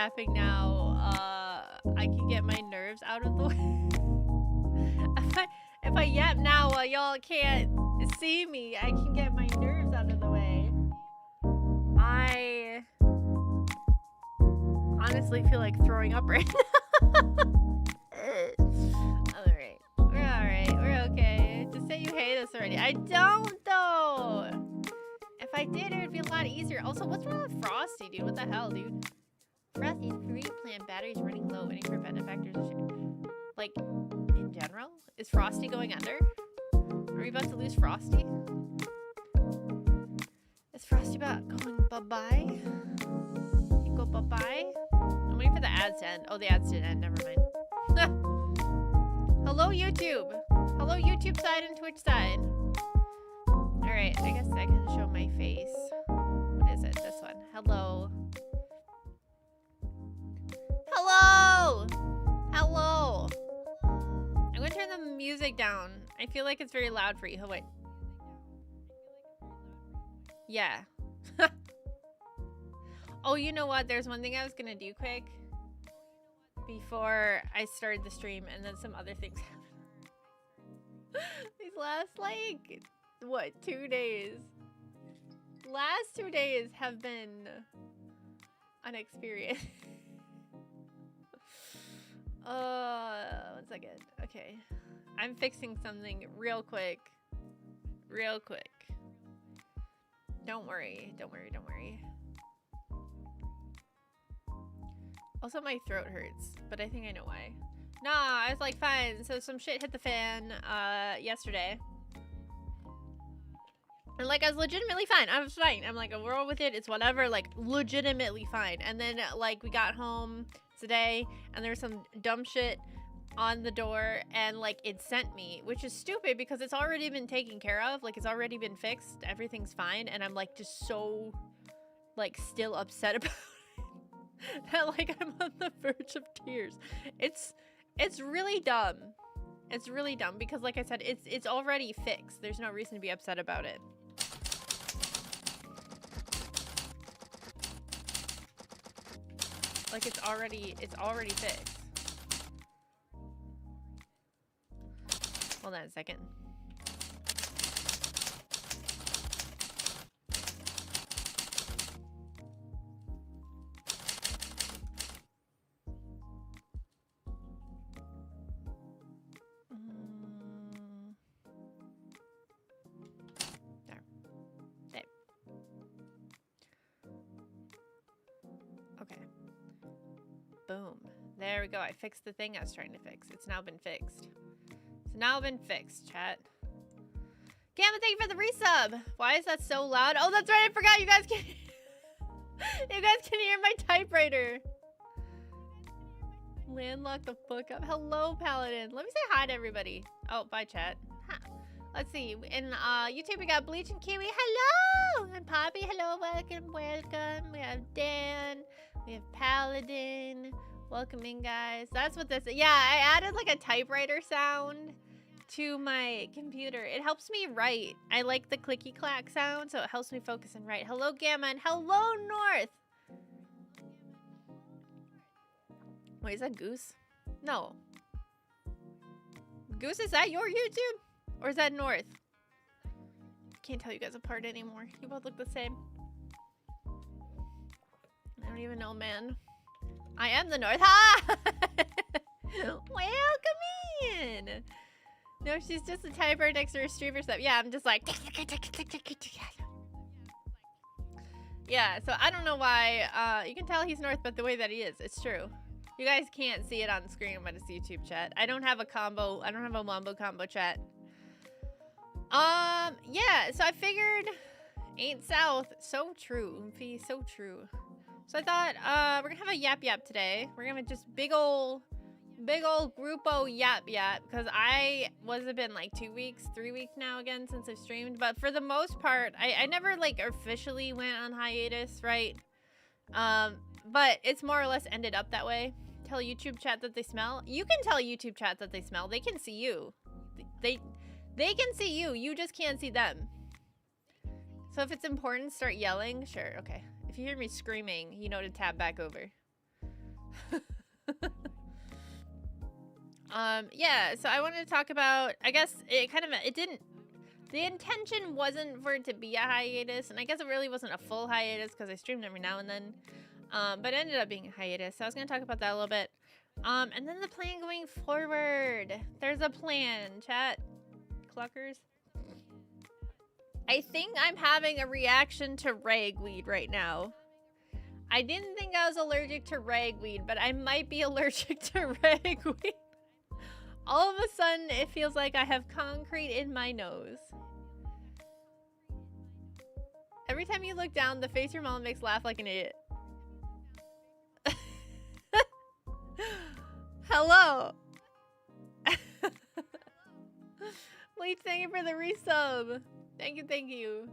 yapping now, I can get my nerves out of the way. if I yap now while y'all can't see me, I can get my nerves out of the way. I honestly feel like throwing up right now. Alright. We're alright. We're okay. Just say you hate us already. I don't, though. If I did, it would be a lot easier. Also, what's wrong with Frosty, dude? What the hell, dude? Frosty's free plan. Batteries running low. Waiting for benefactors to share. Like, in general? Is Frosty going under? Are we about to lose Frosty? Is Frosty about going bye-bye? You go bye-bye? I'm waiting for the ads to end. Oh, the ads didn't end. Never mind. Hello, YouTube. Hello, YouTube side and Twitch side. Alright, I guess I can show my face. What is it? This one. Hello. Hello! Hello! I'm gonna turn the music down. I feel like it's very loud for you. Oh, wait. Yeah. Oh, you know what? There's one thing I was gonna do quick before I started the stream, and then some other things happened. These last, like, what, 2 days? Last 2 days have been an experience. 1 second. Okay. I'm fixing something real quick. Real quick. Don't worry. Don't worry. Don't worry. Also, my throat hurts, but I think I know why. Nah, I was like, fine. So some shit hit the fan yesterday. And like, I was legitimately fine. I was fine. I'm like, we're all with it. It's whatever. Like, legitimately fine. And then, like, we got home today, and there was some dumb shit on the door, and like, it sent me, which is stupid because it's already been taken care of. Like, it's already been fixed. Everything's fine. And I'm like, just so, like, still upset about it. That, like, I'm on the verge of tears. It's really dumb. It's really dumb because, like I said, it's already fixed. There's no reason to be upset about it. Like, it's already fixed. Hold on a second. There. Okay. Boom. There we go. I fixed the thing I was trying to fix. It's now been fixed. It's now been fixed, chat. Gamma, thank you for the resub. Why is that so loud? Oh, that's right. I forgot. You guys can you guys can hear my typewriter. Landlock the fuck up. Hello, Paladin. Let me say hi to everybody. Oh, bye, chat. Huh. Let's see. In YouTube, we got Bleach and Kiwi. Hello! And Poppy. Hello, welcome, welcome. We have Dan. We have Paladin. Welcome in, guys. That's what this is. Yeah, I added like a typewriter sound to my computer. It helps me write. I like the clicky clack sound, so it helps me focus and write. Hello, Gamma, and hello, North. Wait, is that Goose? No. Goose, is that your YouTube? Or is that North? Can't tell you guys apart anymore. You both look the same. I don't even know, man. I am the North. Ha! Welcome in. No, she's just a typer next to her streamer stuff. Yeah, I'm just like. Yeah, so I don't know why. You can tell he's North, but the way that he is, it's true. You guys can't see it on screen, but it's YouTube chat. I don't have a combo. I don't have a wombo combo chat. Yeah, so I figured ain't South. So true, Oomphy, so true. So I thought, we're gonna have a yap yap today. We're gonna just big ol' grupo yap yap, because it's been like 2 weeks, 3 weeks now again since I've streamed. But for the most part, I never like officially went on hiatus, right? But it's more or less ended up that way. Tell YouTube chat that they smell. You can tell YouTube chat that they smell. They can see you. They can see you. You just can't see them. So if it's important, start yelling. Sure, okay. If you hear me screaming, you know to tab back over. Yeah, so I wanted to talk about, I guess it didn't, the intention wasn't for it to be a hiatus, and I guess it really wasn't a full hiatus because I streamed every now and then, but it ended up being a hiatus, so I was going to talk about that a little bit. And then the plan going forward. There's a plan, chat. Cluckers. I think I'm having a reaction to ragweed right now. I didn't think I was allergic to ragweed, but I might be allergic to ragweed. All of a sudden, it feels like I have concrete in my nose. Every time you look down, the face your mom makes laugh like an idiot. Hello. Please, thank you for the resub. Thank you, thank you.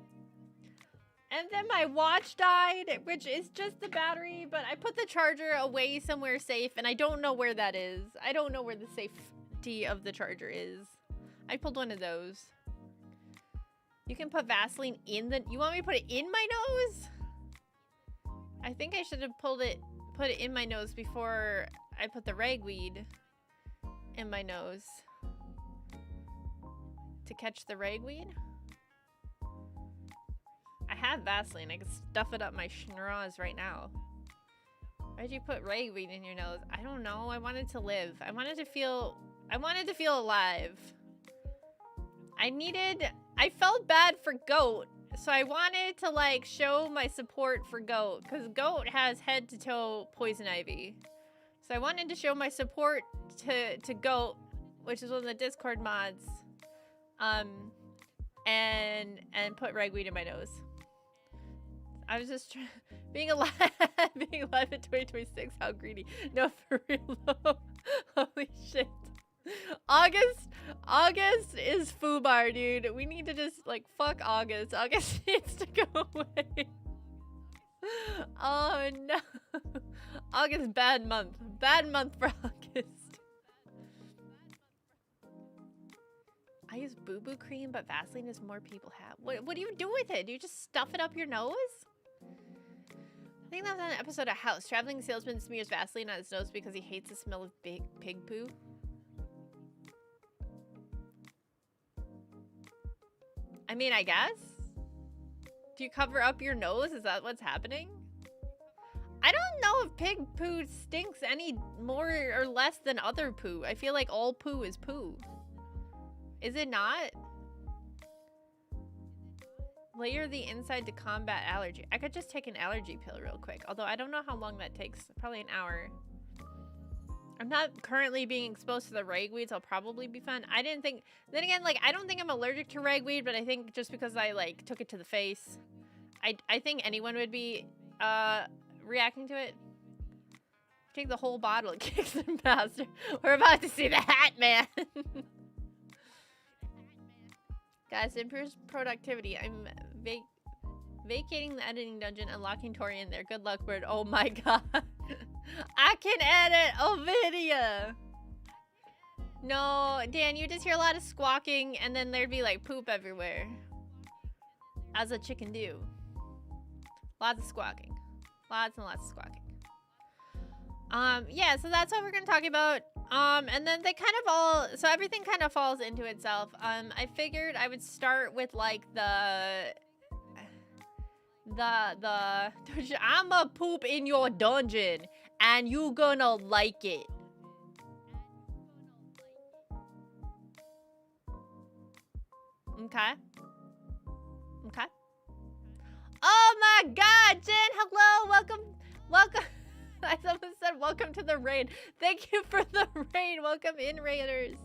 And then my watch died, which is just the battery, but I put the charger away somewhere safe, and I don't know where that is. I don't know where the safety of the charger is. I pulled one of those. You can put Vaseline in the... You want me to put it in my nose? I think I should have put it in my nose before I put the ragweed in my nose. To catch the ragweed? I have Vaseline. I can stuff it up my schnoz right now. Why'd you put ragweed in your nose? I don't know. I wanted to live. I wanted to feel alive. I felt bad for Goat, so I wanted to like show my support for Goat, because Goat has head to toe poison ivy. So I wanted to show my support to Goat, which is one of the Discord mods. And put ragweed in my nose. I was just being alive in 2026. How greedy. No, for real though. Holy shit. August is foobar, dude. We need to just like fuck August. August needs to go away. Oh no. August, bad month. Bad month for August. I use boo-boo cream, but Vaseline is more people have. What do you do with it? Do you just stuff it up your nose? I think that was on an episode of House. Traveling salesman smears Vaseline on his nose because he hates the smell of pig poo. I mean, I guess. Do you cover up your nose? Is that what's happening? I don't know if pig poo stinks any more or less than other poo. I feel like all poo is poo. Is it not? Layer the inside to combat allergy. I could just take an allergy pill real quick. Although I don't know how long that takes. Probably an hour. I'm not currently being exposed to the ragweeds. I'll probably be fine. I didn't think... Then again, like, I don't think I'm allergic to ragweed, but I think just because I, like, took it to the face, I think anyone would be, reacting to it. Take the whole bottle and kick them faster. We're about to see the hat man. Guys, improves productivity. I'm vacating the editing dungeon and locking Tori in there. Good luck, bird. Oh my god. I can edit a video. No, Dan, you just hear a lot of squawking and then there'd be like poop everywhere. As a chicken do. Lots of squawking. Lots and lots of squawking. Yeah, so that's what we're gonna talk about. And then they kind of all, so everything kind of falls into itself. I figured I would start with like I'ma poop in your dungeon and you gonna like it. Okay. Okay. Oh my god, Jen, hello, welcome. Someone said welcome to the raid. Thank you for the raid. Welcome in, raiders.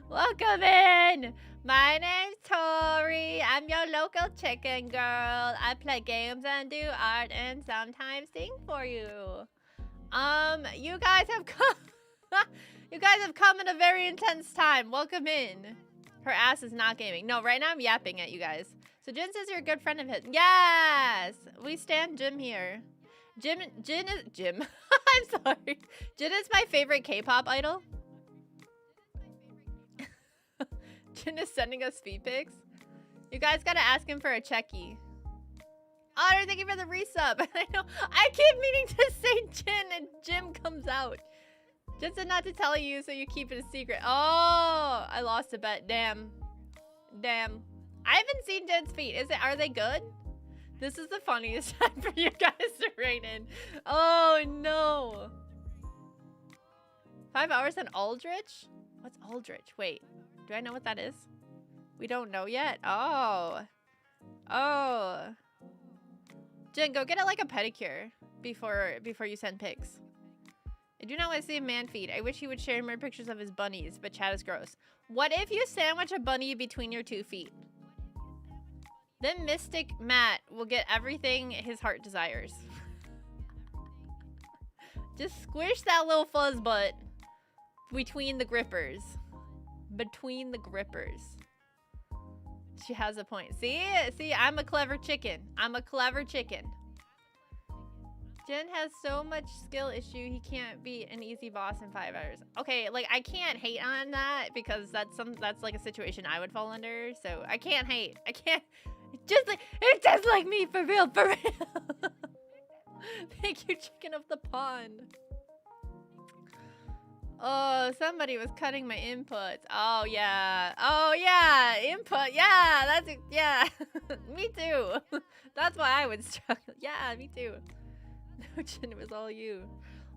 Welcome in. My name's Tori. I'm your local chicken girl. I play games and do art and sometimes sing for you. You guys have come. You guys have come in a very intense time. Welcome in. Her ass is not gaming. No, right now I'm yapping at you guys. So Jin says you're a good friend of his. Yes, we stand Jim here. Jim. I'm sorry. Jin is my favorite K-pop idol. Jin is sending us feed pics. You guys gotta ask him for a checky. Otter, thank you for the resub. I know. I keep meaning to say Jin and Jim comes out. Just not to tell you so you keep it a secret. Oh, I lost a bet. Damn. Damn. I haven't seen Jin's feet. Are they good? This is the funniest time for you guys to rein in. Oh no. 5 hours on Aldrich? What's Aldrich? Wait, do I know what that is? We don't know yet? Oh. Oh. Jen, go get it like a pedicure before you send pics. I do not want to see a man feed. I wish he would share more pictures of his bunnies, but chat is gross. What if you sandwich a bunny between your 2 feet? Then Mystic Matt will get everything his heart desires. Just squish that little fuzz butt between the grippers. Between the grippers. She has a point. See? See, I'm a clever chicken. I'm a clever chicken. Jen has so much skill issue, he can't be an easy boss in 5 hours. Okay, like, I can't hate on that because that's like a situation I would fall under. So I can't hate. I can't. It's just like me, for real, for real. Thank you, chicken of the pond. Oh, somebody was cutting my inputs. Oh yeah. Oh yeah, input. Yeah, that's it. Yeah. Me too. That's why I would struggle. Yeah, me too. No, Jin, it was all you.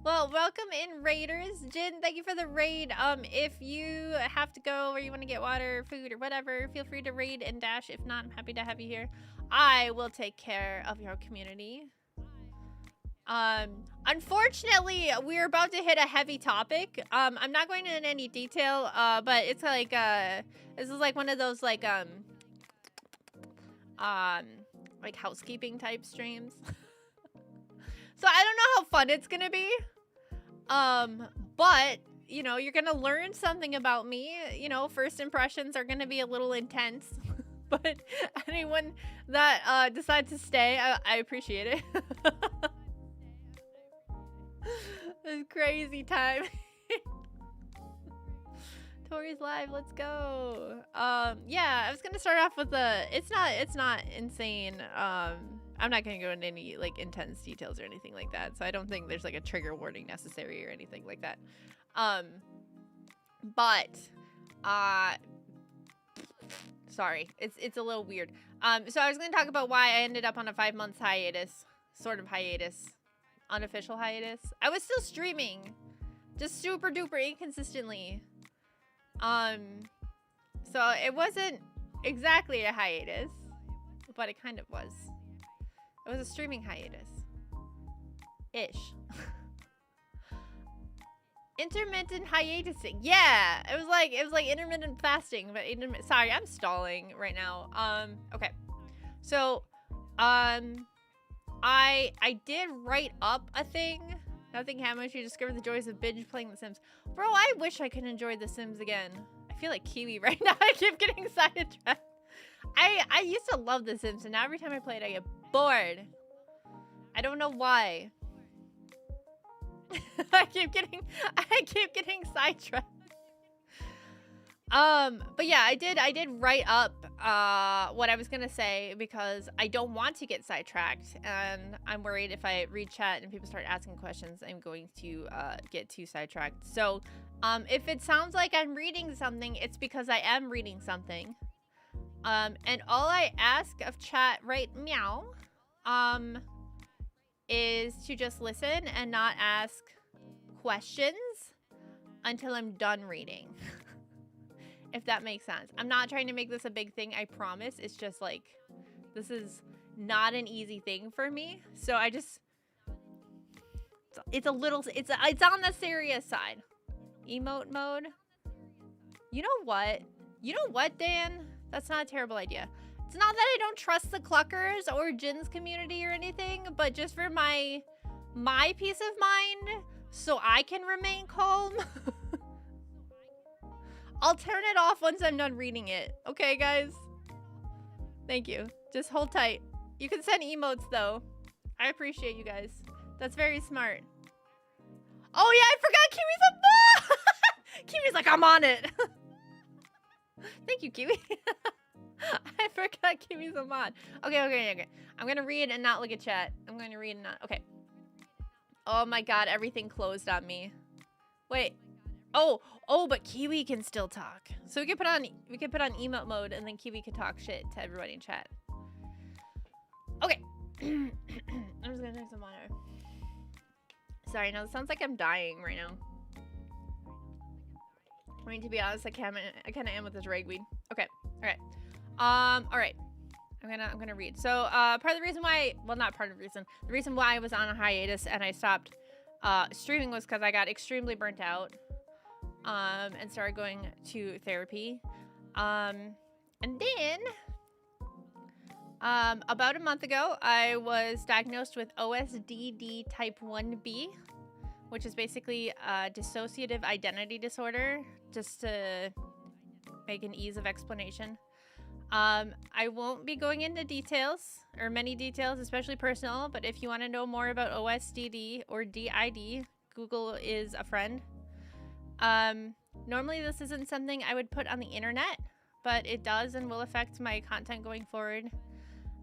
Well, welcome in, raiders. Jin, thank you for the raid. If you have to go or you want to get water, food, or whatever, feel free to raid and dash. If not, I'm happy to have you here. I will take care of your community. Unfortunately, we're about to hit a heavy topic. I'm not going into any detail, but it's like, this is like one of those, like housekeeping type streams. So I don't know how fun it's gonna be. But, you know, you're gonna learn something about me. You know, first impressions are gonna be a little intense. But anyone that decides to stay, I appreciate it. This crazy time. Tori's live, let's go. Yeah, I was gonna start off with it's not insane. I'm not gonna go into any like intense details or anything like that, so I don't think there's like a trigger warning necessary or anything like that. Sorry, it's a little weird. So I was gonna talk about why I ended up on a 5-month hiatus, sort of hiatus, unofficial hiatus. I was still streaming, just super duper inconsistently. So it wasn't exactly a hiatus, but it kind of was. It was a streaming hiatus. Ish. Intermittent hiatusing. Yeah, it was like intermittent fasting, but sorry, I'm stalling right now. Okay. So, I did write up a thing. Nothing happened. She discovered the joys of binge playing The Sims. Bro, I wish I could enjoy The Sims again. I feel like Kiwi right now. I keep getting sidetracked. I used to love The Sims, and now every time I play it, I get bored. I don't know why. I keep getting sidetracked. But yeah, I did write up what I was gonna say because I don't want to get sidetracked, and I'm worried if I read chat and people start asking questions, I'm going to get too sidetracked. So if it sounds like I'm reading something, it's because I am reading something. And all I ask of chat right meow is to just listen and not ask questions until I'm done reading. If that makes sense. I'm not trying to make this a big thing, I promise. It's just like, this is not an easy thing for me. So I just, it's on the serious side. Emote mode. You know what? You know what, Dan? That's not a terrible idea. It's not that I don't trust the Cluckers or Jin's community or anything, but just for my peace of mind, so I can remain calm. I'll turn it off once I'm done reading it. Okay, guys? Thank you. Just hold tight. You can send emotes, though. I appreciate you guys. That's very smart. Oh, yeah, I forgot Kiwi's a bot! Kiwi's like, I'm on it. Thank you, Kiwi. I forgot Kiwi's a mod. Okay. I'm gonna read and not look at chat. I'm going to read and not. Okay. Oh my god, everything closed on me. Wait. Oh, but Kiwi can still talk. So we could put on emote mode and then Kiwi could talk shit to everybody in chat. Okay. I'm just gonna drink some water. Sorry, no, it sounds like I'm dying right now. I mean, to be honest, I kind of am with this ragweed. Okay. All right. I'm gonna read. So part of the reason why, well, not part of the reason why I was on a hiatus and I stopped streaming was because I got extremely burnt out and started going to therapy. And then about a month ago, I was diagnosed with OSDD type 1B, which is basically dissociative identity disorder, just to make an ease of explanation. I won't be going into details, or many details, especially personal, but if you want to know more about OSDD or DID, Google is a friend. Normally this isn't something I would put on the internet, but it does and will affect my content going forward.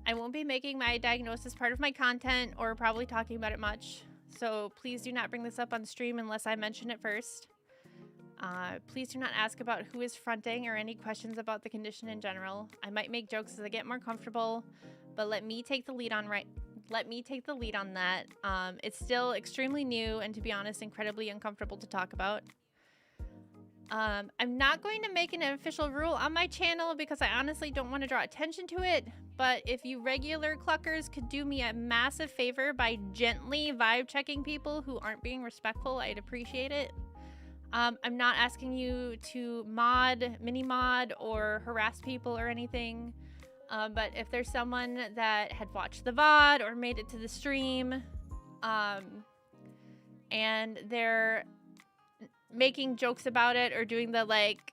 I won't be making my diagnosis part of my content or probably talking about it much, so please do not bring this up on stream unless I mention it first. Please do not ask about who is fronting or any questions about the condition in general. I might make jokes as I get more comfortable, but let me take the lead on that. It's still extremely new and, to be honest, incredibly uncomfortable to talk about. I'm not going to make an official rule on my channel because I honestly don't want to draw attention to it, but if you regular cluckers could do me a massive favor by gently vibe checking people who aren't being respectful, I'd appreciate it. I'm not asking you to mini mod, or harass people or anything. But if there's someone that had watched the VOD or made it to the stream, and they're making jokes about it or doing the, like,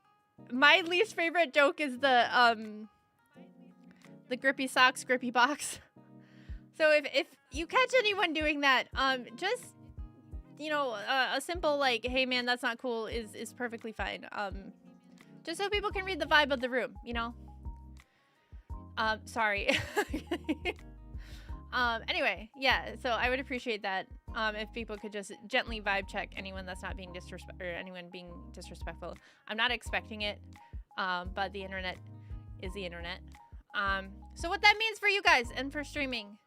my least favorite joke is the grippy socks, grippy box. So if you catch anyone doing that, just, you know, a simple, like, hey man, that's not cool is perfectly fine. Just so people can read the vibe of the room, you know? Sorry. Anyway, yeah, so I would appreciate that if people could just gently vibe check anyone that's not being anyone being disrespectful. I'm not expecting it, but the internet is the internet. So what that means for you guys and for streaming,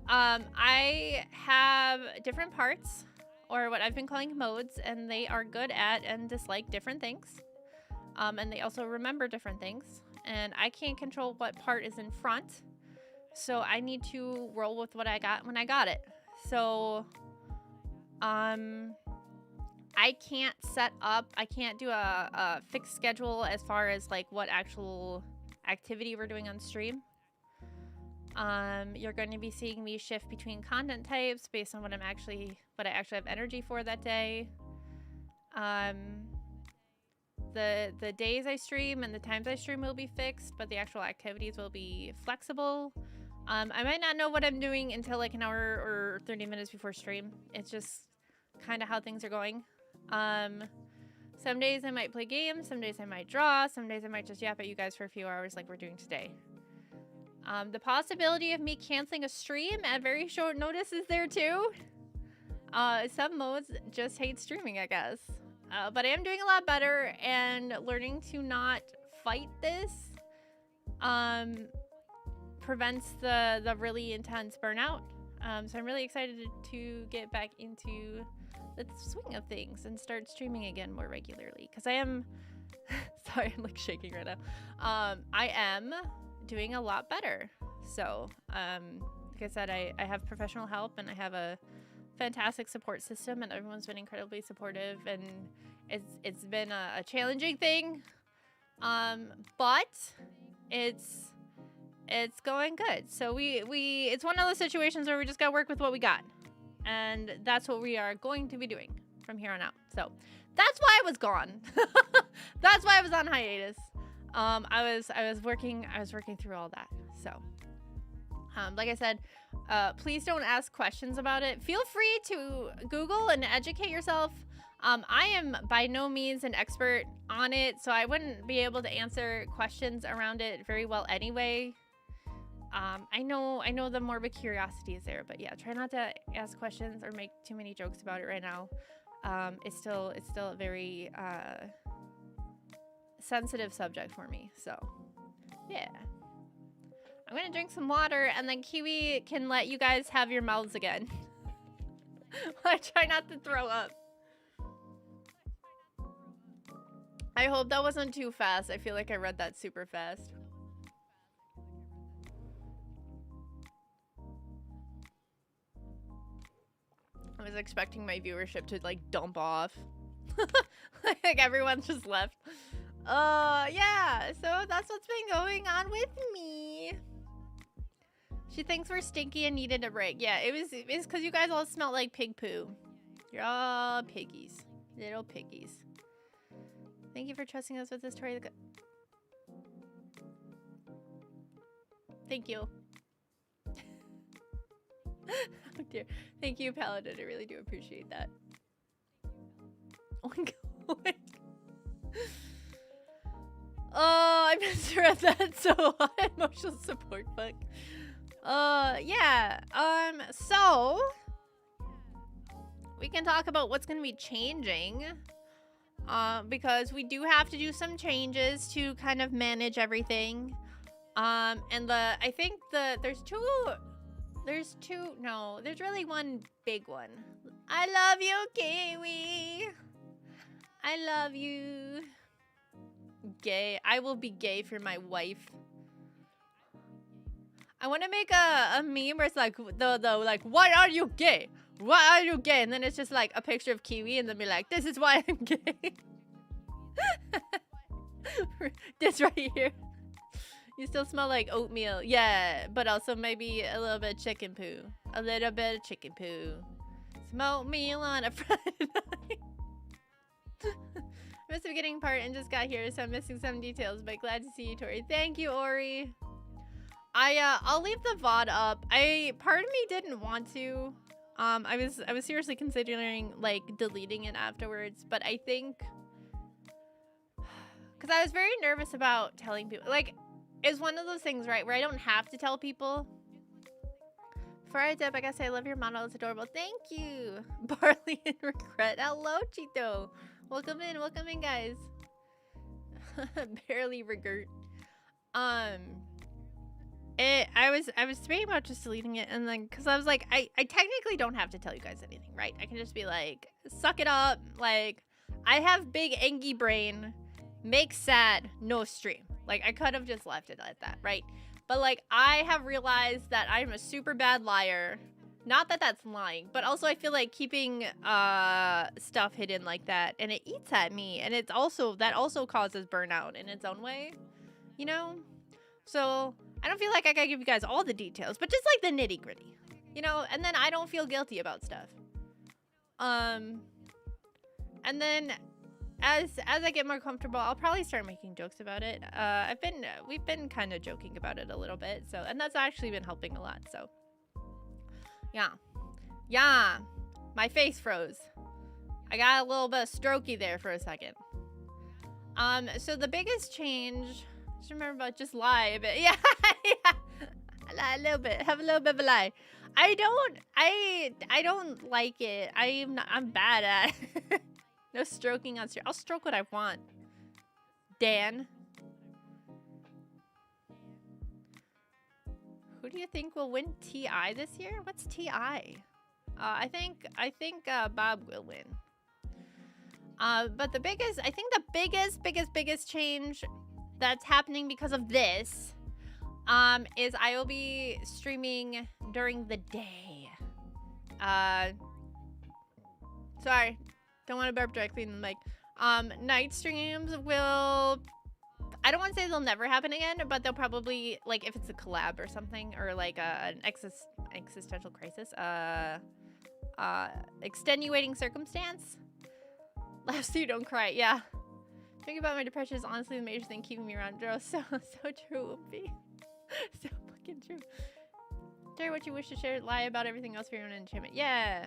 I have different parts, or what I've been calling modes, and they are good at and dislike different things. And they also remember different things. And I can't control what part is in front, so I need to roll with what I got when I got it. So, I can't do a fixed schedule as far as, like, what actual activity we're doing on stream. You're going to be seeing me shift between content types based on what I actually have energy for that day. The days I stream and the times I stream will be fixed, but the actual activities will be flexible. I might not know what I'm doing until like an hour or 30 minutes before stream. It's just kind of how things are going. Some days I might play games, some days I might draw, some days I might just yap at you guys for a few hours like we're doing today. The possibility of me canceling a stream at very short notice is there too. Some modes just hate streaming, I guess. But I am doing a lot better, and learning to not fight this prevents the really intense burnout. So I'm really excited to get back into the swing of things and start streaming again more regularly. Because I am... Sorry, I'm like shaking right now. I am doing a lot better. So, like I said, I have professional help, and I have a fantastic support system, and everyone's been incredibly supportive, and it's been a challenging thing, but it's going good. So it's one of those situations where we just gotta work with what we got, and that's what we are going to be doing from here on out. So that's why I was gone. That's why I was on hiatus. I was working through all that. So like I said, please don't ask questions about it. Feel free to Google and educate yourself. I am by no means an expert on it, so I wouldn't be able to answer questions around it very well anyway. I know the morbid curiosity is there, but yeah, try not to ask questions or make too many jokes about it right now. It's still a very sensitive subject for me, so yeah. I'm gonna drink some water, and then Kiwi can let you guys have your mouths again. I try not to throw up. I hope that wasn't too fast. I feel like I read that super fast. I was expecting my viewership to like dump off. Like everyone's just left. Yeah, so that's what's been going on with me. She thinks we're stinky and needed a break. Yeah, it's because you guys all smell like pig poo. You're all piggies. Little piggies. Thank you for trusting us with this, Tori. Thank you. Oh dear. Thank you, Paladin. I really do appreciate that. Oh my god. Oh, I misread that so hard. Emotional support, fuck. Yeah. So we can talk about what's gonna be changing. Because we do have to do some changes to kind of manage everything. And I think there's really one big one. I love you, Kiwi. I love you. Gay. I will be gay for my wife. I want to make a meme where it's like like, why are you gay? Why are you gay? And then it's just like a picture of Kiwi and then be like, this is why I'm gay. This right here. You still smell like oatmeal. Yeah, but also maybe a little bit of chicken poo. A little bit of chicken poo. Some oatmeal on a Friday night. I missed the beginning part and just got here, so I'm missing some details, but glad to see you, Tori. Thank you, Ori. I'll leave the VOD up. Part of me didn't want to. I was seriously considering like deleting it afterwards, but I think because I was very nervous about telling people. Like, it's one of those things, right, where I don't have to tell people. Before I dip, I gotta say I love your model. It's adorable. Thank you. Barley and regret. Hello, Chito. Welcome in, guys. Barely regret. I was thinking about just deleting it, and then because I was like, I technically don't have to tell you guys anything, right? I can just be like, suck it up. Like, I have big Engie brain. Make sad, no stream. Like, I could have just left it at that, right? But like, I have realized that I'm a super bad liar. Not that that's lying, but also I feel like keeping stuff hidden like that, and it eats at me, and that also causes burnout in its own way, you know? So I don't feel like I gotta give you guys all the details, but just like the nitty gritty, you know? And then I don't feel guilty about stuff. And then as I get more comfortable, I'll probably start making jokes about it. We've been kind of joking about it a little bit, so, and that's actually been helping a lot, so. Yeah, my face froze. I got a little bit of strokey there for a second. So the biggest change, just remember about just lie a bit. Yeah, yeah. I lie a little bit, have a little bit of a lie. I don't like it. I'm bad at it. No stroking on stream. I'll stroke what I want. Dan. Who do you think will win TI this year? What's TI? I think Bob will win. But I think the biggest change that's happening because of this is I will be streaming during the day. Sorry. Don't want to burp directly in the mic. Night streams will... I don't want to say they'll never happen again, but they'll probably, like, if it's a collab or something, or like an existential crisis, extenuating circumstance. Laugh so you don't cry. Yeah. Thinking about my depression is honestly the major thing keeping me around. So true, Whoopi. So fucking true. Share what you wish to share. Lie about everything else for your own entertainment. Yeah.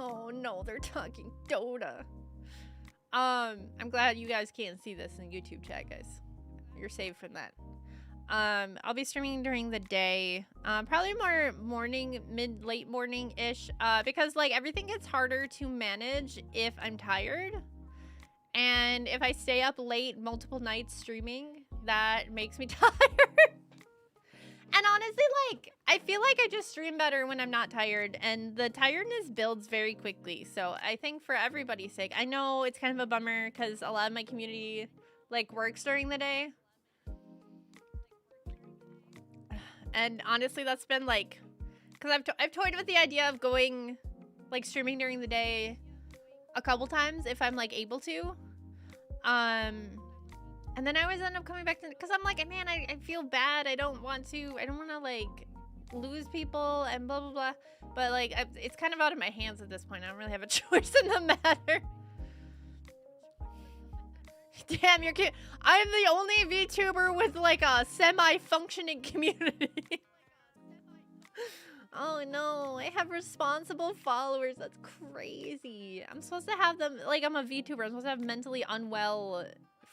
Oh no, they're talking Dota. I'm glad you guys can't see this in YouTube chat, guys. You're saved from that. I'll be streaming during the day, probably more morning, late morning-ish, because like everything gets harder to manage if I'm tired. And if I stay up late multiple nights streaming, that makes me tired. And honestly, like, I feel like I just stream better when I'm not tired, and the tiredness builds very quickly. So I think for everybody's sake, I know it's kind of a bummer because a lot of my community, like, works during the day. And honestly, that's been, like, because I've toyed with the idea of going, like, streaming during the day a couple times if I'm, like, able to. And then I always end up coming back to, because I'm like, man, I feel bad. I don't want to, like, lose people and blah, blah, blah. But, like, it's kind of out of my hands at this point. I don't really have a choice in the matter. Damn, you're cute. I'm the only VTuber with, like, a semi-functioning community. Oh, no. I have responsible followers. That's crazy. I'm supposed to have them, like, I'm a VTuber. I'm supposed to have mentally unwell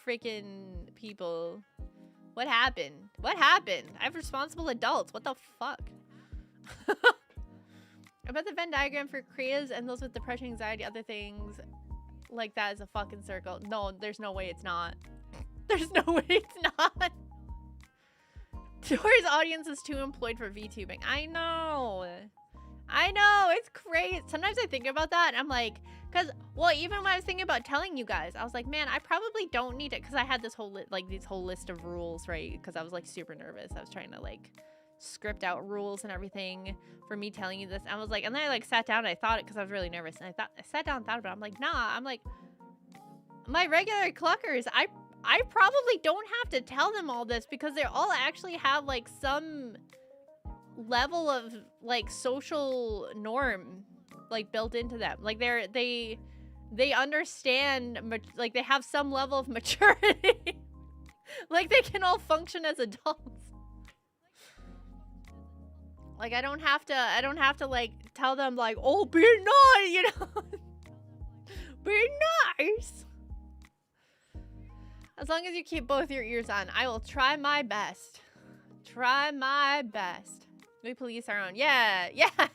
freaking people. What happened? What happened? I have responsible adults. What the fuck? I bet the Venn diagram for creatives and those with depression, anxiety, other things like that is a fucking circle. No, there's no way it's not. There's no way it's not. Tori's audience is too employed for VTubing. I know. I know. It's crazy. Sometimes I think about that and I'm like, because, well, even when I was thinking about telling you guys, I was like, man, I probably don't need it. Because I had this whole, this whole list of rules, right? Because I was, like, super nervous. I was trying to, like, script out rules and everything for me telling you this. I was like, and then I, like, sat down and I thought it because I was really nervous. And I sat down and thought about it. I'm like, nah. I'm like, my regular cluckers, I probably don't have to tell them all this because they all actually have, like, some level of, like, social norm, like, built into them. Like, they understand, like, they have some level of maturity. Like, they can all function as adults. Like, I don't have to, like, tell them, like, oh, be nice, you know? Be nice. As long as you keep both your ears on, I will try my best. Try my best. We police our own. Yeah,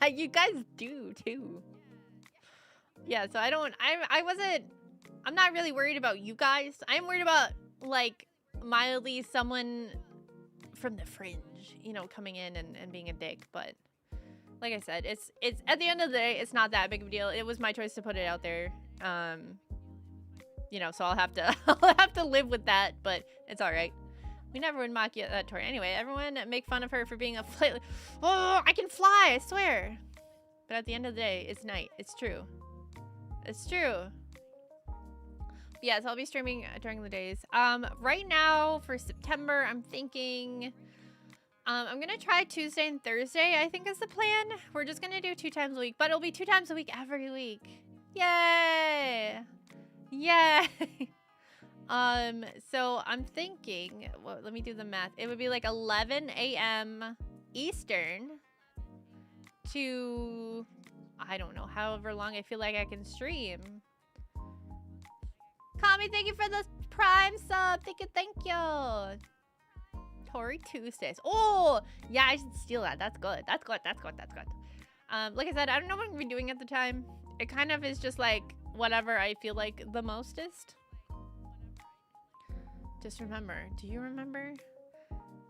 you guys do too. Yeah, so I'm not really worried about you guys. I'm worried about, like, mildly someone from the fringe, you know, coming in and being a dick. But like I said, it's at the end of the day, it's not that big of a deal. It was my choice to put it out there. You know, so I'll have to live with that, but it's all right. We never would mock you at that, Tori. Anyway, everyone make fun of her for being a flight. Oh, I can fly, I swear. But at the end of the day, it's night. It's true. It's true. But yeah, so I'll be streaming during the days. Right now for September, I'm thinking I'm gonna try Tuesday and Thursday, I think is the plan. We're just gonna do 2 times a week, but it'll be 2 times a week every week. Yay! Yay! So I'm thinking, well, let me do the math. It would be like 11 a.m. Eastern to, I don't know, however long I feel like I can stream. Kami, thank you for the Prime sub. Thank you. Tori Tuesdays. Oh, yeah, I should steal that. That's good. That's good. Like I said, I don't know what I'm gonna be doing at the time. It kind of is just like whatever I feel like the mostest. Just remember, do you remember?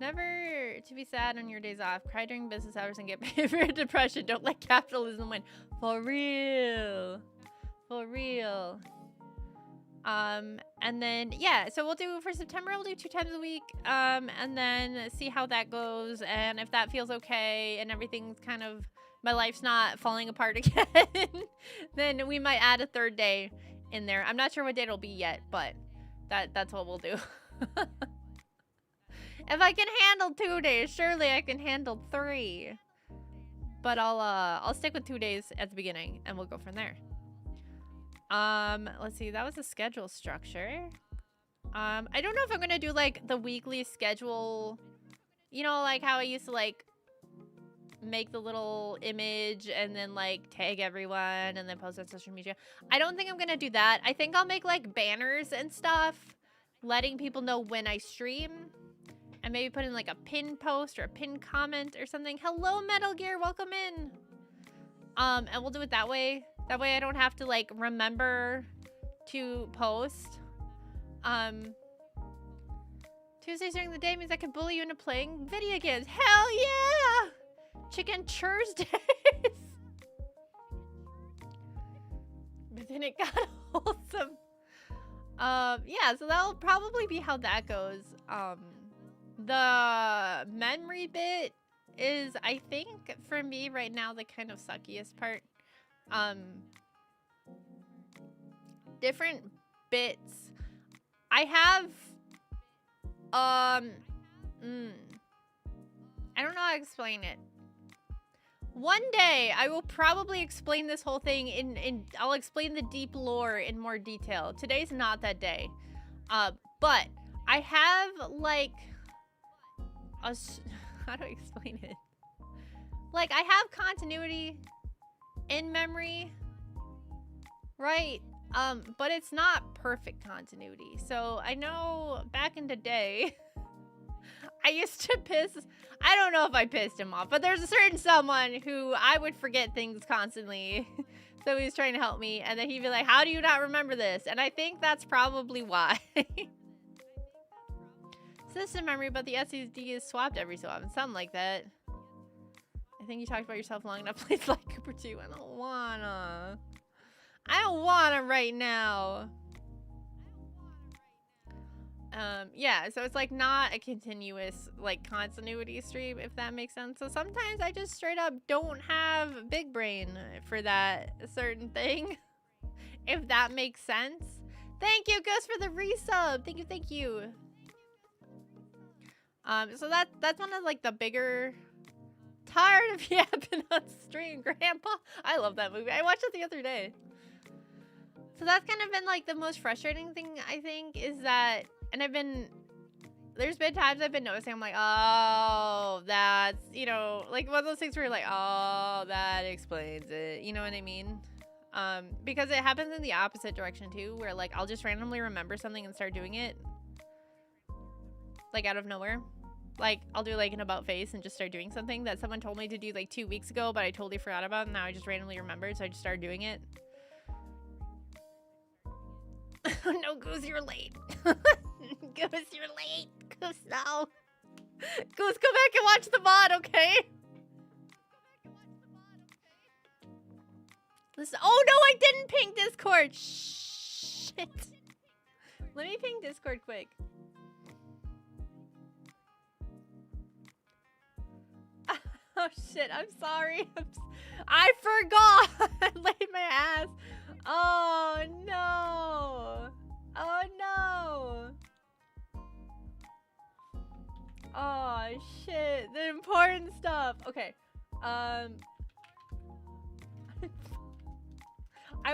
Never to be sad on your days off. Cry during business hours and get paid for depression. Don't let capitalism win. For real. For real. And then, yeah, so we'll do, for September, we'll do 2 times a week. And then see how that goes. And if that feels okay and everything's kind of, my life's not falling apart again, then we might add a 3rd day in there. I'm not sure what day it'll be yet, but that's what we'll do. If I can handle 2 days, surely I can handle 3. But I'll stick with 2 days at the beginning and we'll go from there. Let's see, that was the schedule structure. I don't know if I'm gonna do like the weekly schedule, you know, like how I used to like make the little image and then like tag everyone and then post on social media. I don't think I'm gonna do that. I think I'll make like banners and stuff, letting people know when I stream, and maybe put in like a pin post or a pin comment or something. Hello, Metal Gear, welcome in. And we'll do it that way. That way I don't have to like remember to post. Tuesdays during the day means I can bully you into playing video games. Hell yeah! Chicken Thursdays. But then it got wholesome. Yeah, so that'll probably be how that goes. The memory bit is, I think, for me right now, the kind of suckiest part. Different bits. I have, I don't know how to explain it. One day, I will probably explain this whole thing I'll explain the deep lore in more detail. Today's not that day. But I have, like, how do I explain it? Like, I have continuity in memory, right? But it's not perfect continuity. So I know back in the day, I used to I don't know if I pissed him off, but there's a certain someone who I would forget things constantly. So he was trying to help me, and then he'd be like, how do you not remember this? And I think that's probably why. System memory, but the SSD is swapped every so often. Something like that. I think you talked about yourself long enough. Please like Cooper 2. I don't wanna right now. Yeah, so it's like not a continuous like continuity stream, if that makes sense. So sometimes I just straight up don't have big brain for that certain thing, if that makes sense. Thank you, Gus, for the resub. Thank you, thank you. So that's one of like the bigger. Tired of yapping on stream, Grandpa. I love that movie. I watched it the other day. So that's kind of been like the most frustrating thing, I think, is that, and there's been times I've been noticing, I'm like, oh, that's, you know, like one of those things where you're like, oh, that explains it. You know what I mean? Because it happens in the opposite direction too, where like I'll just randomly remember something and start doing it. Like out of nowhere. Like, I'll do like an about face and just start doing something that someone told me to do like 2 weeks ago, but I totally forgot about, and now I just randomly remembered, so I just started doing it. No, Goose, you're late. Goose, you're late. Goose, no. Goose, go back and watch the VOD, okay? Listen. Oh, no, I didn't ping Discord. Shit. Let me ping Discord quick. Oh shit, I'm sorry. I forgot. I laid my ass. Oh no. Oh no. Oh shit, the important stuff. Okay. I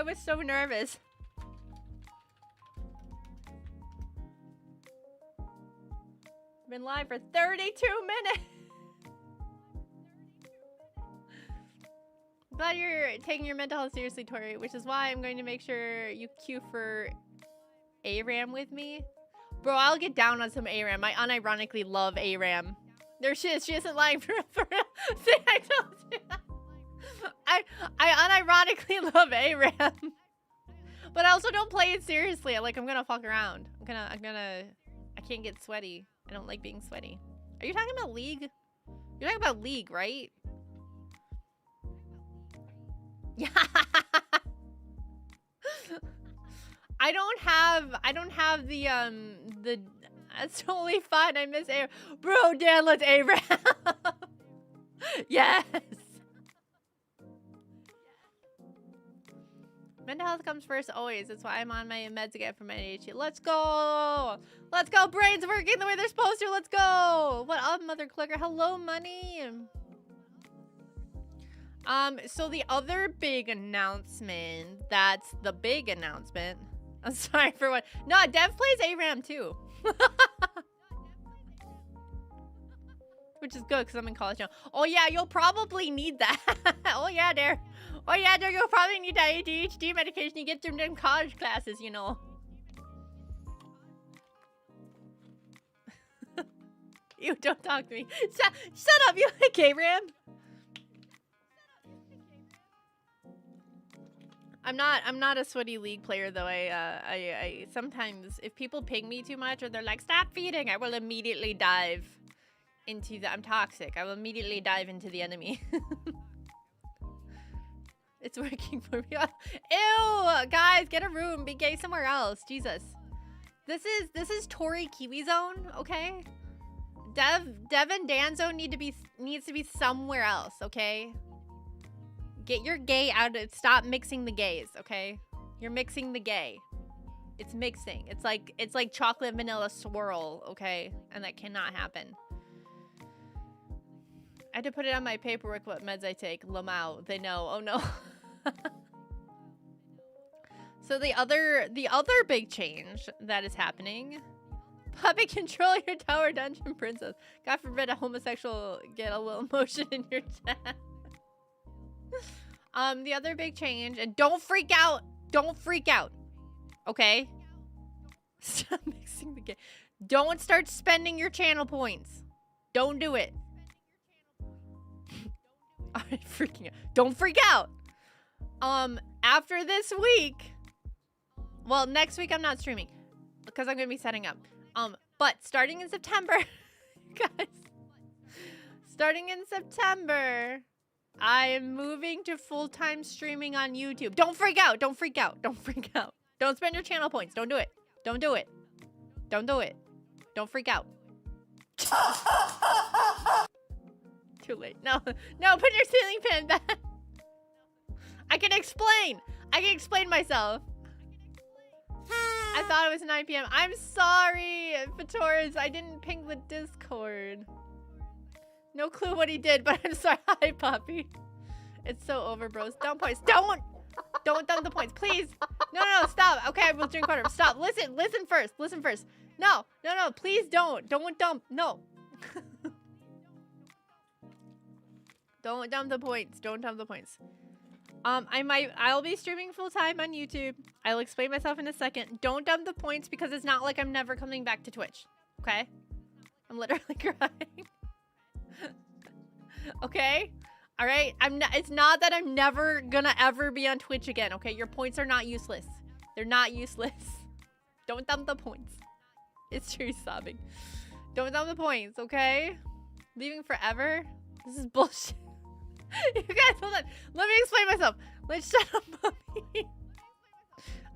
was so nervous. Been live for 32 minutes. Glad you're taking your mental health seriously, Tori, which is why I'm going to make sure you queue for ARAM with me. Bro, I'll get down on some ARAM. I unironically love ARAM. She isn't lying for See, I told you. I unironically love ARAM. But I also don't play it seriously. I'm gonna fuck around. I can't get sweaty. I don't like being sweaty. Are you talking about League? You're talking about League, right? Yeah. I don't have the that's totally fine. I miss ARAM. Bro, Dan, let's ARAM. Yes. Mental health comes first always. That's why I'm on my meds again for my ADHD. Let's go. Let's go. Brains working the way they're supposed to. Let's go. What up, Mother Clicker? Hello, money. So the other big announcement, that's the big announcement. I'm sorry for what. No, Dev plays ARAM too. Which is good because I'm in college now. Oh yeah, you'll probably need that. Oh yeah, there. Oh yeah, there. You'll probably need that ADHD medication you get through them college classes, you know. You don't talk to me. Shut up, you K-Ram. I'm not a sweaty league player though. I sometimes if people ping me too much or they're like stop feeding, I will immediately dive into the. I'm toxic. I will immediately dive into the enemy. It's working for me. Ew, guys, get a room. Be gay somewhere else. Jesus, this is Tori Kiwi zone. Okay, Dev and Dan zone needs to be somewhere else. Okay. Get your gay out of stop mixing the gays, okay? You're mixing the gay. It's mixing. It's like chocolate vanilla swirl, okay? And that cannot happen. I had to put it on my paperwork what meds I take. Lamau. They know. Oh no. So the other big change that is happening. Puppy, control your tower dungeon princess. God forbid a homosexual get a little emotion in your chat. The other big change, and don't freak out. Don't freak out. Okay? Stop mixing the game. Don't start spending your channel points. Don't do it. I'm freaking out. Don't freak out. After this week, well, next week I'm not streaming because I'm gonna be setting up. But starting in September, guys, starting in September, I am moving to full-time streaming on YouTube. Don't freak out. Don't freak out. Don't freak out. Don't spend your channel points. Don't do it. Don't do it. Don't do it. Don't freak out. Too late. No. No, put your ceiling fan back. I can explain. I can explain myself. I thought it was 9 p.m. I'm sorry, Fatoris. I didn't ping the Discord. No clue what he did, but I'm sorry. Hi, Poppy. It's so over, bros. Dump points. Don't dump the points, please. No, stop. Okay, I will drink water. Stop. Listen first. Listen first. No, please don't. Don't dump. No. Don't dump the points. Don't dump the points. I'll be streaming full time on YouTube. I'll explain myself in a second. Don't dump the points because it's not like I'm never coming back to Twitch. Okay? I'm literally crying. Okay? All right? It's not that I'm never gonna ever be on Twitch again, okay? Your points are not useless. They're not useless. Don't dump the points. It's true sobbing. Don't dump the points, okay? Leaving forever? This is bullshit. You guys, hold on. Let me explain myself. Let's shut up, Mommy.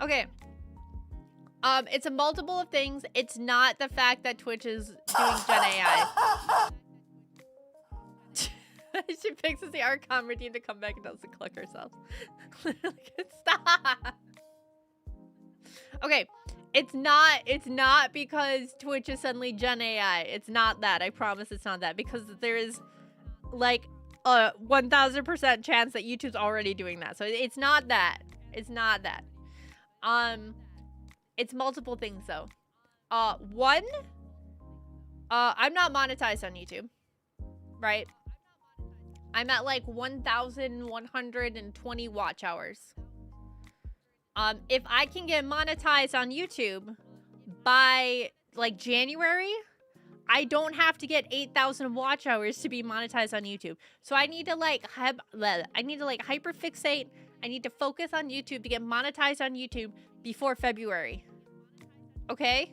Okay. It's a multiple of things. It's not the fact that Twitch is doing Gen AI. She fixes the Archon routine to come back and doesn't cluck herself. Stop. Okay. It's not because Twitch is suddenly Gen AI. It's not that. I promise it's not that. Because there is like a 1000% chance that YouTube's already doing that. So it's not that. It's not that. It's multiple things though. One, I'm not monetized on YouTube, right? I'm at like 1,120 watch hours. If I can get monetized on YouTube by like January, I don't have to get 8,000 watch hours to be monetized on YouTube. So I need to like hyperfixate. I need to focus on YouTube to get monetized on YouTube before February. Okay?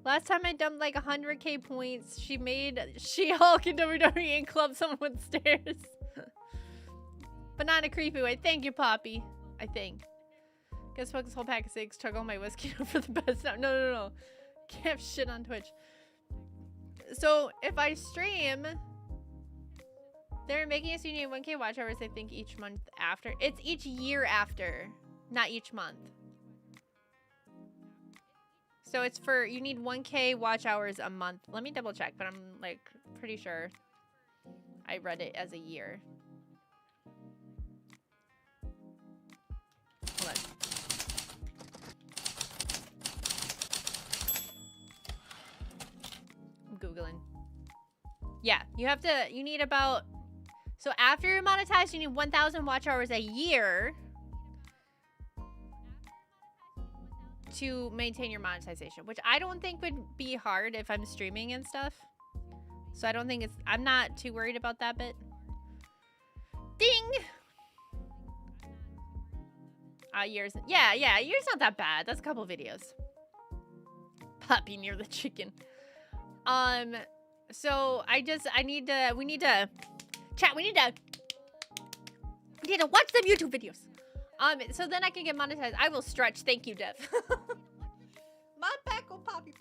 Last time I dumped like 100k points, she made She-Hulk in WWE and clubbed someone with stairs. But not in a creepy way. Thank you, Poppy. I think. Guess smoke this whole pack of cigs, chug all my whiskey for the best. No. Can't have shit on Twitch. So if I stream, they're making us need 1k watch hours, I think, each month after. It's each year after, not each month. So it's for, you need 1k watch hours a month. Let me double check, but I'm like pretty sure I read it as a year. Hold on. Googling. Yeah, you need about, so after you're monetized, you need 1,000 watch hours a year to maintain your monetization, which I don't think would be hard if I'm streaming and stuff. So I don't think I'm not too worried about that bit. Ding! Years. Yeah, years not that bad. That's a couple videos. Puppy near the chicken. So we need to watch some YouTube videos. So then I can get monetized. I will stretch. Thank you, Dev. My peckle poppy.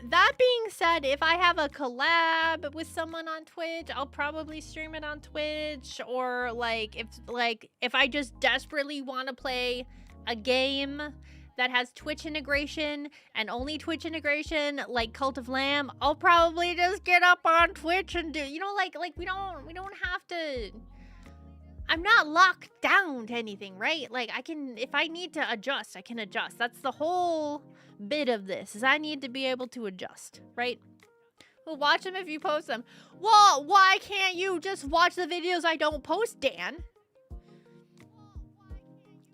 That being said, if I have a collab with someone on Twitch, I'll probably stream it on Twitch. Or like if I just desperately want to play a game that has Twitch integration and only Twitch integration, like Cult of Lamb, I'll probably just get up on Twitch and do, you know, like we don't have to. I'm not locked down to anything, right? Like if I need to adjust, I can adjust. That's the whole bit of this, is I need to be able to adjust, right? Well, watch them if you post them. Well, why can't you just watch the videos I don't post, Dan?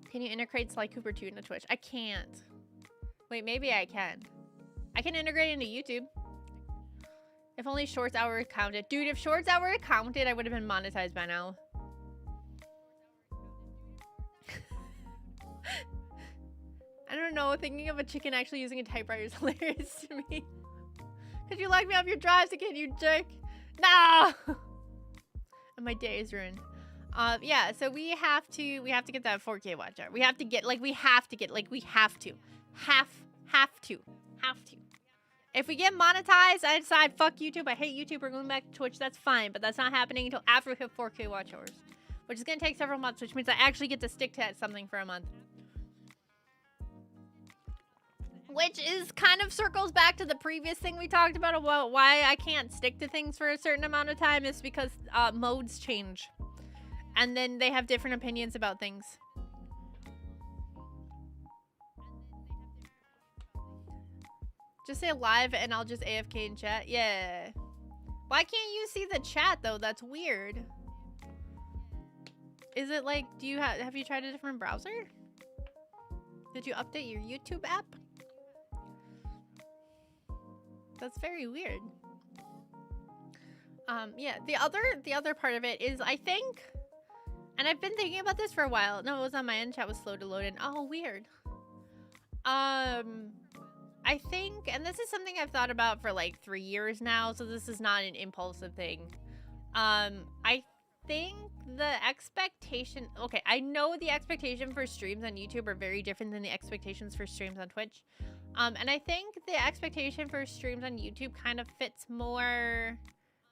Can you integrate Sly Cooper 2 into Twitch? I can't. Wait, maybe I can. I can integrate into YouTube. If only Shorts hour counted. Dude, if Shorts hour counted, I would have been monetized by now. I don't know, thinking of a chicken actually using a typewriter is hilarious to me. Could you like me off your drives again, you jerk? No! And my day is ruined. Yeah, so we have to get that 4K watch hour. We have to. If we get monetized, I decide, fuck YouTube, I hate YouTube, we're going back to Twitch, that's fine. But that's not happening until after we hit 4K watch hours. Which is going to take several months, which means I actually get to stick to something for a month. Which is kind of circles back to the previous thing we talked about why I can't stick to things for a certain amount of time, is because modes change. And then they have different opinions about things. Just say live and I'll just AFK in chat. Yeah. Why can't you see the chat though? That's weird. Is it like, have you tried a different browser? Did you update your YouTube app? That's very weird. Yeah, the other part of it is, I think, and I've been thinking about this for a while. No, it was on my end. Chat was slow to load in. Oh, weird. I think, and this is something I've thought about for like 3 years now, so this is not an impulsive thing. I think the expectation, okay, I know the expectation for streams on YouTube are very different than the expectations for streams on Twitch. And I think the expectation for streams on YouTube kind of fits more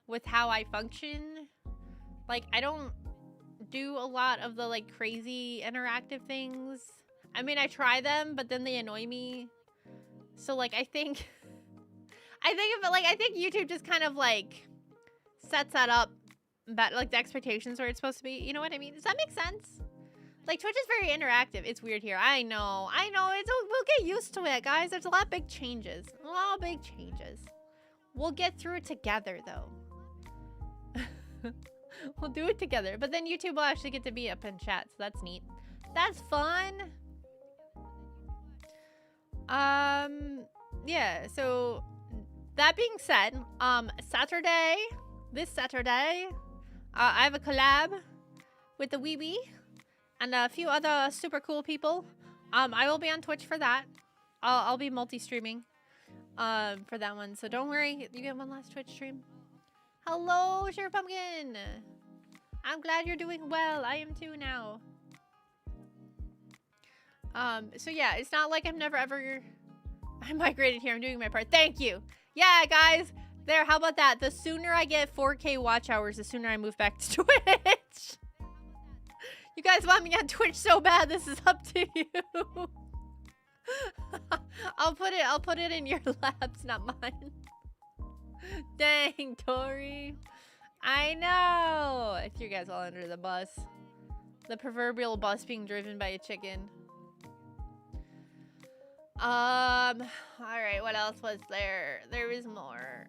with how I function. Like, I don't do a lot of the like crazy interactive things. I mean, I try them, but then they annoy me. So like, I think YouTube just kind of like sets that up, but like the expectations where it's supposed to be. You know what I mean? Does that make sense? Like, Twitch is very interactive. It's weird here. I know. We'll get used to it, guys. There's a lot of big changes. A lot of big changes. We'll get through it together, though. We'll do it together. But then YouTube will actually get to be up in chat, so that's neat. That's fun. Yeah, so that being said, this Saturday, I have a collab with the Wee and a few other super cool people. I will be on Twitch for that. I'll be multi-streaming for that one. So don't worry, you get one last Twitch stream. Hello, Sugar Pumpkin. I'm glad you're doing well. I am too now. So yeah, it's not like I've never ever... I migrated here. I'm doing my part. Thank you. Yeah, guys. There, how about that? The sooner I get 4K watch hours, the sooner I move back to Twitch. You guys want me on Twitch so bad, this is up to you. I'll put it in your laps, not mine. Dang, Tori. I know. I threw you guys all under the bus. The proverbial bus being driven by a chicken. Alright, what else was there? There was more.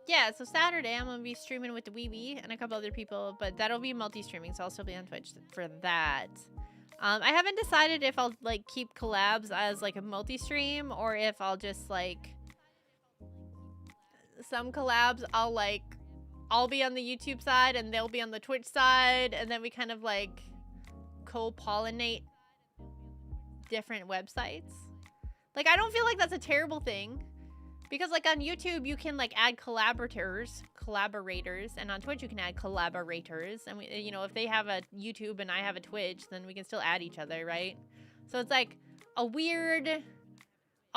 Yeah, so Saturday I'm gonna be streaming with the Wee and a couple other people, but that'll be multi-streaming, so I'll still be on Twitch for that. I haven't decided if I'll, like, keep collabs as, like, a multi-stream, or if I'll just, like... Some collabs, I'll be on the YouTube side, and they'll be on the Twitch side, and then we kind of, like, co-pollinate different websites. Like, I don't feel like that's a terrible thing. Because, like, on YouTube, you can, like, add collaborators, and on Twitch, you can add collaborators. And, we, you know, if they have a YouTube and I have a Twitch, then we can still add each other, right? So it's, like, a weird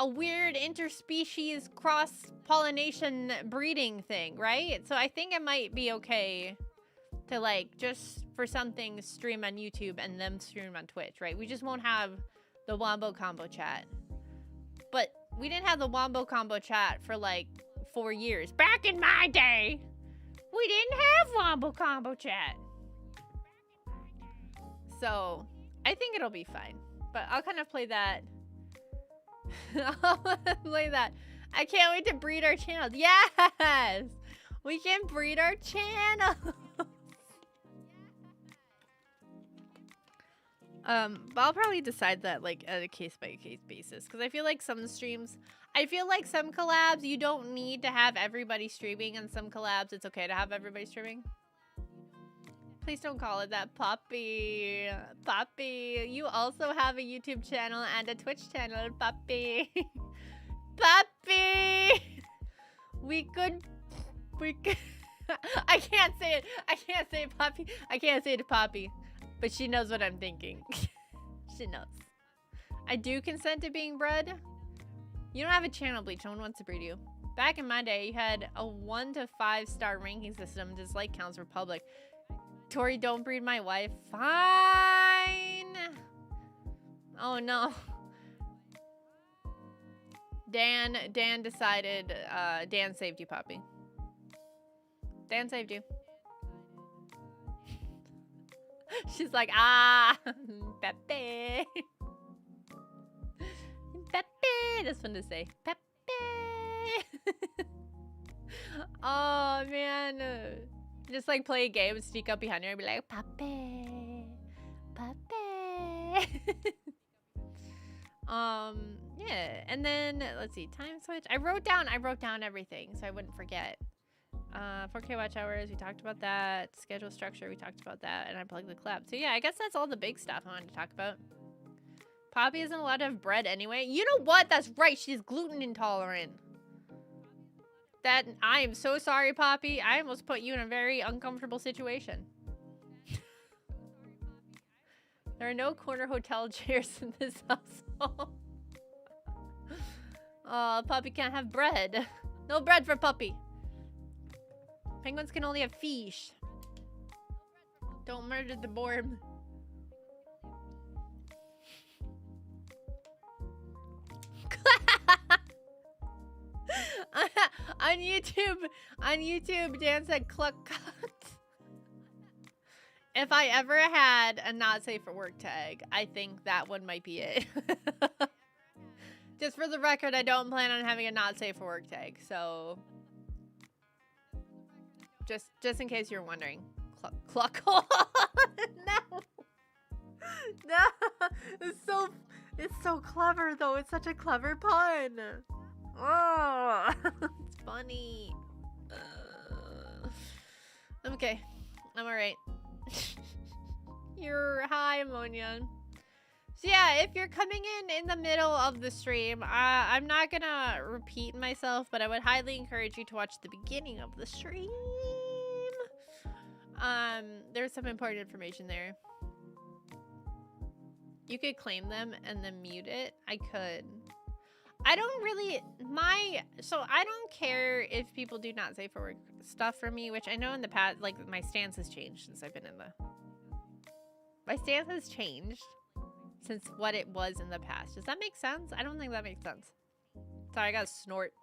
interspecies cross-pollination breeding thing, right? So I think it might be okay to, like, just for something stream on YouTube and them stream on Twitch, right? We just won't have the Wombo Combo chat. But we didn't have the Wombo Combo chat for, like, 4 years. Back in my day, we didn't have Wombo Combo chat. So, I think it'll be fine. But I'll kind of play that. I'll play that. I can't wait to breed our channels. Yes! We can breed our channel. But I'll probably decide that, like, at a case-by-case basis. Because I feel like some streams... I feel like some collabs, you don't need to have everybody streaming. And some collabs, it's okay to have everybody streaming. Please don't call it that, Poppy. Poppy, you also have a YouTube channel and a Twitch channel, Poppy. Poppy! We could... I can't say it. I can't say it, Poppy. I can't say it to Poppy. But she knows what I'm thinking. She knows. I do consent to being bred. You don't have a channel, Bleach. No one wants to breed you. Back in my day, you had a 1 to 5 star ranking system. Dislike counts were public. Tori, don't breed my wife. Fine. Oh, no. Dan decided, Dan saved you, Poppy. Dan saved you. She's like, Pepe. Pepe. That's fun to say. Pepe. Oh, man. Just, like, play a game and sneak up behind her and be like, Pepe. Pepe. Yeah. And then, let's see, time switch. I wrote down everything so I wouldn't forget. 4K watch hours, we talked about that. Schedule structure, we talked about that. And I plugged the collab. So yeah, I guess that's all the big stuff I wanted to talk about. Poppy isn't allowed to have bread anyway. You know what? That's right. She's gluten intolerant. I am so sorry, Poppy. I almost put you in a very uncomfortable situation. There are no corner hotel chairs in this household. Oh, Poppy can't have bread. No bread for Puppy. Penguins can only have fish. Don't murder the boar. On YouTube, Dan said cluck cucked. If I ever had a not safe for work tag, I think that one might be it. Just for the record, I don't plan on having a not safe for work tag, so just in case you're wondering. Cluck. No. No. It's so clever though. It's such a clever pun. Oh, it's funny. I'm okay. I'm alright. You're high, Ammonia. So yeah, if you're coming in the middle of the stream, I'm not gonna repeat myself, but I would highly encourage you to watch the beginning of the stream. There's some important information there. You could claim them and then mute it. I could. I don't really, so I don't care if people do not safe for work stuff for me, which I know in the past, like, my stance has changed since I've been in my stance has changed since what it was in the past. Does that make sense? I don't think that makes sense. Sorry, I got a snort.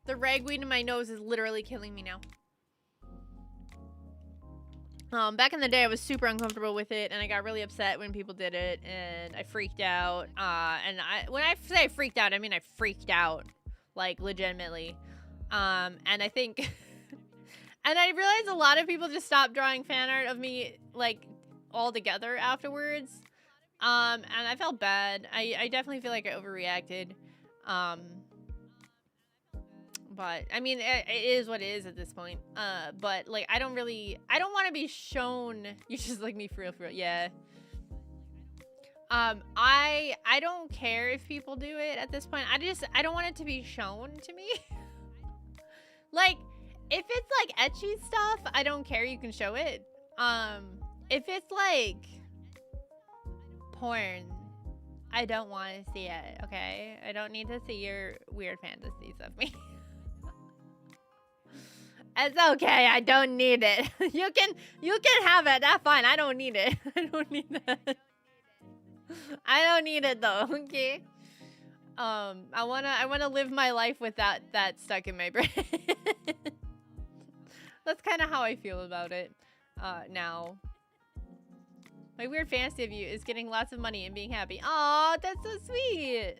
The ragweed in my nose is literally killing me now. Back in the day, I was super uncomfortable with it, and I got really upset when people did it, and I freaked out. And when I say I freaked out, I mean I freaked out, like legitimately. And I think, and I realized a lot of people just stopped drawing fan art of me like altogether afterwards. And I felt bad. I definitely feel like I overreacted. But I mean, it is what it is at this point. But like, I don't want to be shown. You just like me for real, yeah. I don't care if people do it at this point. I don't want it to be shown to me. Like, if it's like etchy stuff, I don't care. You can show it. If it's like porn, I don't want to see it. Okay, I don't need to see your weird fantasies of me. It's okay. I don't need it. You can have it. That's fine. I don't need it. I don't need that. I don't need it though. Okay. I wanna live my life with that stuck in my brain. That's kind of how I feel about it now. My weird fantasy of you is getting lots of money and being happy. Aw, that's so sweet.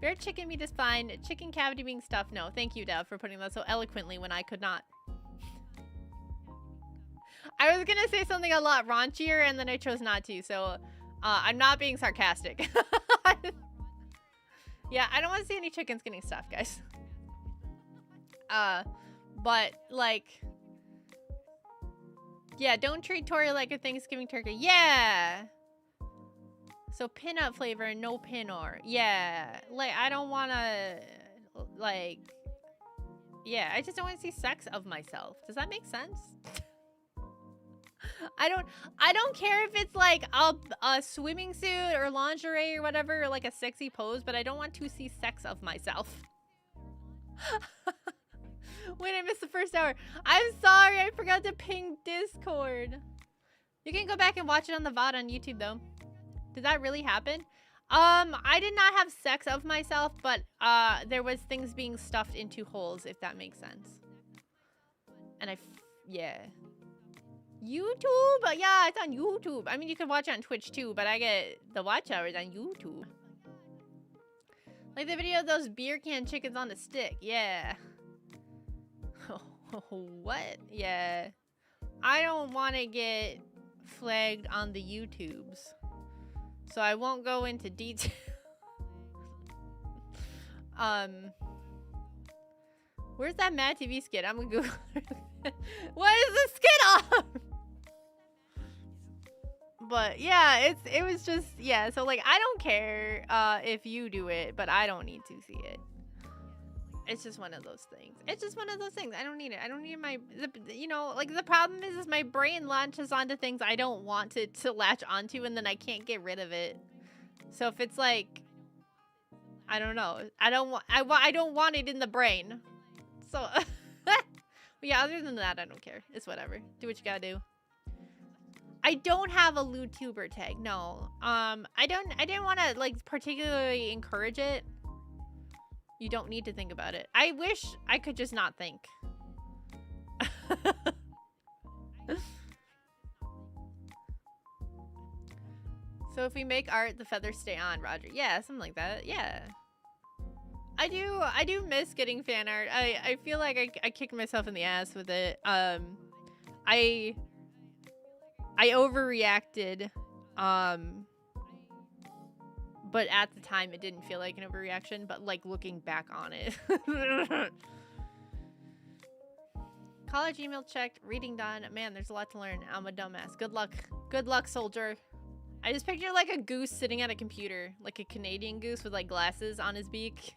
Bare chicken meat is fine. Chicken cavity being stuffed. No, thank you, Dev, for putting that so eloquently when I could not. I was gonna say something a lot raunchier, and then I chose not to. So, I'm not being sarcastic. Yeah, I don't want to see any chickens getting stuffed, guys. But like, yeah, don't treat Tori like a Thanksgiving turkey. Yeah. So peanut flavor and no pinor. Yeah. Like, I don't want to, like, yeah, I just don't want to see sex of myself. Does that make sense? I don't care if it's like a swimming suit or lingerie or whatever, or like a sexy pose, but I don't want to see sex of myself. Wait, I missed the first hour. I'm sorry, I forgot to ping Discord. You can go back and watch it on the VOD on YouTube though. Did that really happen? I did not have sex of myself, but there was things being stuffed into holes, if that makes sense. And yeah. YouTube? Yeah, it's on YouTube. I mean, you can watch it on Twitch too, but I get the watch hours on YouTube. Like the video of those beer can chickens on a stick. Yeah. What? Yeah. I don't want to get flagged on the YouTubes, so I won't go into detail. Where's that Mad TV skit? I'm gonna Google. What is the skit on? But yeah, it was just, yeah, so like I don't care if you do it, but I don't need to see it. It's just one of those things. It's just one of those things. I don't need it. I don't need you know, like the problem is my brain latches onto things I don't want it to latch onto, and then I can't get rid of it. So if it's like, I don't know, I don't want it in the brain. So but yeah, other than that, I don't care. It's whatever. Do what you gotta do. I don't have a LewTuber tag. No. I didn't want to like particularly encourage it. You don't need to think about it. I wish I could just not think. So if we make art, the feathers stay on, Roger. Yeah, something like that. Yeah. I do miss getting fan art. I feel like I kicked myself in the ass with it. I overreacted, but at the time it didn't feel like an overreaction, but like looking back on it. College email checked, reading done. Man, there's a lot to learn. I'm a dumbass. Good luck, soldier. I just picture like a goose sitting at a computer, like a Canadian goose with like glasses on his beak.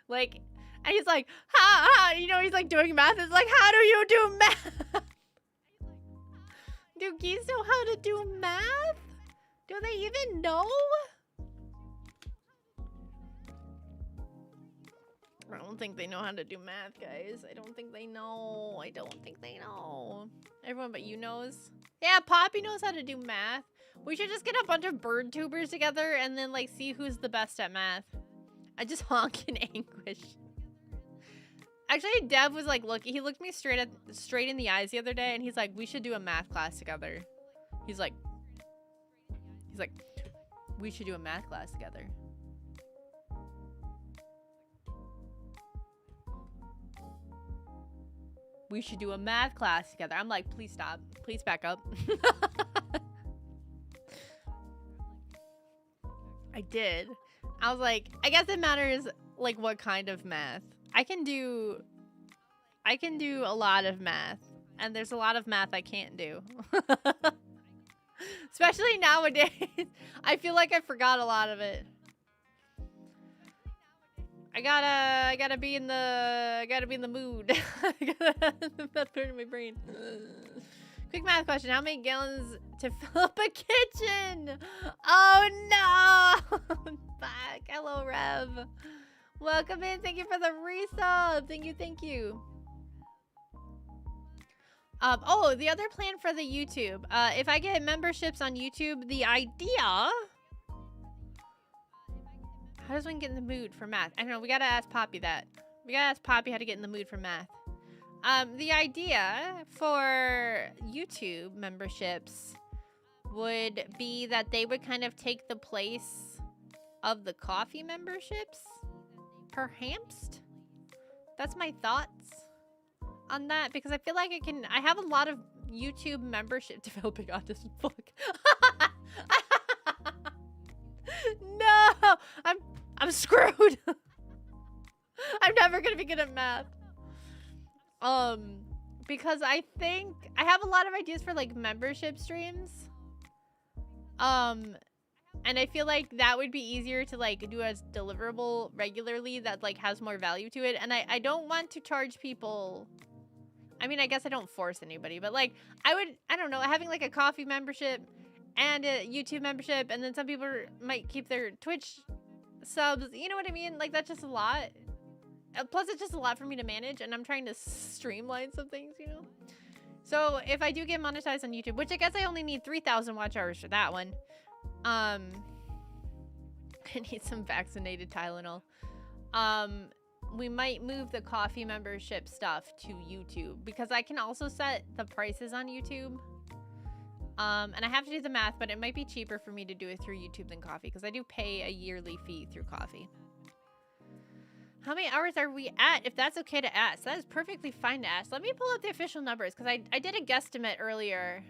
Like, and he's like, you know, he's like doing math. It's like, how do you do math? Do geese know how to do math? Do they even know? I don't think they know how to do math, guys. I don't think they know. I don't think they know. Everyone but you knows. Yeah, Poppy knows how to do math. We should just get a bunch of bird tubers together and then like see who's the best at math. I just honk in anguish. Actually, Dev was like, look, he looked me straight in the eyes the other day, and he's like, we should do a math class together. He's like, we should do a math class together. We should do a math class together. I'm like, please stop. Please back up. I did. I was like, I guess it matters like what kind of math. I can do a lot of math, and there's a lot of math I can't do. Especially nowadays. I feel like I forgot a lot of it. I gotta be in the mood. That's part of my brain. Quick math question. How many gallons to fill up a kitchen? Oh no! I'm back. Hello, Rev. Welcome in. Thank you for the resub. Thank you. Oh, the other plan for the YouTube. If I get memberships on YouTube, the idea... How does one get in the mood for math? I don't know. We gotta ask Poppy that. We gotta ask Poppy how to get in the mood for math. The idea for YouTube memberships would be that they would kind of take the place of the coffee memberships. Perhaps. That's my thoughts on that, because I feel like I have a lot of YouTube membership developing on this book. No, I'm screwed. I'm never gonna be good at math. Because I think I have a lot of ideas for like membership streams. And I feel like that would be easier to like do as deliverable regularly that like has more value to it. And I don't want to charge people. I mean, I guess I don't force anybody, but like I don't know, having like a coffee membership and a YouTube membership, and then some people might keep their Twitch subs. You know what I mean? Like that's just a lot. Plus, it's just a lot for me to manage, and I'm trying to streamline some things, you know? So, if I do get monetized on YouTube, which I guess I only need 3,000 watch hours for that one. I need some vaccinated Tylenol. We might move the coffee membership stuff to YouTube, because I can also set the prices on YouTube. And I have to do the math, but it might be cheaper for me to do it through YouTube than coffee, because I do pay a yearly fee through coffee. How many hours are we at? If that's okay to ask. That is perfectly fine to ask. Let me pull up the official numbers, because I did a guesstimate earlier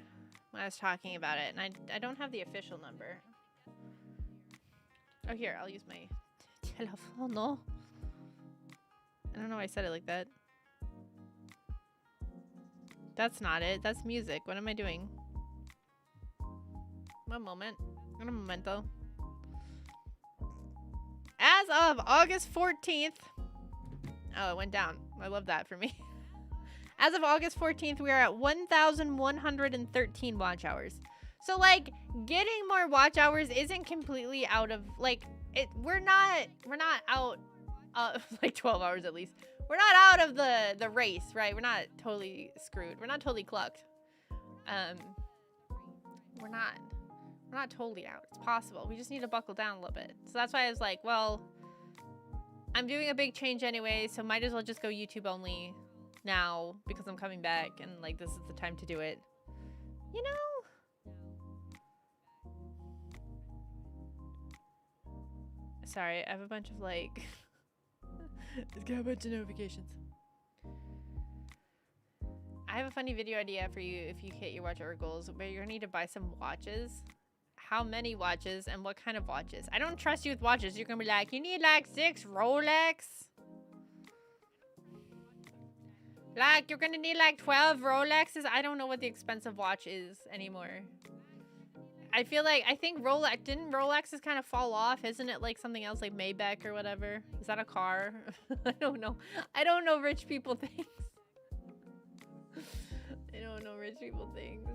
when I was talking about it, and I don't have the official number. Oh, here, I'll use my telephone. I don't know why I said it like that. That's not it. That's music. What am I doing? One moment. Un momento. As of August 14th. Oh, it went down. I love that for me. As of August 14th, we are at 1,113 watch hours. So, like, getting more watch hours isn't completely out of, like, we're not out, like, 12 hours at least. We're not out of the race, right? We're not totally screwed. We're not totally clucked. We're not totally out. It's possible. We just need to buckle down a little bit. So that's why I was like, well, I'm doing a big change anyway, so might as well just go YouTube only now because I'm coming back, and like this is the time to do it. You know? Sorry, I have a bunch of like it's got a bunch of notifications. I have a funny video idea for you if you hit your watch hour goals, but you're gonna need to buy some watches. How many watches and what kind of watches? I don't trust you with watches. You're gonna be like, you need like 6 Rolex? Like, you're gonna need like 12 Rolexes? I don't know what the expensive watch is anymore. I think Rolex, didn't Rolexes kind of fall off? Isn't it like something else like Maybach or whatever? Is that a car? I don't know. I don't know rich people things. I don't know rich people things.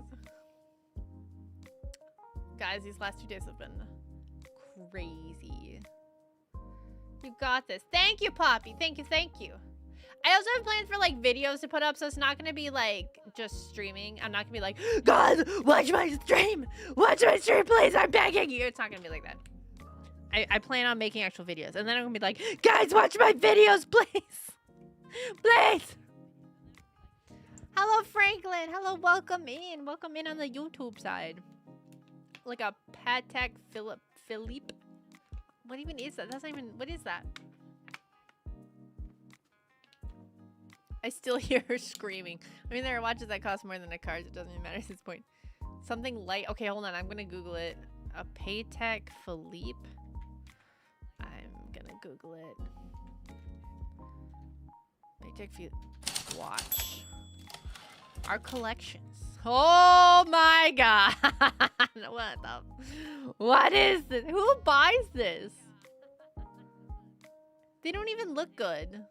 Guys, these last 2 days have been crazy. You got this. Thank you, Poppy. Thank you. I also have plans for like videos to put up, so it's not gonna be like just streaming. I'm not gonna be like, guys, watch my stream! Watch my stream, please! I'm begging you! It's not gonna be like that. I plan on making actual videos, and then I'm gonna be like, guys, watch my videos, please! Please! Hello, Franklin. Hello, welcome in. Welcome in on the YouTube side. Like a Patek Philippe. What even is that? That's not even... What is that? I still hear her screaming. I mean, there are watches that cost more than a car. So it doesn't even matter at this point. Something light. Okay, hold on. I'm going to Google it. A Patek Philippe. I'm going to Google it. Patek Philippe watch. Our collections. Oh my god. What is this? Who buys this? They don't even look good.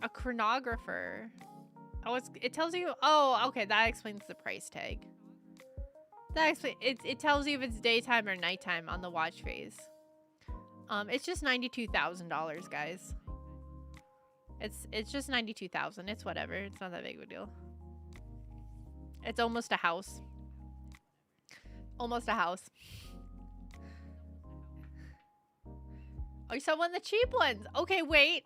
A chronographer. Oh, it tells you. Oh, okay. That explains the price tag. That explains. It tells you if it's daytime or nighttime on the watch face. It's just $92,000, guys. It's just $92,000. It's whatever. It's not that big of a deal. It's almost a house. Almost a house. Oh, you saw one of the cheap ones. Okay, wait.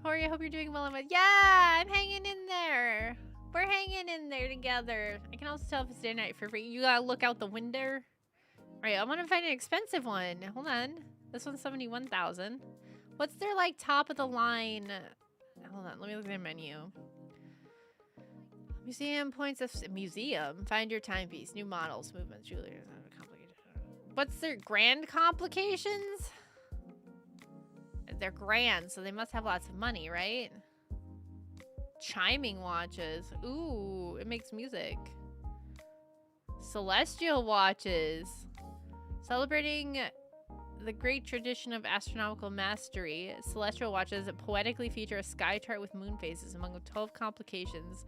Tori, I hope you're doing well. Yeah, I'm hanging in there. We're hanging in there together. I can also tell if it's day or night for free. You gotta look out the window. Alright, I want to find an expensive one. Hold on. This one's $71,000. What's their, like, top of the line? Hold on, let me look at their menu. Museum points of... Museum? Find your timepiece. New models, movements, jewelry. What's their grand complications? They're grand, so they must have lots of money, right? Chiming watches. Ooh, it makes music. Celestial watches. Celebrating the great tradition of astronomical mastery, celestial watches poetically feature a sky chart with moon phases. Among the 12 complications,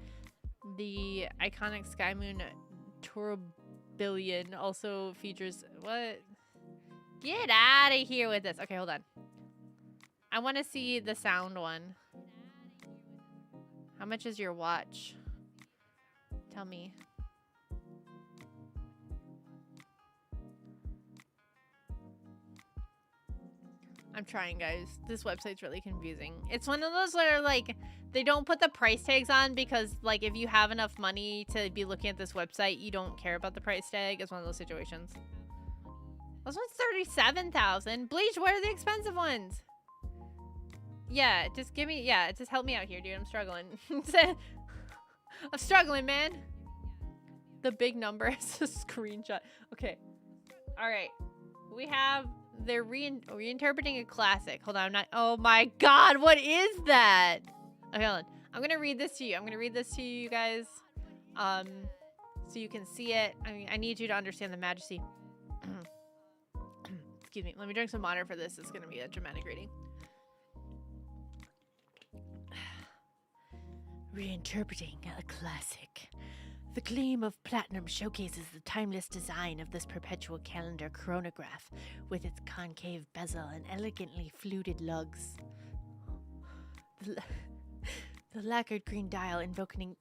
the iconic sky moon tourbillon also features... What? Get out of here with this. Okay, hold on. I want to see the sound one. How much is your watch? Tell me. I'm trying, guys. This website's really confusing. It's one of those where, like, they don't put the price tags on because, like, if you have enough money to be looking at this website, you don't care about the price tag. It's one of those situations. This one's $37,000. Bleach, what are the expensive ones? Yeah, just give me, yeah, just help me out here, dude. I'm struggling. I'm struggling, man. The big number is a screenshot. Okay. All right. We have, they're reinterpreting a classic. Hold on, I'm not, oh my God, what is that? Okay, hold on. I'm going to read this to you. I'm going to read this to you guys. So you can see it. I mean, I need you to understand the majesty. Excuse me. Let me drink some water for this. It's going to be a dramatic reading. Reinterpreting a classic. The gleam of platinum showcases the timeless design of this perpetual calendar chronograph with its concave bezel and elegantly fluted lugs. The lacquered green dial invoking...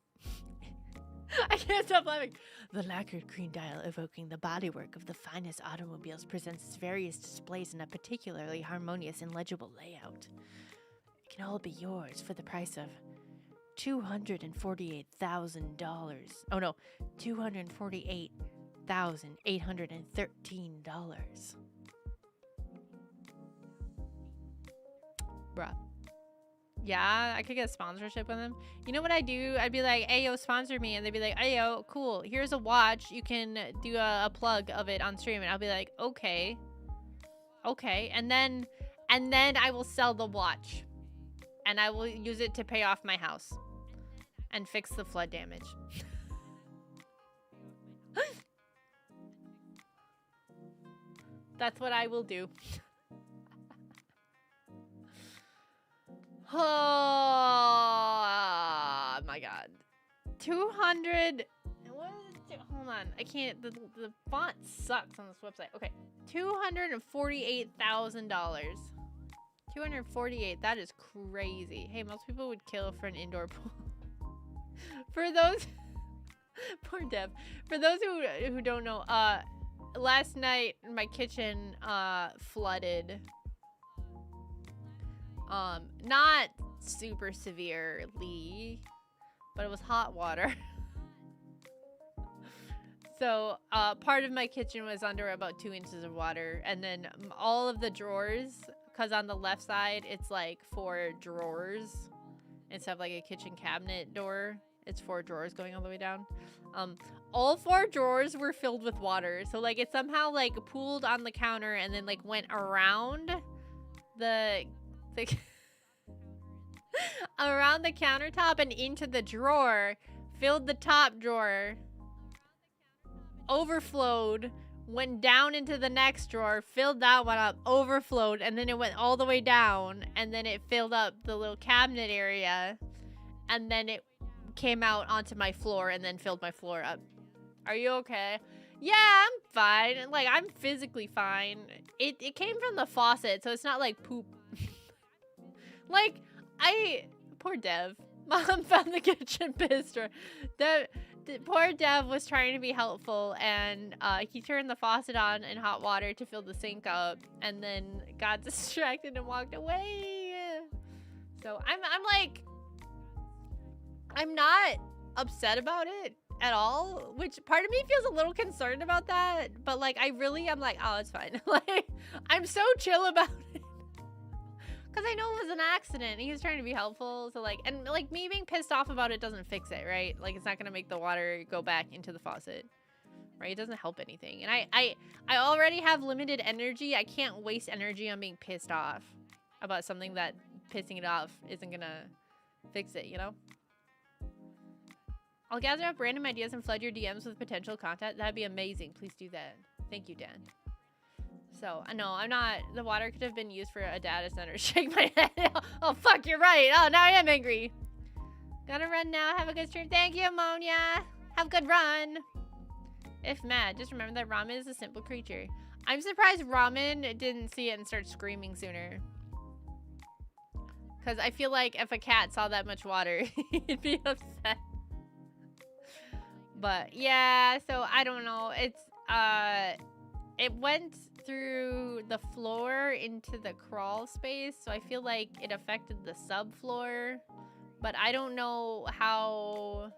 I can't stop laughing. The lacquered green dial evoking the bodywork of the finest automobiles presents its various displays in a particularly harmonious and legible layout. It can all be yours for the price of $248,000. Oh no, $248,813. Bruh. Yeah, I could get a sponsorship with them. You know what I do? I'd be like, hey, yo, sponsor me. And they'd be like, hey, yo, cool. Here's a watch. You can do a plug of it on stream. And I'll be like, okay. Okay. And then I will sell the watch. And I will use it to pay off my house. And fix the flood damage. That's what I will do. Oh my God. 200. What is it? Hold on. I can't. The font sucks on this website. Okay. $248,000. 248. That is crazy. Hey, most people would kill for an indoor pool. For those. Poor Dev. For those who don't know, last night my kitchen flooded. Not super severely, but it was hot water. So part of my kitchen was under about 2 inches of water, and then all of the drawers, because on the left side it's like 4 drawers instead of like a kitchen cabinet door. It's 4 drawers going all the way down. All 4 drawers were filled with water, so like it somehow like pooled on the counter and then like went around the around the countertop and into the drawer, filled the top drawer, overflowed, went down into the next drawer, filled that one up, overflowed, and then it went all the way down, and then it filled up the little cabinet area, and then it came out onto my floor and then filled my floor up. Are you okay? Yeah, I'm fine. Like, I'm physically fine. It came from the faucet, so it's not like poop. Like, poor Dev. Mom found the kitchen pistol. Poor Dev was trying to be helpful, and he turned the faucet on in hot water to fill the sink up, and then got distracted and walked away. So I'm not upset about it at all, which part of me feels a little concerned about that, but like I'm like, oh, it's fine. Like, I'm so chill about it. Because I know it was an accident. He was trying to be helpful. So like, and like me being pissed off about it doesn't fix it, right? Like, it's not going to make the water go back into the faucet, right? It doesn't help anything. And I already have limited energy. I can't waste energy on being pissed off about something that pissing it off isn't going to fix it, you know? I'll gather up random ideas and flood your DMs with potential content. That'd be amazing. Please do that. Thank you, Dan. So, I know, I'm not... The water could have been used for a data center. Shake my head. Oh, fuck, you're right. Oh, now I am angry. Gotta run now. Have a good stream. Thank you, Ammonia. Have a good run. If mad, just remember that Ramen is a simple creature. I'm surprised Ramen didn't see it and start screaming sooner. Because I feel like if a cat saw that much water, he'd be upset. But, yeah, so I don't know. It's, it went through the floor into the crawl space, so I feel like it affected the subfloor, but I don't know how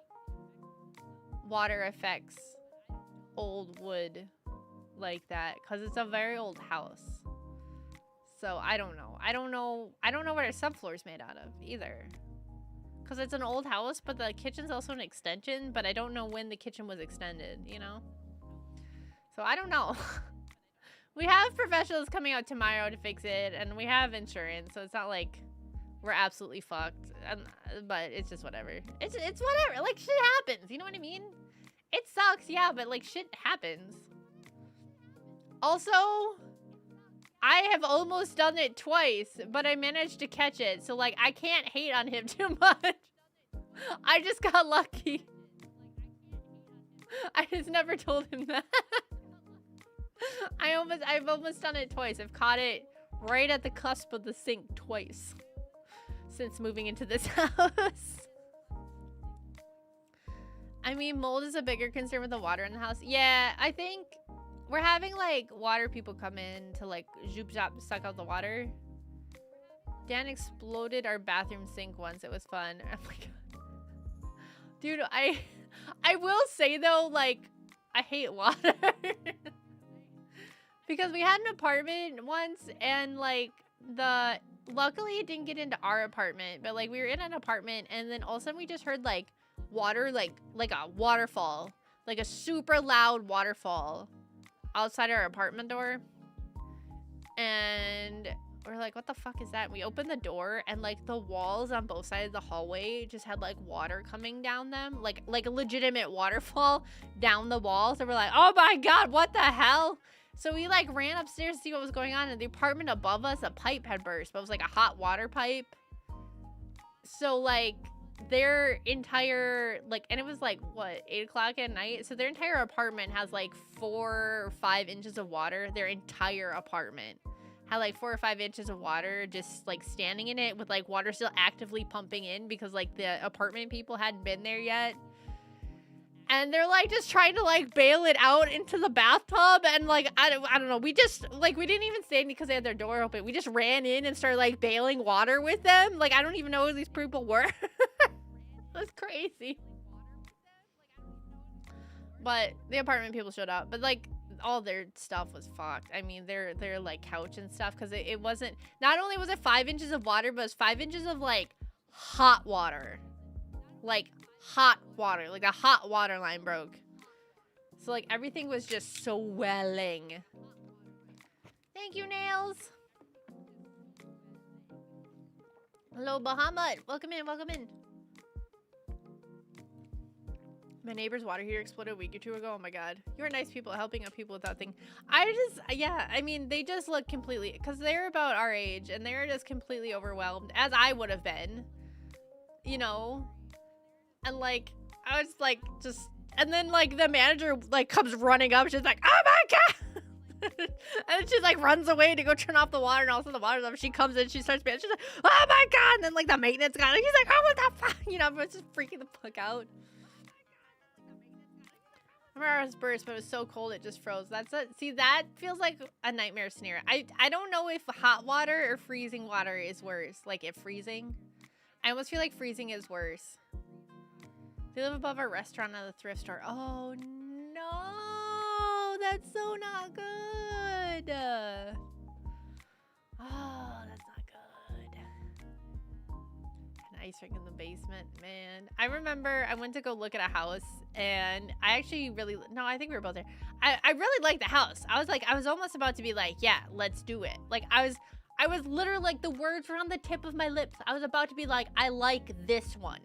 water affects old wood like that, because it's a very old house. So I don't know. I don't know what our subfloor is made out of either, because it's an old house, but the kitchen's also an extension, but I don't know when the kitchen was extended, you know? So I don't know. We have professionals coming out tomorrow to fix it, and we have insurance, so it's not like we're absolutely fucked. But it's just whatever. It's whatever. Like, shit happens. You know what I mean? It sucks, yeah, but like shit happens. Also, I have almost done it twice, but I managed to catch it, so like I can't hate on him too much. I just got lucky. I just never told him that. I've almost done it twice. I've caught it right at the cusp of the sink twice since moving into this house. I mean, mold is a bigger concern with the water in the house. Yeah, I think we're having like water people come in to like zoop zop suck out the water. Dan exploded our bathroom sink once. It was fun. Oh my god. Dude, I will say though, like, I hate water. Because we had an apartment once, and like luckily it didn't get into our apartment, but like we were in an apartment, and then all of a sudden we just heard like water, like a waterfall, like a super loud waterfall outside our apartment door. And we're like, what the fuck is that? And we opened the door, and like the walls on both sides of the hallway just had like water coming down them, like a legitimate waterfall down the walls. And we're like, oh my god, what the hell? So we like ran upstairs to see what was going on. In the apartment above us, a pipe had burst, but it was like a hot water pipe. So like their entire, like, and it was like what, 8 o'clock at night? So their entire apartment has like 4 or 5 inches of water. Their entire apartment had like 4 or 5 inches of water just like standing in it, with like water still actively pumping in because like the apartment people hadn't been there yet. And they're like just trying to like bail it out into the bathtub, and like I don't know, we just like we didn't even stay in because they had their door open. We just ran in and started like bailing water with them. Like I don't even know who these people were. That's crazy. But the apartment people showed up, but like all their stuff was fucked. I mean, their like couch and stuff, because it wasn't, not only was it 5 inches of water, but it was 5 inches of like hot water. Like hot water, like a hot water line broke. So like everything was just swelling. Thank you, Nails. Hello, Bahamut. Welcome in, welcome in. My neighbor's water heater exploded a week or 2 ago. Oh my god. You're nice people helping out people with that thing. Yeah, I mean, they just look completely, because they're about our age, and they're just completely overwhelmed, as I would have been. You know? And like, I was like, just, and then like the manager like comes running up. She's like, oh my god! And she like runs away to go turn off the water, and all of a sudden the water's off. She comes in, she starts being, she's like, oh my god! And then like the maintenance guy, he's like, oh what the fuck? You know, but it's just freaking the fuck out. I remember I was burst, but it was so cold it just froze. That's it. See, that feels like a nightmare scenario. I don't know if hot water or freezing water is worse. Like if freezing, I almost feel like freezing is worse. They live above our restaurant at the thrift store. Oh no, that's so not good. Oh, that's not good. An ice rink in the basement, man. I remember I went to go look at a house, and I actually really, no, I think we were both there. I really liked the house. I was almost about to be like, yeah, let's do it. Like I was literally like, the words were on the tip of my lips. I was about to be like, I like this one.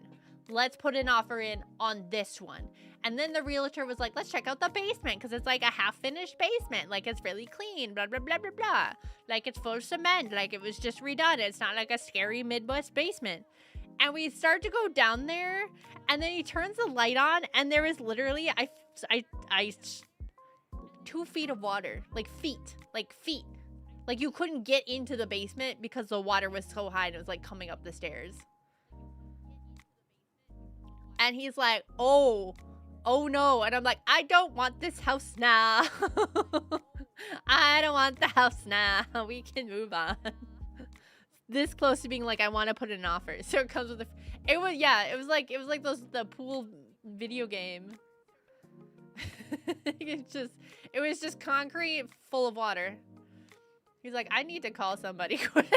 Let's put an offer in on this one. And then the realtor was like, let's check out the basement, because it's like a half-finished basement. Like it's really clean, blah, blah, blah, blah, blah. Like it's full of cement. Like it was just redone. It's not like a scary Midwest basement. And we start to go down there, and then he turns the light on, and there is literally, 2 feet of water. Like feet. Like you couldn't get into the basement because the water was so high and it was like coming up the stairs. And he's like, oh no. And I'm like, I don't want this house now. I don't want the house now. We can move on. This close to being like, I want to put in an offer. So it comes with it was like the pool video game. It was just concrete full of water. He's like, I need to call somebody quick.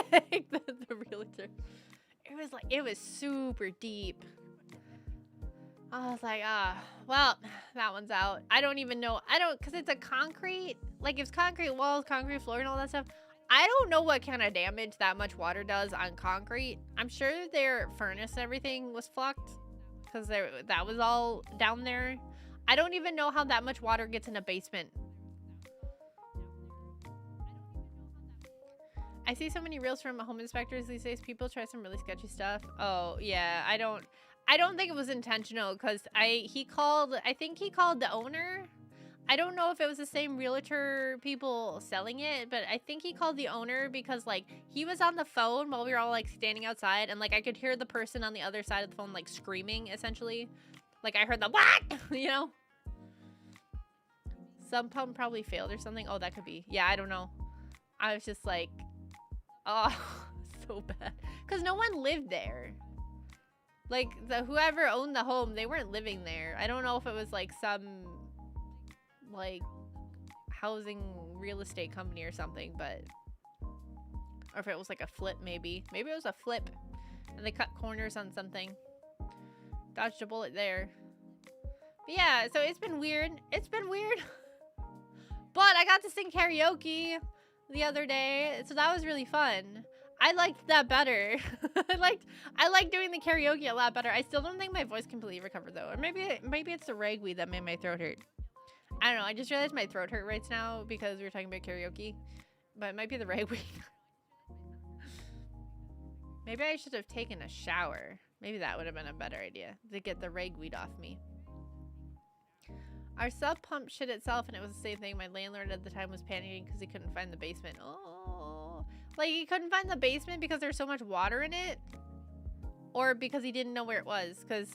the realtor. It was super deep. I was like, well, that one's out. I don't even know. Because it's a concrete, like it's concrete walls, concrete floor, and all that stuff. I don't know what kind of damage that much water does on concrete. I'm sure their furnace and everything was fucked, because that was all down there. I don't even know how that much water gets in a basement. I see so many reels from home inspectors these days. People try some really sketchy stuff. Oh, yeah. I don't think it was intentional, because I think he called the owner. I don't know if it was the same realtor people selling it, but I think he called the owner because like he was on the phone while we were all like standing outside, and like I could hear the person on the other side of the phone like screaming, essentially. Like I heard the what? You know? Sub pump probably failed or something. Oh, that could be. Yeah, I don't know. I was just like, oh, so bad. Because no one lived there. Like, whoever owned the home, they weren't living there. I don't know if it was, like, some, like, housing real estate company or something, but... Or if it was, like, a flip, maybe. Maybe it was a flip, and they cut corners on something. Dodged a bullet there. But yeah, so it's been weird. It's been weird. But I got to sing karaoke the other day, so that was really fun. I liked that better. I liked doing the karaoke a lot better. I still don't think my voice completely recovered though. Or maybe it's the ragweed that made my throat hurt. I don't know. I just realized my throat hurt right now because we were talking about karaoke. But it might be the ragweed. Maybe I should have taken a shower. Maybe that would have been a better idea to get the ragweed off me. Our sub pump shit itself, and it was the same thing. My landlord at the time was panicking because he couldn't find the basement. Oh, like he couldn't find the basement because there's so much water in it, or because he didn't know where it was. Because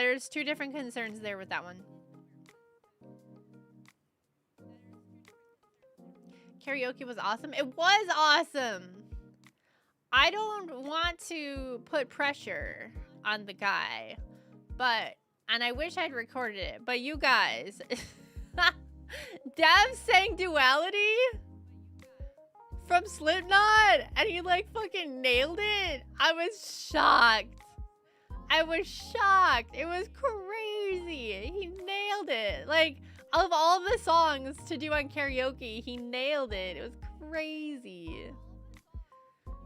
there's two different concerns there with that one. Karaoke was awesome. It was awesome. I don't want to put pressure on the guy, and I wish I'd recorded it, but you guys, Dev sang Duality from Slipknot, and he like fucking nailed it. I was shocked. I was shocked. It was crazy. He nailed it. Like, of all the songs to do on karaoke, he nailed it. It was crazy.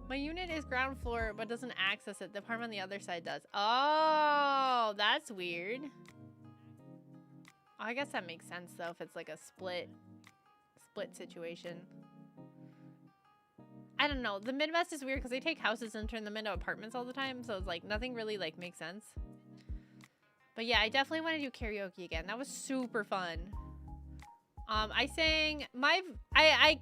My unit is ground floor, but doesn't access it. The apartment on the other side does. Oh, that's weird. I guess that makes sense, though, if it's like a split situation. I don't know. The Midwest is weird because they take houses and turn them into apartments all the time. So it's like nothing really like makes sense. But yeah, I definitely want to do karaoke again. That was super fun. I sang I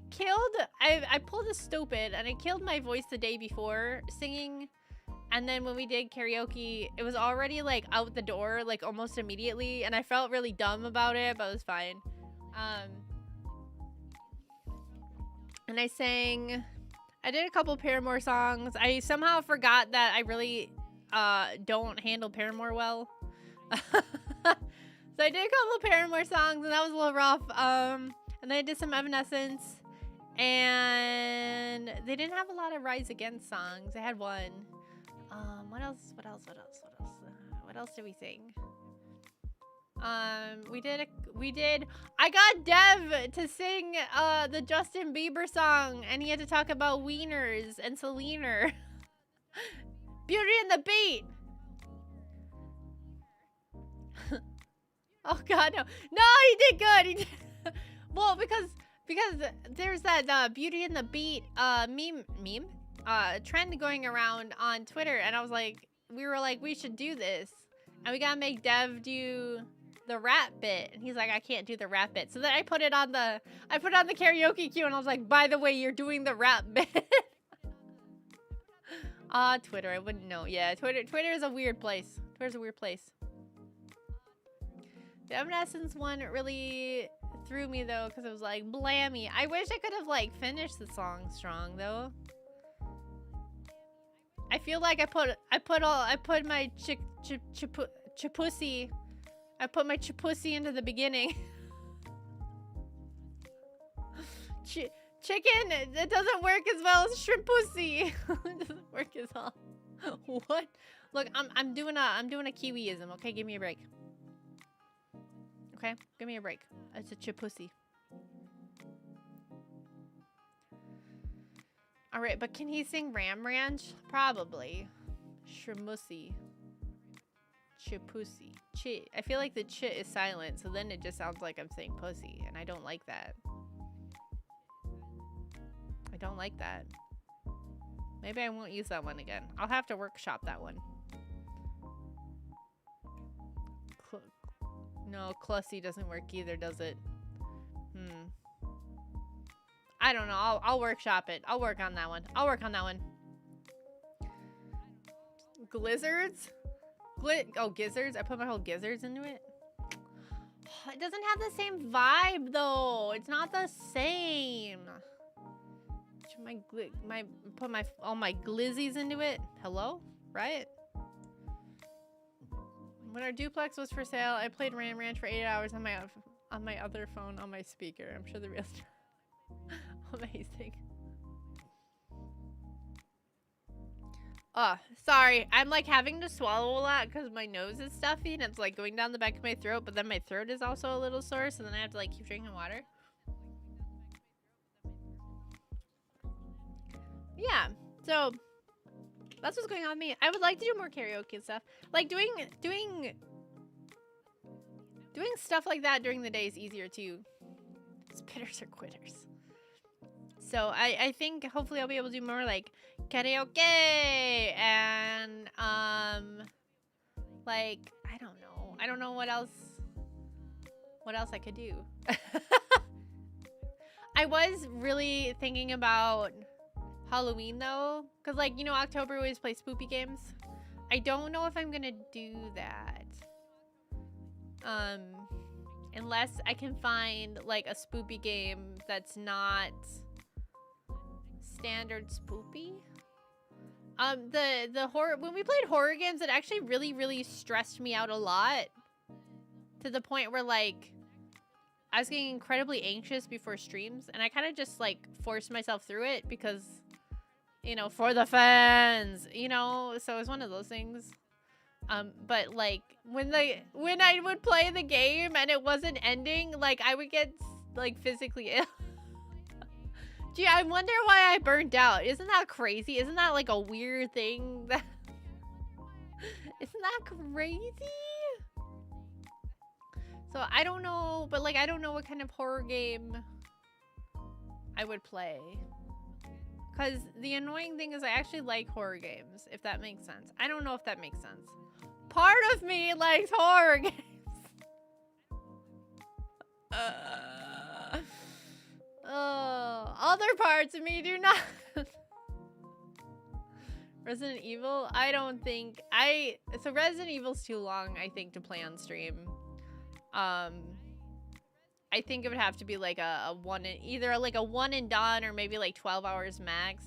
pulled a stupid and I killed my voice the day before singing. And then when we did karaoke, it was already like out the door, like almost immediately. And I felt really dumb about it, but it was fine. And I did a couple Paramore songs. I somehow forgot that I really don't handle Paramore well. So I did a couple Paramore songs, and that was a little rough. And then I did some Evanescence, and they didn't have a lot of Rise Against songs. They had one. What else did we sing? I got Dev to sing the Justin Bieber song, and he had to talk about wieners and Selena. Beauty and the Beat. Oh god, no. No, he did good. He did. Well, because there's that Beauty and the Beat meme trend going around on Twitter, and I was like, we should do this. And we gotta make Dev do the rap bit, and he's like, I can't do the rap bit. So then I put it on the karaoke queue, and I was like, by the way, you're doing the rap bit. Twitter, I wouldn't know. Yeah, Twitter is a weird place. Twitter's a weird place. The Evanescence one really threw me though, because it was like blammy. I wish I could have like finished the song strong though. I feel like I put my chipussy. I put my chipussy into the beginning. Chicken, it doesn't work as well as shrimp pussy. It doesn't work as well. What? Look, I'm doing a Kiwiism. Okay, give me a break. Okay, give me a break. It's a chipussy. All right, but can he sing Ram Ranch? Probably. Shrimussy. Chipussy. Chi. I feel like the ch is silent, so then it just sounds like I'm saying pussy, and I don't like that. I don't like that. Maybe I won't use that one again. I'll have to workshop that one. No, Clussy doesn't work either, does it? I don't know. I'll workshop it. I'll work on that one. Glizzards? Gizzards? I put my whole gizzards into it? It doesn't have the same vibe, though. It's not the same. Put all my glizzies into it. Hello? Right? When our duplex was for sale, I played Ram Ranch for 8 hours on my other phone on my speaker. I'm sure the real amazing. Oh, sorry. I'm like having to swallow a lot because my nose is stuffy and it's like going down the back of my throat, but then my throat is also a little sore, so then I have to like keep drinking water. Yeah, so that's what's going on with me. I would like to do more karaoke and stuff. Like doing stuff like that during the day is easier too. Spitters or quitters. So I think hopefully I'll be able to do more like karaoke and like I don't know what else I could do. I was really thinking about Halloween though, because like, you know, October we always play spoopy games. I don't know if I'm gonna do that. Unless I can find like a spoopy game that's not standard spoopy. The horror, when we played horror games, it actually really stressed me out a lot, to the point where like I was getting incredibly anxious before streams, and I kind of just like forced myself through it because, you know, for the fans, you know. So it was one of those things. But like when I would play the game and it wasn't ending, like I would get like physically ill. Gee, I wonder why I burned out. Isn't that crazy? Isn't that like a weird thing? That isn't that crazy? So I don't know, but like I don't know what kind of horror game I would play. Because the annoying thing is I actually like horror games, if that makes sense. I don't know if that makes sense. Part of me likes horror games. Other parts of me do not. Resident Evil? I don't think so Resident Evil's too long, I think, to play on stream. I think it would have to be like either like a one and done or maybe like 12 hours max,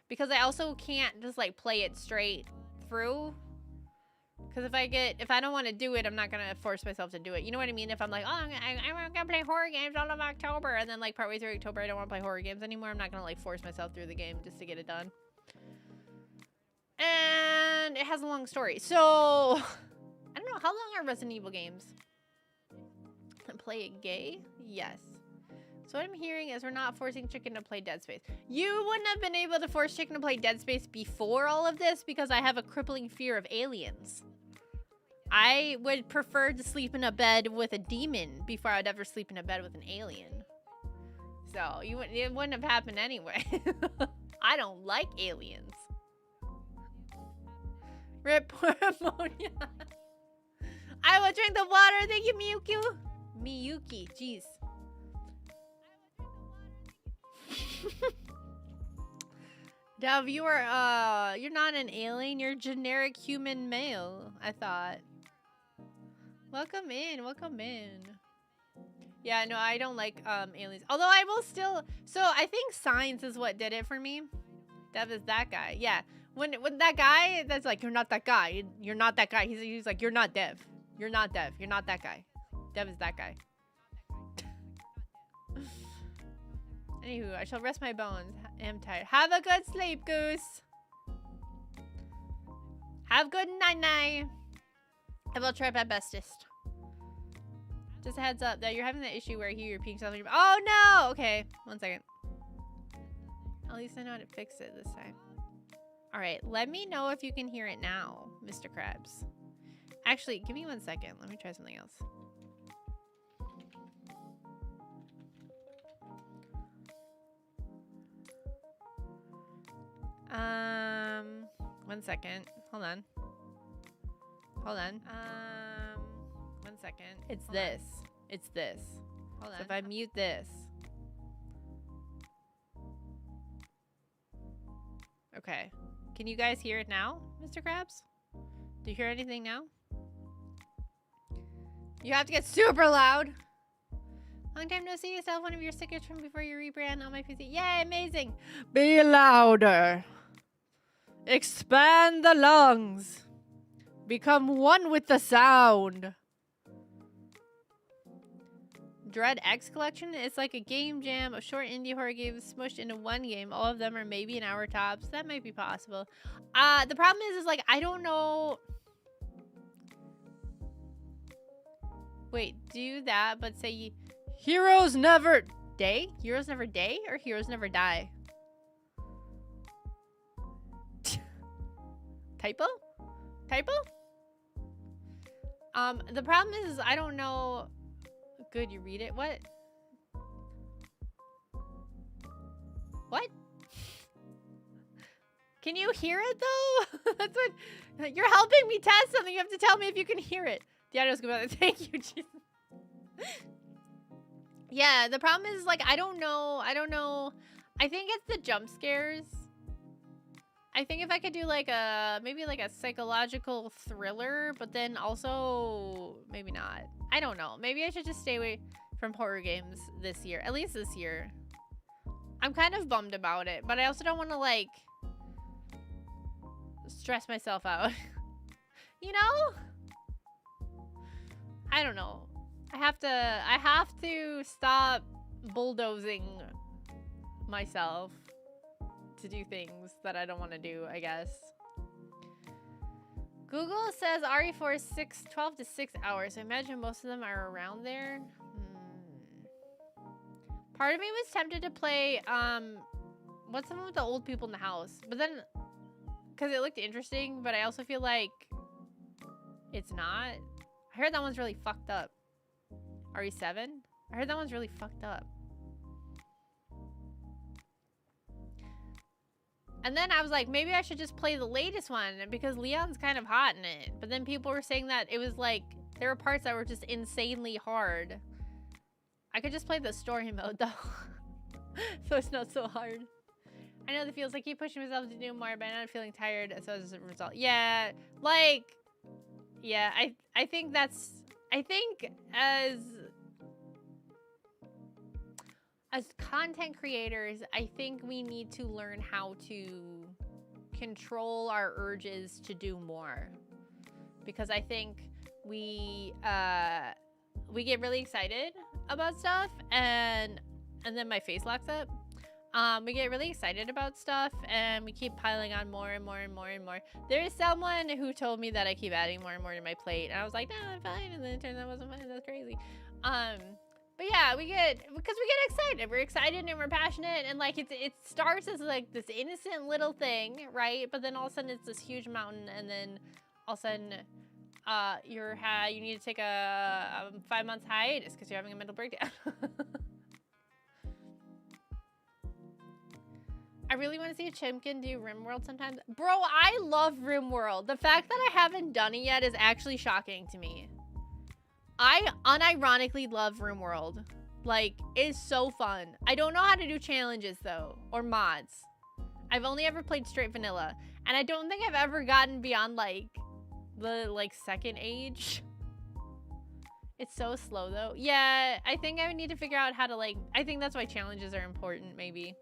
because I also can't just like play it straight through. Because if I don't want to do it, I'm not gonna force myself to do it. You know what I mean? If I'm like, oh, I'm gonna play horror games all of October, and then like partway through October I don't want to play horror games anymore, I'm not gonna like force myself through the game just to get it done. And it has a long story, so I don't know, how long are Resident Evil games? Play it gay? Yes. So what I'm hearing is we're not forcing Chicken to play Dead Space. You wouldn't have been able to force Chicken to play Dead Space before all of this because I have a crippling fear of aliens. I would prefer to sleep in a bed with a demon before I'd ever sleep in a bed with an alien. So it wouldn't have happened anyway. I don't like aliens. Rip ammonia. I will drink the water. Thank you, Miyuki. Miyuki, jeez. Dove, you're not an alien. You're a generic human male, I thought. Welcome in, welcome in. Yeah, no, I don't like aliens. Although I will still. So I think science is what did it for me. Dev is that guy. Yeah, when that guy that's like, you're not that guy. You're not that guy. He's like, you're not Dev. You're not Dev. You're not that guy. Dev is that guy. Anywho, I shall rest my bones. I am tired. Have a good sleep, Goose. Have good night-night. I will try my bestest. Just a heads up that you're having that issue where I hear your peeing yourself. Oh no! Okay, 1 second. At least I know how to fix it this time. Alright, let me know if you can hear it now, Mr. Krabs. Actually, give me 1 second. Let me try something else. 1 second. Hold on. 1 second. It's this. It's this. Hold on. So if I mute this. Okay. Can you guys hear it now, Mr. Krabs? Do you hear anything now? You have to get super loud. Long time no see. You still have one of your stickers from before you rebrand on my PC. Yay, amazing. Be louder. Expand the lungs. Become one with the sound. Dread X Collection is like a game jam of short indie horror games smushed into one game. All of them are maybe an hour tops. That might be possible. The problem is like, I don't know. Wait, do that, but say heroes never day? Heroes never day or heroes never die? Typo? Typo? The problem is I don't know. Good, you read it. What? What? Can you hear it though? That's what you're helping me test something. You have to tell me if you can hear it. Hiatus, thank you, Jesus. Yeah, the problem is like I don't know. I think it's the jump scares. I think if I could do like maybe like a psychological thriller, but then also maybe not. I don't know. Maybe I should just stay away from horror games this year. At least this year. I'm kind of bummed about it, but I also don't want to, like, stress myself out. You know? I don't know. I have to stop bulldozing myself to do things that I don't want to do, I guess. Google says RE4 is 12 to 6 hours. I imagine most of them are around there. Part of me was tempted to play, what's the one with the old people in the house? But then, because it looked interesting, but I also feel like it's not. I heard that one's really fucked up. RE7? I heard that one's really fucked up. And then I was like, maybe I should just play the latest one because Leon's kind of hot in it. But then people were saying that it was like, there were parts that were just insanely hard. I could just play the story mode though. So it's not so hard. I know the feels like keep pushing myself to do more, but I'm not feeling tired. So as a result, yeah, like, yeah, I think as content creators, I think we need to learn how to control our urges to do more, because I think we get really excited about stuff and then my face locks up. We get really excited about stuff and we keep piling on more and more and more and more. There is someone who told me that I keep adding more and more to my plate, and I was like, no, I'm fine, and then it turns out I wasn't fine. That's crazy. But yeah, because we get excited. We're excited and we're passionate, and like it starts as like this innocent little thing, right? But then all of a sudden it's this huge mountain, and then all of a sudden you need to take a 5-month hiatus because you're having a mental breakdown. I really want to see Chimkin do RimWorld sometimes. Bro, I love RimWorld. The fact that I haven't done it yet is actually shocking to me. I unironically love RimWorld. Like, it's so fun. I don't know how to do challenges, though, or mods. I've only ever played straight vanilla, and I don't think I've ever gotten beyond, like, the, like, second age. It's so slow, though. Yeah, I think I would need to figure out how to, like, I think that's why challenges are important, maybe.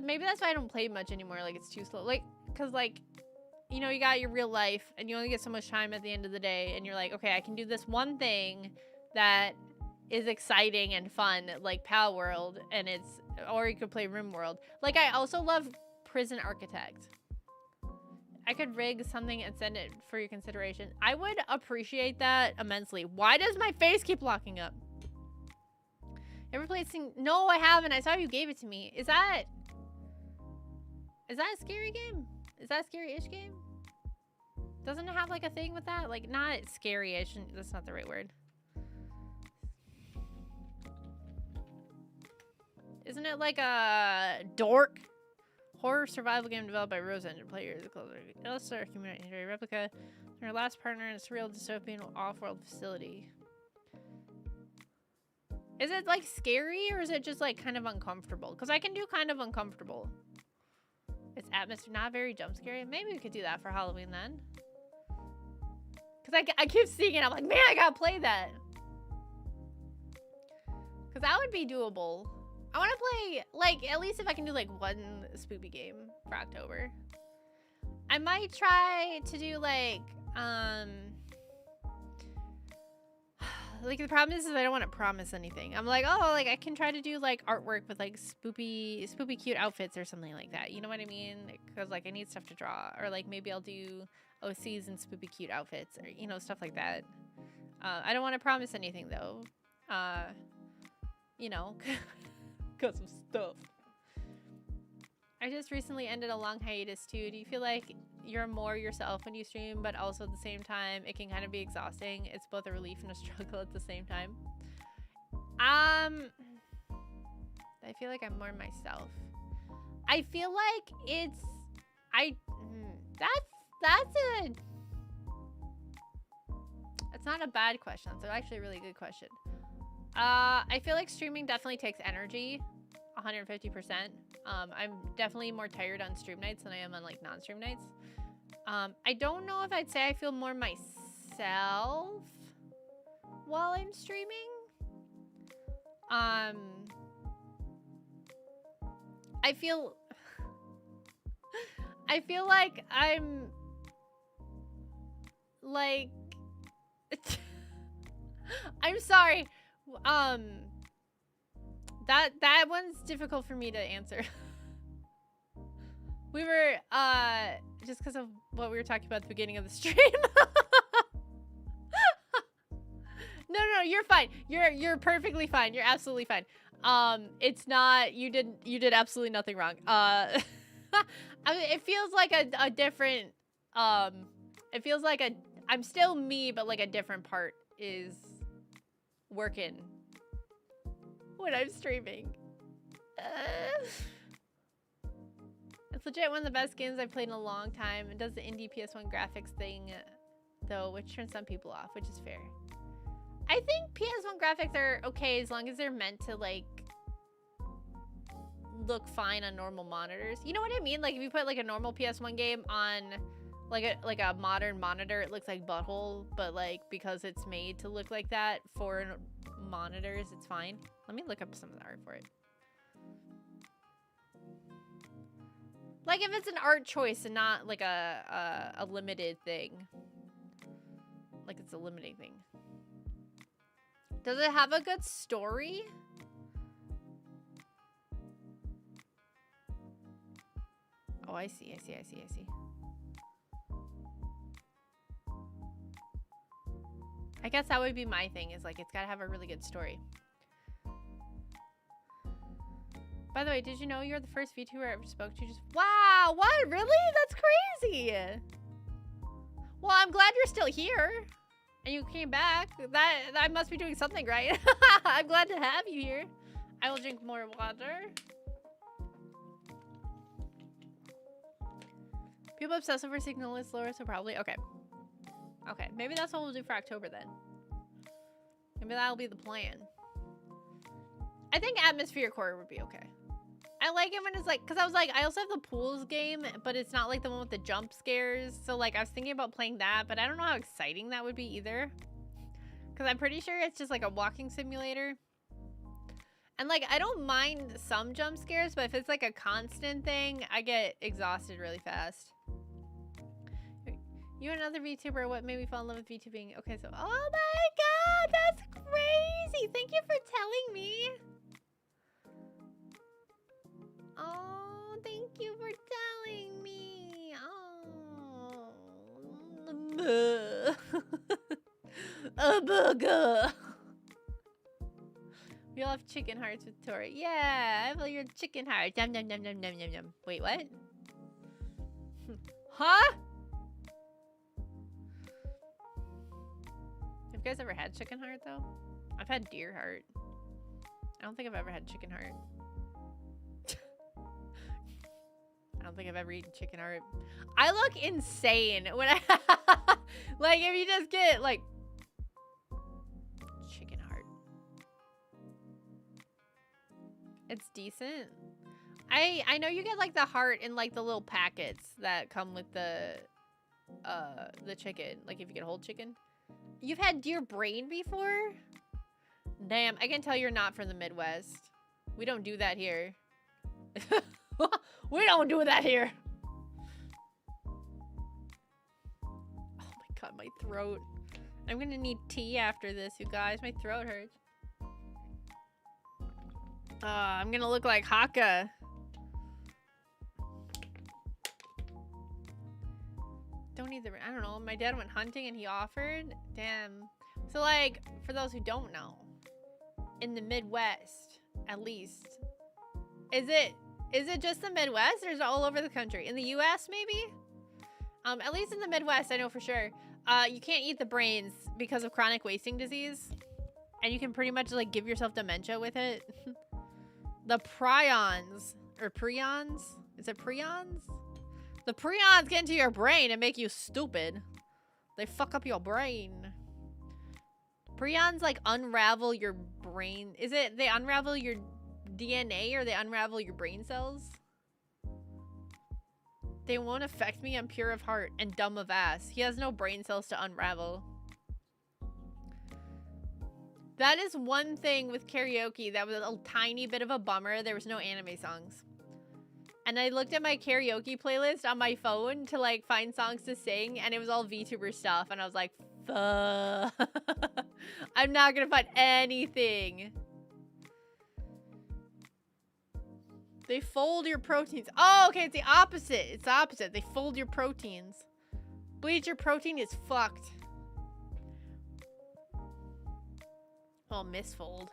Maybe that's why I don't play much anymore. Like, it's too slow. Like, because, like, you know, you got your real life and you only get so much time at the end of the day, and you're like, okay, I can do this one thing that is exciting and fun, like Pal World, and or you could play RimWorld. Like, I also love Prison Architect. I could rig something and send it for your consideration. I would appreciate that immensely. Why does my face keep locking up? Ever played No, I haven't. I saw you gave it to me. Is that a scary game? Is that a scary-ish game? Doesn't it have like a thing with that? Like, not scary-ish. That's not the right word. Isn't it like a dork horror survival game developed by Rose Engine players? Illustrator community replica. Their last partner in a surreal dystopian off-world facility. Is it like scary, or is it just like kind of uncomfortable? Because I can do kind of uncomfortable. It's atmosphere, not very jump scary. Maybe we could do that for Halloween then. Because I keep seeing it. I'm like, man, I gotta play that. Because that would be doable. I want to play, like, at least if I can do like one spoopy game for October. I might try to do like the problem is I don't want to promise anything. I'm like, oh, like I can try to do like artwork with like spoopy cute outfits or something like that. You know what I mean? Because like I need stuff to draw, or like maybe I'll do OCs and spoopy cute outfits, or you know, stuff like that. I don't want to promise anything though. You know, because of stuff. I just recently ended a long hiatus too. Do you feel like you're more yourself when you stream, but also at the same time it can kind of be exhausting? It's both a relief and a struggle at the same time. I feel like I'm more myself. I feel like it's that's not a bad question. That's actually a really good question. I feel like streaming definitely takes energy. 150%. I'm definitely more tired on stream nights than I am on like non-stream nights. I don't know if I'd say I feel more myself. myself while I'm streaming. I feel like I'm like I'm sorry. That one's difficult for me to answer. We were just because of what we were talking about at the beginning of the stream. No, you're fine. You're perfectly fine. You're absolutely fine. It's not, you did absolutely nothing wrong. I mean, it feels like a different, it feels like I'm still me, but like a different part is working when I'm streaming. It's legit one of the best games I've played in a long time. It does the indie PS1 graphics thing, though, which turns some people off, which is fair. I think PS1 graphics are okay as long as they're meant to, like, look fine on normal monitors. You know what I mean? Like, if you put, like, a normal PS1 game on, like a modern monitor, it looks like butthole, but, like, because it's made to look like that for monitors, it's fine. Let me look up some of the art for it. Like, if it's an art choice and not, like, a limited thing. Like, it's a limiting thing. Does it have a good story? Oh, I see. I guess that would be my thing, is, like, it's gotta have a really good story. By the way, did you know you're the first VTuber I ever spoke to? Just wow, what? Really? That's crazy. Well, I'm glad you're still here and you came back. That must be doing something right. I'm glad to have you here. I will drink more water. People obsess over signal is lower, so probably okay. Okay, maybe that's what we'll do for October then. Maybe that'll be the plan. I think atmosphere core would be okay. I like it when it's like, because I was like, I also have the pools game, but it's not like the one with the jump scares. So like I was thinking about playing that, but I don't know how exciting that would be either. Because I'm pretty sure it's just like a walking simulator. And like, I don't mind some jump scares, but if it's like a constant thing, I get exhausted really fast. You another VTuber, what made me fall in love with VTubing? Okay, so, oh my god, that's crazy. Thank you for telling me. Oh, thank you for telling me. Oh. A burger. We all have chicken hearts with Tori. Yeah, I have all your chicken hearts. Yum, yum, yum, yum, yum, yum, yum. Wait, what? Huh? Have you guys ever had chicken heart, though? I've had deer heart. I don't think I've ever had chicken heart. I don't think I've ever eaten chicken heart. I look insane when I like if you just get like chicken heart. It's decent. I know you get like the heart in like the little packets that come with the chicken. Like if you get whole chicken. You've had deer brain before? Damn, I can tell you're not from the Midwest. We don't do that here. We don't do that here. Oh my god, my throat. I'm gonna need tea after this, you guys. My throat hurts. I'm gonna look like Haka. Don't need the... I don't know. My dad went hunting and he offered. Damn. So, like, for those who don't know, in the Midwest, at least, is it just the Midwest or is it all over the country? In the US, maybe? At least in the Midwest, I know for sure. You can't eat the brains because of chronic wasting disease. And you can pretty much, like, give yourself dementia with it. The prions, or prions? Is it prions? The prions get into your brain and make you stupid. They fuck up your brain. Prions, like, unravel your brain. Is it they unravel your DNA or they unravel your brain cells? They won't affect me. I'm pure of heart and dumb of ass. He has no brain cells to unravel. That is one thing with karaoke that was a tiny bit of a bummer. There was no anime songs. And I looked at my karaoke playlist on my phone to like find songs to sing, and it was all VTuber stuff. And I was like, fuck. I'm not gonna find anything. They fold your proteins. Oh, okay, it's the opposite. It's the opposite. They fold your proteins. Bleach your protein is fucked. Well, misfold.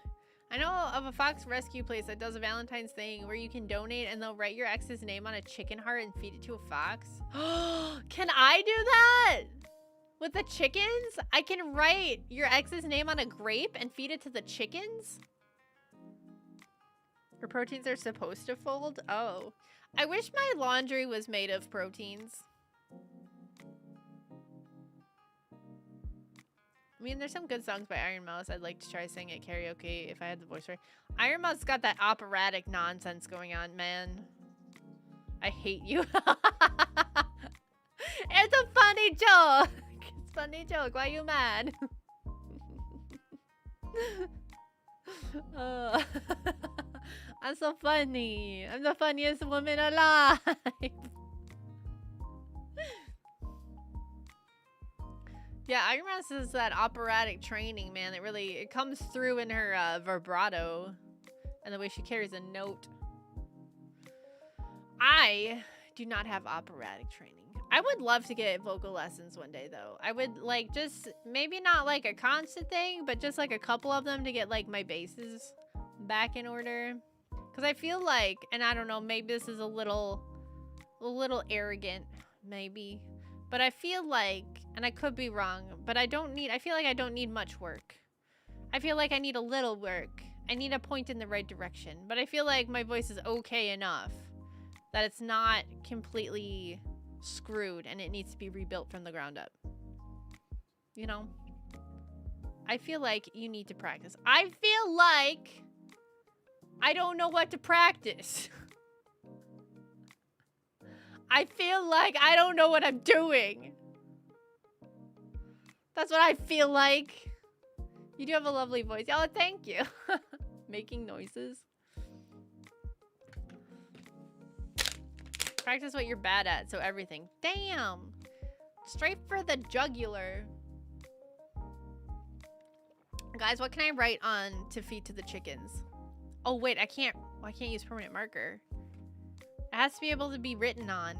I know of a fox rescue place that does a Valentine's thing where you can donate and they'll write your ex's name on a chicken heart and feed it to a fox. Can I do that? With the chickens? I can write your ex's name on a grape and feed it to the chickens? Your proteins are supposed to fold? Oh. I wish my laundry was made of proteins. I mean, there's some good songs by Iron Mouse I'd like to try singing at karaoke if I had the voice for it. Iron Mouse got that operatic nonsense going on, man. I hate you. It's a funny joke. It's a funny joke. Why are you mad? I'm so funny. I'm the funniest woman alive. Yeah, Iron Mouse is that operatic training, man. It comes through in her vibrato and the way she carries a note. I do not have operatic training. I would love to get vocal lessons one day, though. I would like just maybe not like a constant thing, but just like a couple of them to get like my bases back in order. Because I feel like, and I don't know, maybe this is a little arrogant, maybe. But I feel like, and I could be wrong, but I feel like I don't need much work. I feel like I need a little work. I need a point in the right direction. But I feel like my voice is okay enough that it's not completely screwed and it needs to be rebuilt from the ground up. You know? I feel like you need to practice. I feel like I don't know what to practice. I feel like I don't know what I'm doing. That's what I feel like. You do have a lovely voice. Oh, thank you. Making noises. Practice what you're bad at, so everything. Damn. Straight for the jugular. Guys, what can I write on to feed to the chickens? Oh, wait, I can't use permanent marker. It has to be able to be written on.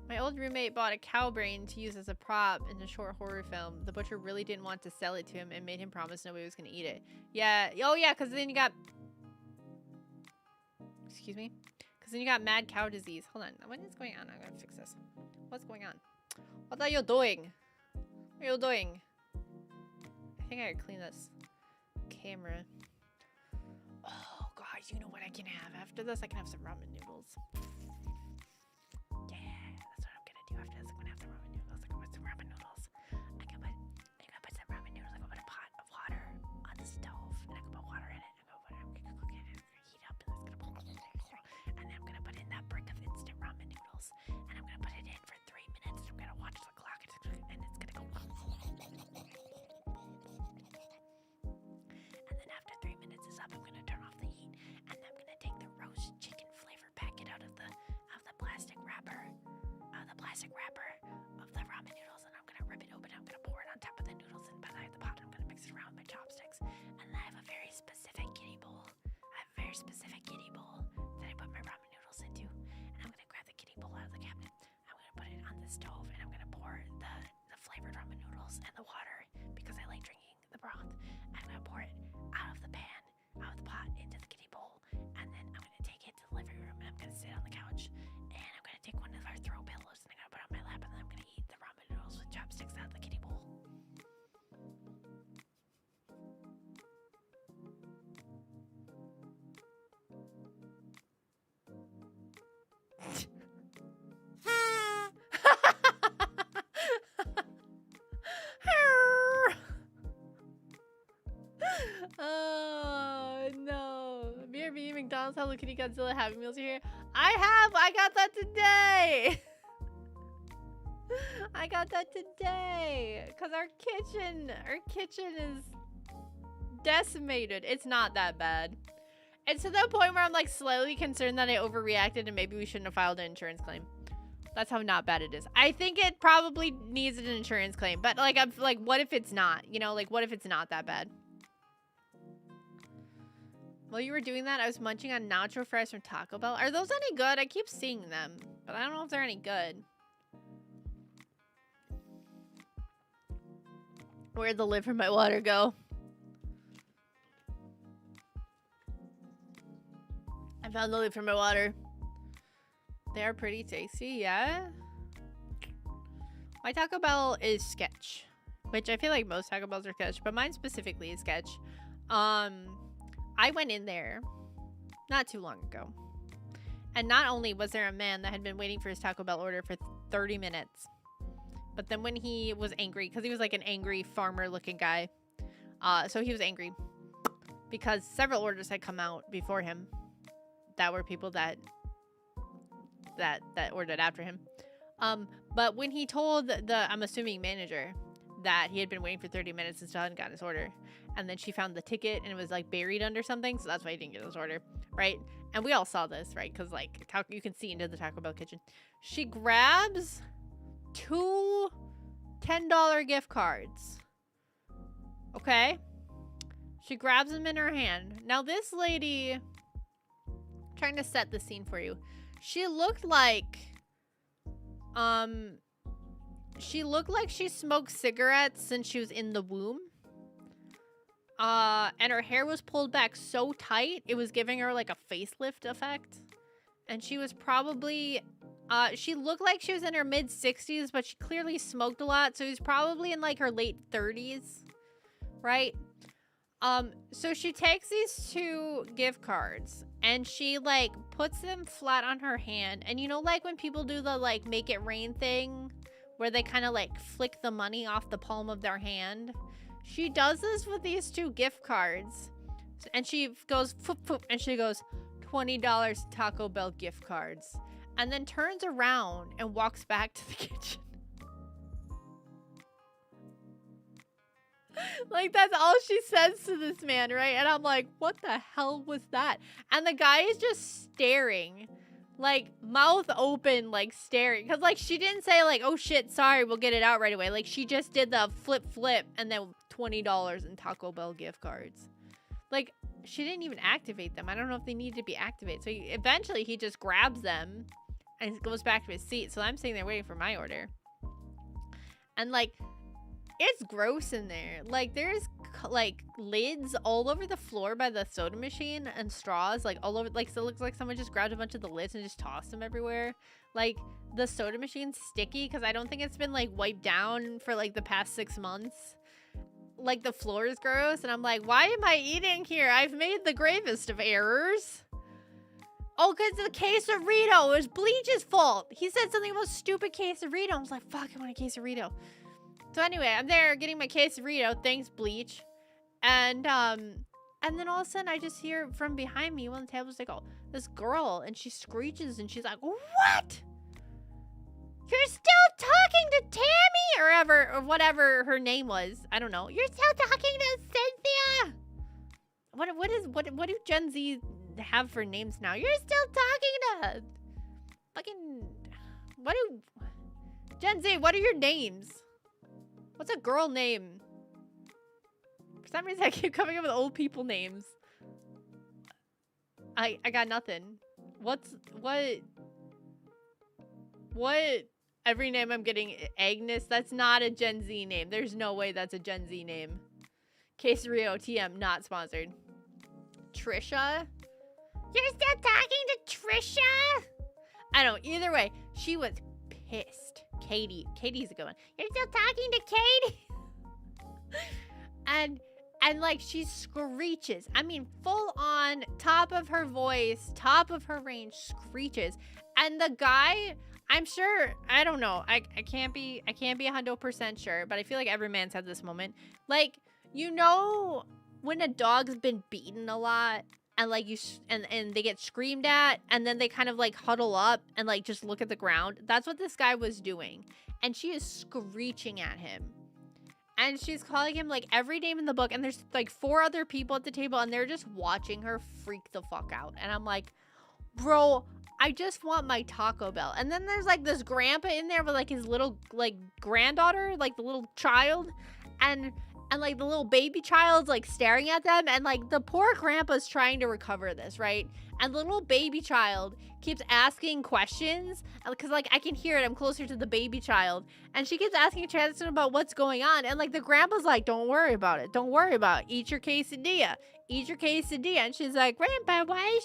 My old roommate bought a cow brain to use as a prop in a short horror film. The butcher really didn't want to sell it to him and made him promise nobody was going to eat it. Yeah. Oh, yeah, because then you got... Excuse me? Because then you got mad cow disease. Hold on. What is going on? I'm going to fix this. What's going on? What are you doing? What are you doing? I think I gotta clean this camera. Oh, guys, you know what I can have? After this, I can have some ramen noodles. Yeah, that's what I'm gonna do after this. I'm gonna have some ramen noodles. I'm gonna put some ramen noodles. I'm gonna put some ramen noodles. I'm gonna put a pot of water on the stove, and I'm gonna put water in it. I'm gonna cook it, and it's gonna heat up, and it's gonna and then I'm gonna put in that brick of instant ramen noodles, and I'm gonna put it in for 3 minutes. And I'm gonna watch the clock, and it's gonna go. And then after 3 minutes is up, I'm gonna turn off the heat, and then I'm gonna take the roast chicken flavor packet out of the plastic wrapper, of the ramen noodles, and I'm gonna rip it open. I'm gonna pour it on top of the noodles and behind the pot. I'm gonna mix it around with my chopsticks, and then I have a very specific kiddie bowl. That I put my ramen noodles into, and I'm gonna grab the kiddie bowl out of the cabinet. I'm gonna put it on the stove, and I'm gonna pour the flavored ramen noodles and the water because I like drinking the broth. I'm gonna pour it out of the pan, out of the pot, into the kiddie bowl, and then I'm gonna take it to the living room, and I'm gonna sit on the couch, and I'm gonna take one of our throw pillows, and I'm gonna put it on my lap, and then I'm gonna eat the ramen noodles with chopsticks out of the kiddie bowl. Oh no. BRB, McDonald's, Hello Kitty, Godzilla, Happy Meals are here. I got that today. I got that today. Cause our kitchen is decimated. It's not that bad. It's to the point where I'm like slightly concerned that I overreacted and maybe we shouldn't have filed an insurance claim. That's how not bad it is. I think it probably needs an insurance claim, but like, I'm like, what if it's not? You know, like, what if it's not that bad? While you were doing that, I was munching on nacho fries from Taco Bell. Are those any good? I keep seeing them, but I don't know if they're any good. Where'd the live for my water go? I found the lid for my water. They are pretty tasty, yeah. My Taco Bell is sketch, which I feel like most Taco Bells are sketch, but mine specifically is sketch. I went in there not too long ago, and not only was there a man that had been waiting for his Taco Bell order for 30 minutes, but then when he was angry, because he was like an angry farmer looking guy, so he was angry because several orders had come out before him that were people that ordered after him. But when he told the, I'm assuming, manager that he had been waiting for 30 minutes and still hadn't gotten his order, and then she found the ticket and it was like buried under something, so that's why he didn't get his order, right? And we all saw this, right? Because like you can see into the Taco Bell kitchen. She grabs 2 $10 gift cards. Okay? She grabs them in her hand. Now this lady, trying to set the scene for you, she looked like she smoked cigarettes since she was in the womb. And her hair was pulled back so tight, it was giving her like a facelift effect. And she was probably, she looked like she was in her mid-60s, but she clearly smoked a lot, so she's probably in like her late 30s, right? So she takes these 2 gift cards and she like puts them flat on her hand. And you know, like when people do the like make it rain thing where they kind of like flick the money off the palm of their hand, she does this with these 2 gift cards. And she goes foop, foop, and she goes $20 Taco Bell gift cards, and then turns around and walks back to the kitchen. Like, that's all she says to this man, right? And I'm like, what the hell was that? And the guy is just staring, like, mouth open, like, staring. Because, like, she didn't say, like, oh, shit, sorry, we'll get it out right away. Like, she just did the flip, and then $20 in Taco Bell gift cards. Like, she didn't even activate them. I don't know if they need to be activated. So, eventually, he just grabs them and goes back to his seat. So, I'm sitting there waiting for my order. And, like, it's gross in there. Like, there's like lids all over the floor by the soda machine and straws like all over. Like, so it looks like someone just grabbed a bunch of the lids and just tossed them everywhere. Like, the soda machine's sticky because I don't think it's been like wiped down for like the past 6 months. Like, the floor is gross, and I'm like, why am I eating here? I've made the gravest of errors. Oh, because the quesarito. It was Bleach's fault. He said something about stupid quesarito. I was like, fuck, I want a quesarito. So anyway, I'm there getting my quesarito. Thanks, Bleach. And then all of a sudden, I just hear from behind me, one of the tables, like, oh, this girl, and she screeches, and she's like, what? You're still talking to Tammy? Or whatever her name was. I don't know. You're still talking to Cynthia? What do Gen Z have for names now? You're still talking to fucking, Gen Z, what are your names? What's a girl name? For some reason, I keep coming up with old people names. I got nothing. What? Every name I'm getting, Agnes, that's not a Gen Z name. There's no way that's a Gen Z name. Quesario TM, not sponsored. Trisha? You're still talking to Trisha? I don't know. Either way, she was pissed. Katie's a good one. You're still talking to Katie? and like, she screeches. I mean, full on, top of her voice, top of her range, screeches. And the guy, I'm sure, I don't know. I can't be 100% sure, but I feel like every man's had this moment. Like, you know, when a dog's been beaten a lot, and like and they get screamed at, and then they kind of like huddle up and like just look at the ground. That's what this guy was doing, and she is screeching at him. And she's calling him like every name in the book. And there's like 4 other people at the table and they're just watching her freak the fuck out. And I'm like, bro, I just want my Taco Bell. And then there's like this grandpa in there with like his little like granddaughter, like the little child. And like the little baby child's like staring at them. And like the poor grandpa's trying to recover this, right? And the little baby child keeps asking questions because like I can hear it. I'm closer to the baby child. And she keeps asking Chancellor about what's going on. And like the grandpa's like, don't worry about it. Don't worry about it. Eat your quesadilla. Eat your quesadilla. And she's like, Grandpa, why is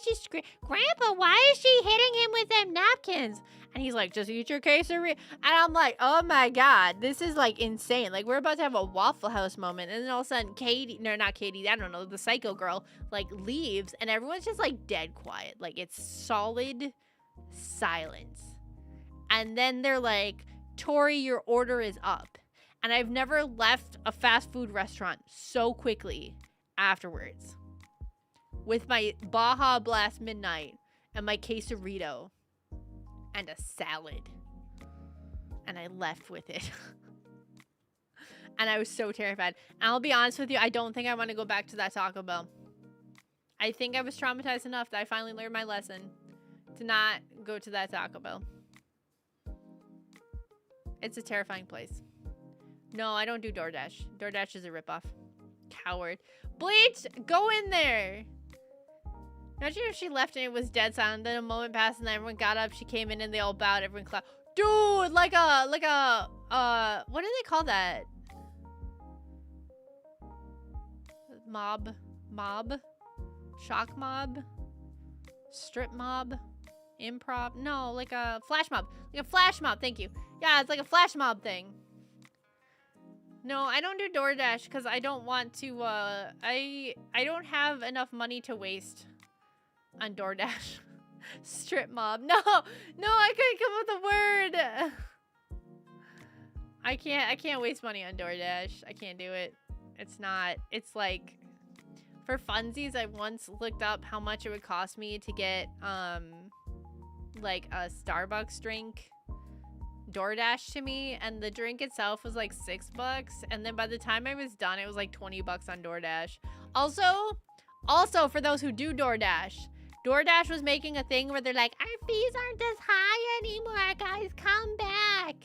she hitting him with them napkins? And he's like, just eat your quesadilla. And I'm like, oh my God, this is like insane. Like we're about to have a Waffle House moment. And then all of a sudden not Katie, I don't know, the psycho girl like leaves and everyone's just like dead quiet. Like it's solid silence. And then they're like, Tori, your order is up. And I've never left a fast food restaurant so quickly afterwards with my Baja Blast Midnight and my quesarito and a salad. And I left with it. And I was so terrified. And I'll be honest with you, I don't think I want to go back to that Taco Bell. I think I was traumatized enough that I finally learned my lesson to not go to that Taco Bell. It's a terrifying place. No, I don't do DoorDash. DoorDash is a ripoff. Coward. Bleach, go in there. Imagine if she left and it was dead silent. Then a moment passed and then everyone got up. She came in and they all bowed. Everyone clapped. Dude, like a, what do they call that? Mob? Shock mob? Strip mob? Improv? No, like a flash mob. Like a flash mob, thank you. Yeah, it's like a flash mob thing. No, I don't do DoorDash because I don't want to, I don't have enough money to waste on DoorDash. Strip mob. No, I couldn't come up with a word. I can't waste money on DoorDash. I can't do it. It's like, for funsies, I once looked up how much it would cost me to get, like a Starbucks drink DoorDash to me, and the drink itself was like $6, and then by the time I was done, it was like $20 on DoorDash. Also for those who do DoorDash was making a thing where they're like, our fees aren't as high anymore, guys, come back.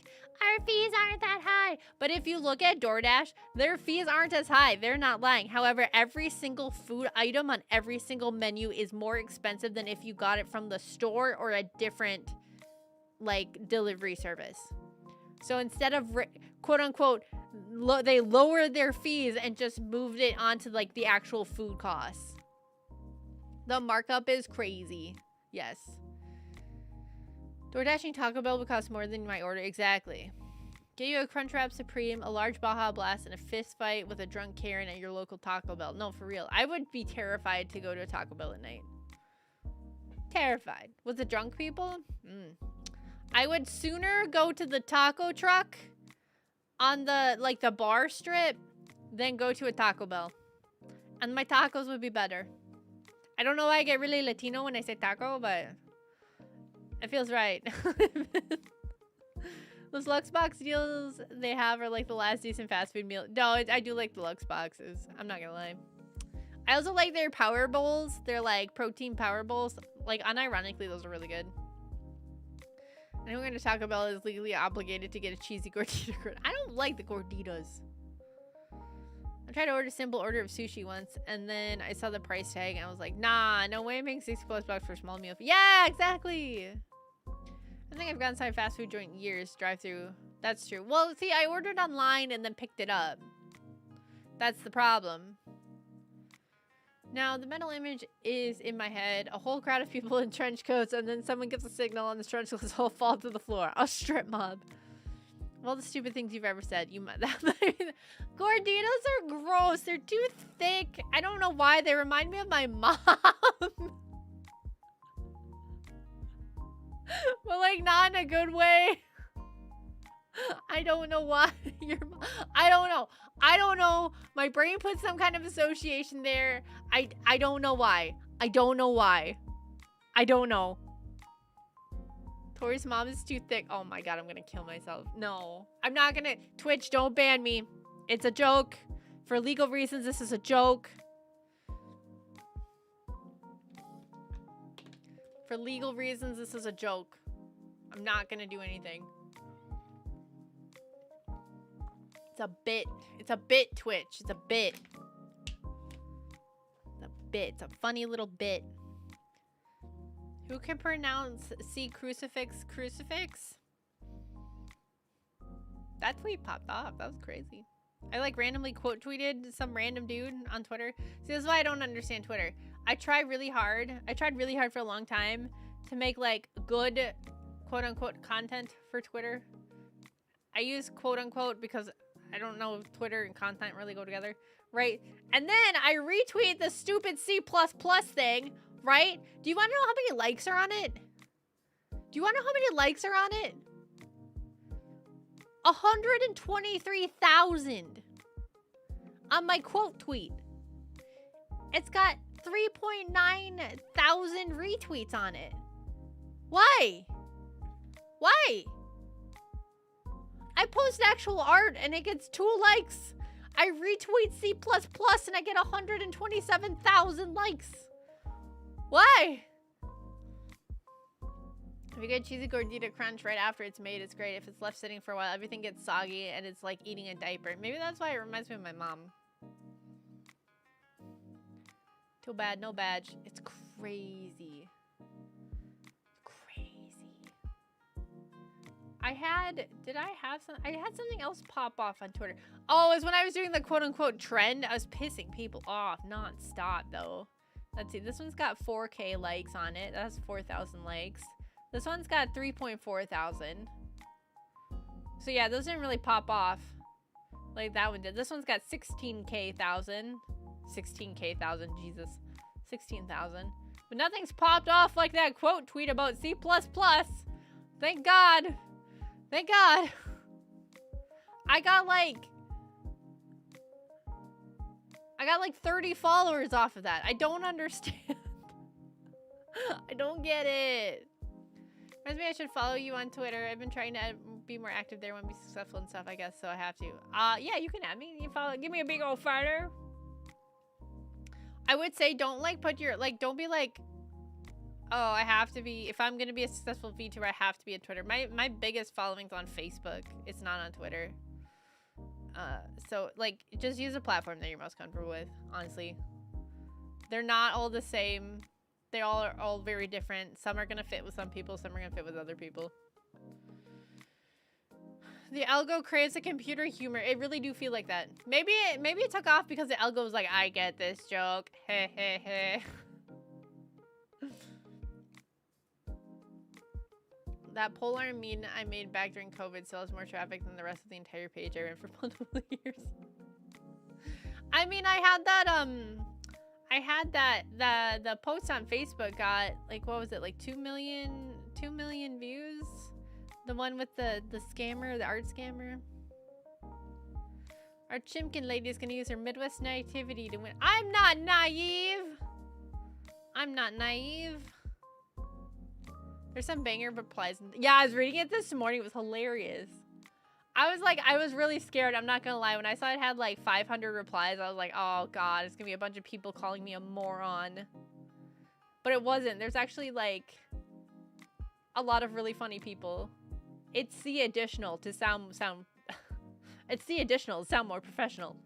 Our fees aren't that high. But if you look at DoorDash, their fees aren't as high. They're not lying. However, every single food item on every single menu is more expensive than if you got it from the store or a different like delivery service. So instead of quote unquote they lowered their fees and just moved it onto like the actual food costs. The markup is crazy. Yes. DoorDashing Taco Bell would cost more than my order. Exactly. Get you a Crunchwrap Supreme, a large Baja Blast, and a fist fight with a drunk Karen at your local Taco Bell. No, for real. I would be terrified to go to a Taco Bell at night. Terrified. With the drunk people? I would sooner go to the taco truck on the, like, the bar strip than go to a Taco Bell. And my tacos would be better. I don't know why I get really Latino when I say taco, but it feels right. Those Lux Box deals they have are like the last decent fast food meal. No, I do like the Lux Boxes. I'm not gonna lie. I also like their power bowls. They're like protein power bowls. Like, unironically, those are really good. Anyone going to Taco Bell is legally obligated to get a cheesy gordita. I don't like the gorditas. I tried to order a simple order of sushi once, and then I saw the price tag, and I was like, nah, no way I'm paying $60+ for a small meal. Yeah, exactly. I think I've gone inside a fast food joint in years, drive-through. That's true. Well, see, I ordered online and then picked it up. That's the problem. Now, the mental image is in my head. A whole crowd of people in trench coats, and then someone gives a signal, and the trench coats all fall to the floor. A strip mob. Of all the stupid things you've ever said, you might. Gorditas are gross. They're too thick. I don't know why. They remind me of my mom. But, like, not in a good way. I don't know why. I don't know. I don't know. My brain put some kind of association there. I don't know why. I don't know why. I don't know. Tori's mom is too thick. Oh my god, I'm gonna kill myself. No. I'm not gonna. Twitch, don't ban me. It's a joke. For legal reasons, this is a joke. For legal reasons, this is a joke. I'm not gonna do anything. It's a bit. It's a bit, Twitch. It's a bit. It's a bit. It's a funny little bit. Who can pronounce see crucifix crucifix? That tweet popped off. That was crazy. I like randomly quote tweeted some random dude on Twitter. See, this is why I don't understand Twitter. I tried really hard for a long time to make like good quote unquote content for Twitter. I use quote unquote because I don't know if Twitter and content really go together, right? And then I retweet the stupid C++ thing, right? Do you want to know how many likes are on it? Do you want to know how many likes are on it? 123,000 on my quote tweet. It's got 3.9 thousand retweets on it. Why? Why? I post actual art and it gets 2 likes. I retweet C++ and I get 127,000 likes. Why? If you get cheesy gordita crunch right after it's made, it's great. If it's left sitting for a while, everything gets soggy and it's like eating a diaper. Maybe that's why it reminds me of my mom. Too bad, no badge. It's crazy. Crazy. I had something else pop off on Twitter. Oh, it was when I was doing the quote unquote trend. I was pissing people off non-stop though. Let's see, this one's got 4K likes on it. That's 4,000 likes. This one's got 3.4 thousand. So yeah, those didn't really pop off like that one did. This one's got 16K thousand. 16K thousand, Jesus. 16,000. But nothing's popped off like that quote tweet about C++. Thank God. Thank God. I got like 30 followers off of that. I don't understand. I don't get it. Reminds me I should follow you on Twitter. I've been trying to be more active there and be successful and stuff, I guess, so I have to. Yeah, you can add me. You follow. Give me a big old follow. I would say don't like put your, like, don't be like, oh, I have to be, if I'm going to be a successful VTuber, I have to be on Twitter. My biggest following's on Facebook. It's not on Twitter. So, like, just use a platform that you're most comfortable with, honestly. They're not all the same. They all are all very different. Some are going to fit with some people. Some are going to fit with other people. The algo craves a computer humor. It really do feel like that. Maybe it took off because the algo was like, I get this joke. Heh heh heh. That polearm meme I made back during COVID still has more traffic than the rest of the entire page I ran for multiple years. I mean, I had the post on Facebook got like, what was it, like 2 million views? The one with the scammer, the art scammer. Our Chimkin lady is gonna use her Midwest naivety to win. I'm not naive. I'm not naive. There's some banger replies. Yeah, I was reading it this morning. It was hilarious. I was really scared. I'm not gonna lie. When I saw it had like 500 replies, I was like, oh God, it's gonna be a bunch of people calling me a moron. But it wasn't. There's actually like a lot of really funny people. It's the additional to sound it's the additional to sound more professional.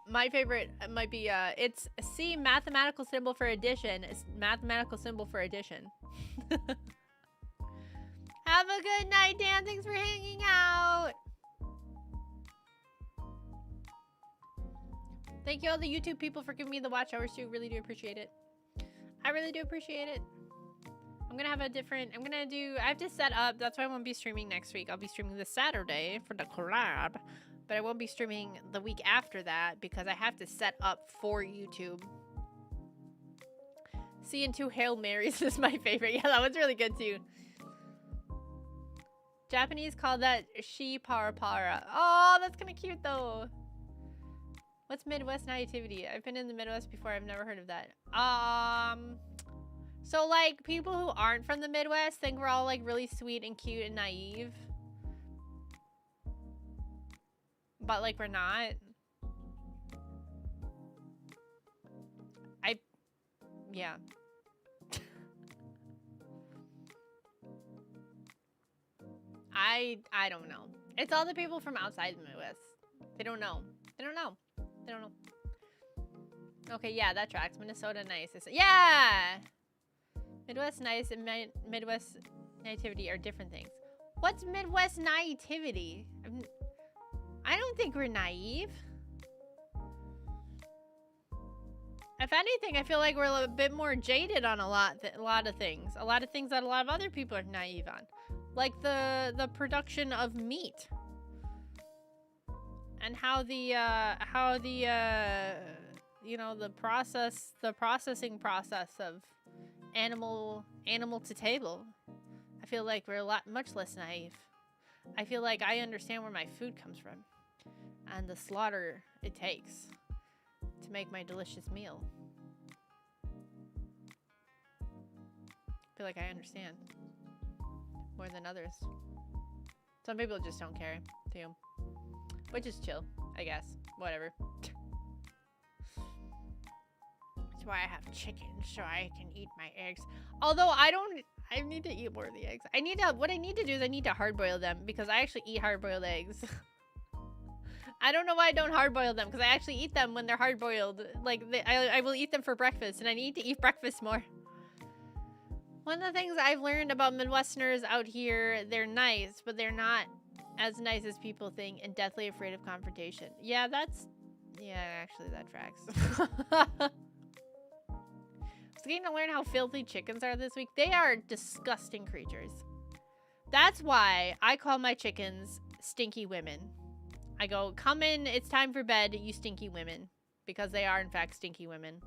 My favorite might be it's C mathematical symbol for addition. It's mathematical symbol for addition. Have a good night, Dan. Thanks for hanging out. Thank you all the YouTube people for giving me the watch hours too. Really do appreciate it. I really do appreciate it. I'm gonna have a different, I have to set up, that's why I won't be streaming next week. I'll be streaming this Saturday for the collab, but I won't be streaming the week after that because I have to set up for YouTube. Seeing 2 Hail Marys is my favorite. Yeah, that one's really good too. Japanese call that shi para para. Oh, that's kind of cute though. What's Midwest naivety? I've been in the Midwest before. I've never heard of that. So, like, people who aren't from the Midwest think we're all, like, really sweet and cute and naive. But, like, we're not. Yeah. I don't know. It's all the people from outside the Midwest. They don't know. They don't know. They don't know. Okay, yeah, that tracks. Minnesota nice. Yeah! Midwest nice and Midwest naivety are different things. What's Midwest naivety? I don't think we're naive. If anything, I feel like we're a bit more jaded on a lot of things. A lot of things that a lot of other people are naive on. Like the production of meat. And how you know, the processing process of animal to table. I feel like we're much less naive. I feel like I understand where my food comes from and the slaughter it takes to make my delicious meal. I feel like I understand more than others. Some people just don't care too, which is chill, I guess. Whatever. That's why I have chickens, so I can eat my eggs. Although I need to eat more of the eggs. What I need to do is I need to hard boil them because I actually eat hard boiled eggs. I don't know why I don't hard boil them because I actually eat them when they're hard boiled. Like I will eat them for breakfast, and I need to eat breakfast more. One of the things I've learned about Midwesterners out here, they're nice, but they're not as nice as people think and deathly afraid of confrontation. Yeah, actually that tracks. I was getting to learn how filthy chickens are this week. They are disgusting creatures. That's why I call my chickens stinky women. I go, come in, it's time for bed, you stinky women. Because they are, in fact, stinky women.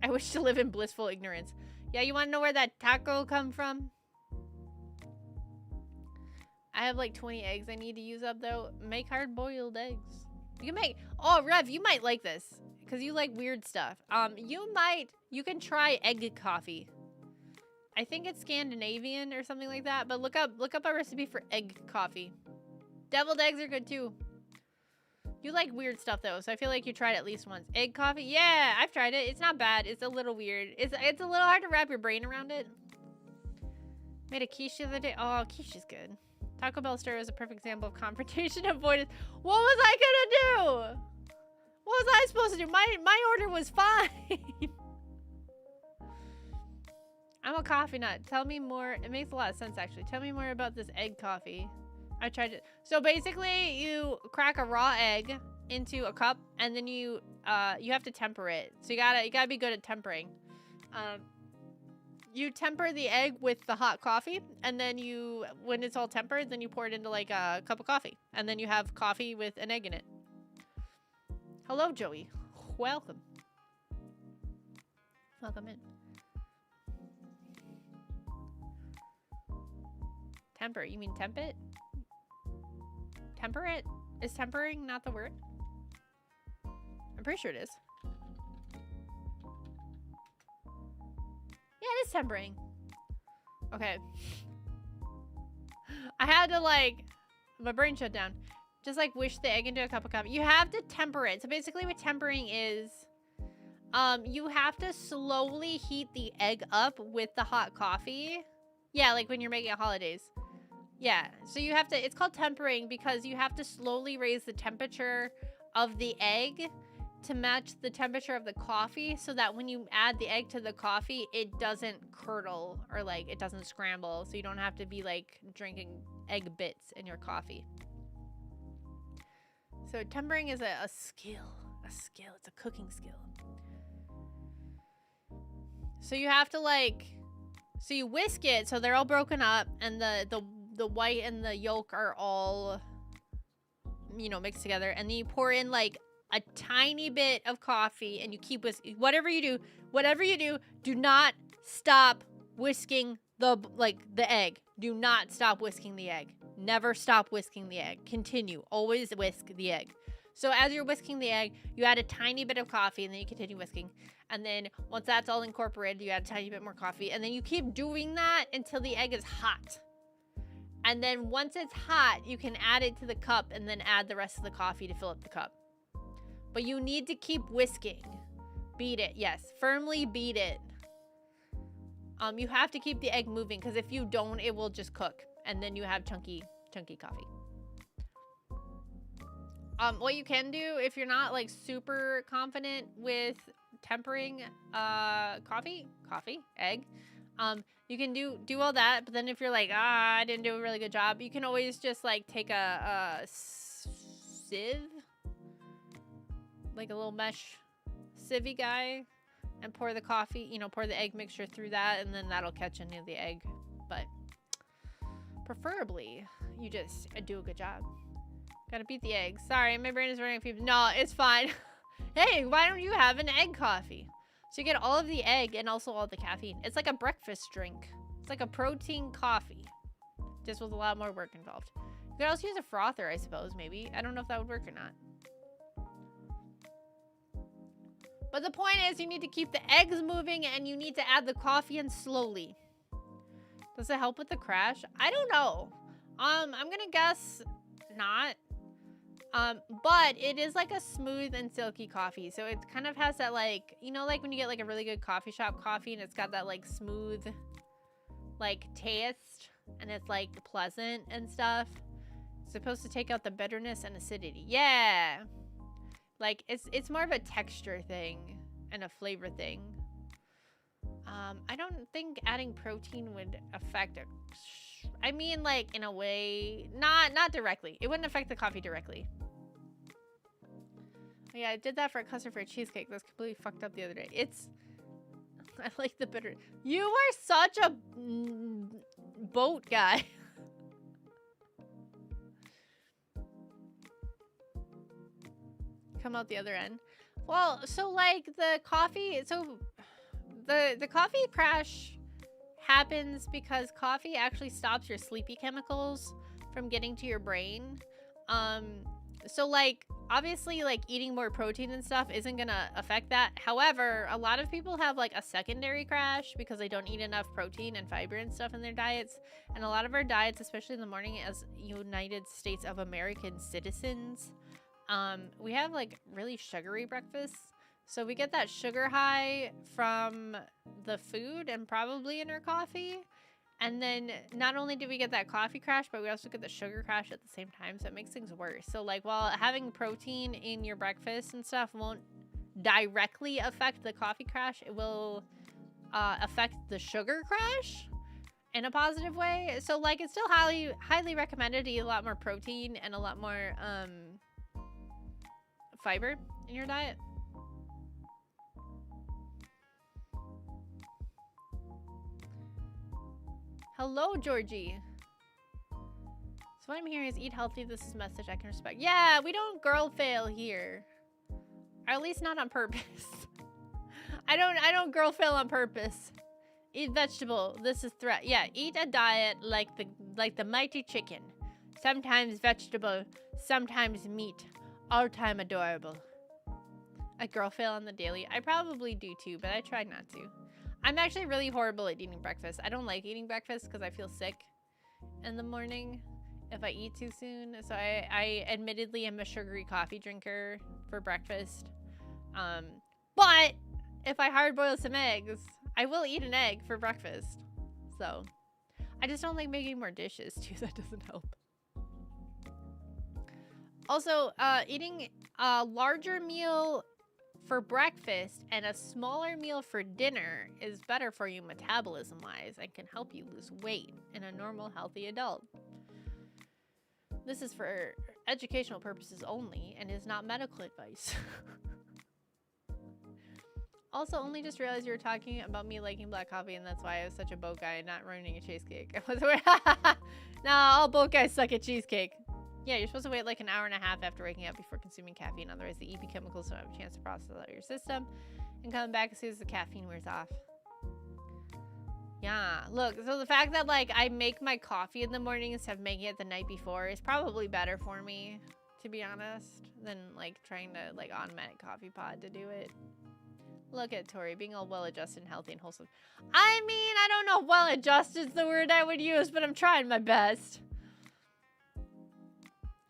I wish to live in blissful ignorance. Yeah, you want to know where that taco come from? I have like 20 eggs I need to use up, though. Make hard-boiled eggs. You can make... Oh, Rev, you might like this. Because you like weird stuff. You can try egg coffee. I think it's Scandinavian or something like that. But look up a recipe for egg coffee. Deviled eggs are good, too. You like weird stuff, though, so I feel like you tried it at least once. Egg coffee? Yeah, I've tried it. It's not bad. It's a little weird. It's a little hard to wrap your brain around it. Made a quiche the other day. Oh, quiche is good. Taco Bell story is a perfect example of confrontation avoidance. What was I gonna do? What was I supposed to do? My order was fine. I'm a coffee nut. Tell me more. It makes a lot of sense, actually. Tell me more about this egg coffee. I tried it. So basically, you crack a raw egg into a cup, and then you have to temper it. So you gotta be good at tempering. You temper the egg with the hot coffee, and then when it's all tempered, then you pour it into like a cup of coffee, and then you have coffee with an egg in it. Hello, Joey. Welcome. Welcome in. Temper. You mean temp it? Temper it? Is tempering not the word? I'm pretty sure it is. Yeah, it is tempering. Okay. I had to my brain shut down. Just whish the egg into a cup of coffee. You have to temper it. So basically what tempering is, you have to slowly heat the egg up with the hot coffee. Yeah, like when you're making holidays. Yeah, so you have to, it's called tempering because you have to slowly raise the temperature of the egg to match the temperature of the coffee so that when you add the egg to the coffee, it doesn't curdle or it doesn't scramble. So you don't have to be drinking egg bits in your coffee. So tempering is a skill. It's a cooking skill. So you have to so you whisk it so they're all broken up and the white and the yolk are all, mixed together. And then you pour in a tiny bit of coffee and you keep whisking. Whatever you do, do not stop whisking the egg. Do not stop whisking the egg. Never stop whisking the egg. Continue. Always whisk the egg. So as you're whisking the egg, you add a tiny bit of coffee, and then you continue whisking. And then once that's all incorporated, you add a tiny bit more coffee. And then you keep doing that until the egg is hot. And then once it's hot, you can add it to the cup and then add the rest of the coffee to fill up the cup. But you need to keep whisking. Beat it, yes. Firmly beat it. You have to keep the egg moving, because if you don't, it will just cook. And then you have chunky coffee. What you can do, if you're not like super confident with tempering egg, you can do all that, but then if you're like, I didn't do a really good job, you can always just like take a sieve, like a little mesh sievey guy, and pour the coffee, pour the egg mixture through that, and then that'll catch any of the egg. But preferably, you just do a good job. Gotta beat the egg. Sorry, my brain is running a few. No, it's fine. Hey, why don't you have an egg coffee? So you get all of the egg and also all the caffeine. It's like a breakfast drink. It's like a protein coffee, just with a lot more work involved. You could also use a frother, I suppose, maybe. I don't know if that would work or not. But the point is, you need to keep the eggs moving, and you need to add the coffee in slowly. Does it help with the crash? I don't know. I'm gonna guess not. But it is like a smooth and silky coffee. So it kind of has that like, like when you get like a really good coffee shop coffee and it's got that like smooth like taste and it's like pleasant and stuff. It's supposed to take out the bitterness and acidity. Yeah. Like it's more of a texture thing and a flavor thing. I don't think adding protein would affect it. I mean, like in a way, not directly. It wouldn't affect the coffee directly. Yeah, I did that for a custard for a cheesecake. That's completely fucked up the other day. I like the bitter. You are such a boat guy. Come out the other end. Well, so like the coffee, the coffee crash happens because coffee actually stops your sleepy chemicals from getting to your brain. So like obviously like eating more protein and stuff isn't gonna affect that. However, a lot of people have like a secondary crash because they don't eat enough protein and fiber and stuff in their diets. And a lot of our diets, especially in the morning as United States of American citizens, we have like really sugary breakfasts. So we get that sugar high from the food and probably in our coffee. And then not only do we get that coffee crash, but we also get the sugar crash at the same time. So it makes things worse. So like while having protein in your breakfast and stuff won't directly affect the coffee crash, it will affect the sugar crash in a positive way. So like it's still highly recommended to eat a lot more protein and a lot more fiber in your diet. Hello, Georgie. So what I'm hearing is eat healthy. This is a message I can respect. Yeah, we don't girl fail here. Or at least not on purpose. I don't girl fail on purpose. Eat vegetable. This is threat. Yeah, eat a diet like the mighty chicken. Sometimes vegetable, sometimes meat. All time adorable. A girl fail on the daily. I probably do too, but I try not to. I'm actually really horrible at eating breakfast. I don't like eating breakfast because I feel sick in the morning if I eat too soon. So I admittedly am a sugary coffee drinker for breakfast. But if I hard boil some eggs, I will eat an egg for breakfast. So I just don't like making more dishes too. That doesn't help. Also, eating a larger meal for breakfast and a smaller meal for dinner is better for you metabolism-wise and can help you lose weight in a normal, healthy adult. This is for educational purposes only and is not medical advice. Also, only just realized you were talking about me liking black coffee and that's why I was such a boat guy and not ruining a cheesecake. Nah, all boat guys suck at cheesecake. Yeah, you're supposed to wait like an hour and a half after waking up before consuming caffeine. Otherwise, the EP chemicals don't have a chance to process out of your system and come back as soon as the caffeine wears off. Yeah, look, so the fact that like I make my coffee in the morning instead of making it the night before is probably better for me to be honest, than like trying to like automatic coffee pod to do it. Look at Tori being all well-adjusted and healthy and wholesome. I mean, I don't know if well-adjusted is the word I would use, but I'm trying my best.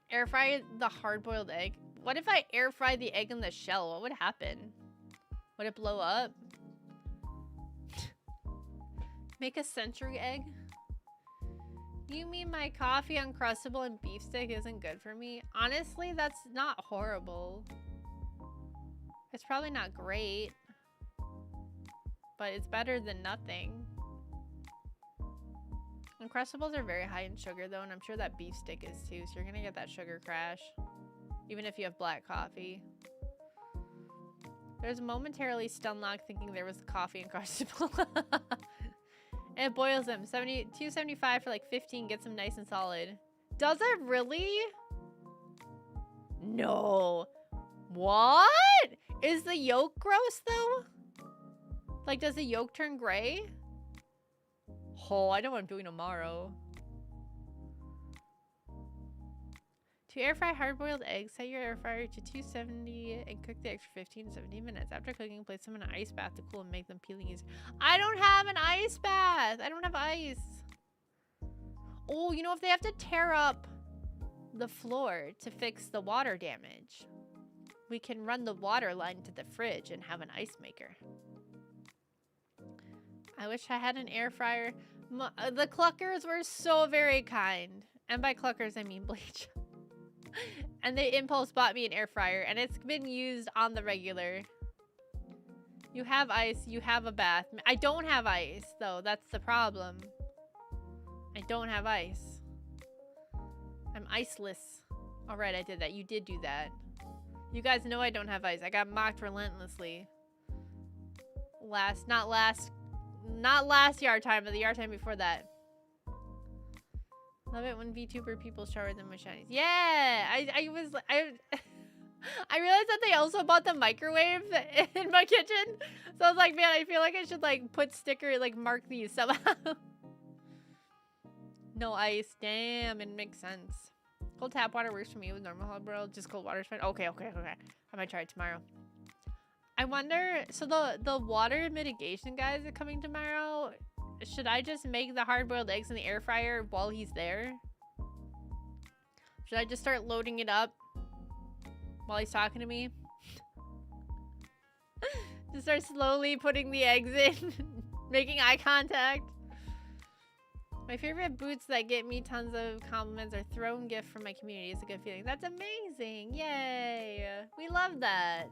Air fry the hard-boiled egg. What if I air fry the egg in the shell? What would happen? Would it blow up? Make a century egg? You mean my coffee Uncrustable and beef stick isn't good for me? Honestly, that's not horrible. It's probably not great, but it's better than nothing. Uncrustables are very high in sugar though, and I'm sure that beef stick is too, so you're gonna get that sugar crash, even if you have black coffee. There's momentarily stun lock thinking there was coffee Uncrustable. And it boils them. 275 for like 15, gets them nice and solid. Does it really? No. What? Is the yolk gross though? Like, does the yolk turn gray? Oh, I know what I'm doing tomorrow. To air fry hard-boiled eggs, set your air fryer to 270 and cook the eggs for 15 to 17 minutes. After cooking, place them in an ice bath to cool and make them peeling easier. I don't have an ice bath. I don't have ice. Oh, you know, if they have to tear up the floor to fix the water damage, we can run the water line to the fridge and have an ice maker. I wish I had an air fryer. The Cluckers were so very kind. And by Cluckers, I mean Bleach. And they impulse bought me an air fryer, and it's been used on the regular. You have ice, you have a bath. I don't have ice, though. That's the problem. I don't have ice. I'm iceless. Alright, I did that. You did do that. You guys know I don't have ice. I got mocked relentlessly. Not last yard time, but the yard time before that. Love it when VTuber people shower them with shinies. Yeah, I realized that they also bought the microwave in my kitchen. So I was like, man, I feel like I should like put sticker, like mark these somehow. No ice. Damn, it makes sense. Cold tap water works for me with normal hot boil. Just cold water is fine. Okay. I might try it tomorrow. I wonder, so the water mitigation guys are coming tomorrow. Should I just make the hard-boiled eggs in the air fryer while he's there? Should I just start loading it up while he's talking to me? Just start slowly putting the eggs in, making eye contact. My favorite boots that get me tons of compliments are thrown gift from my community. It's a good feeling. That's amazing. Yay. We love that.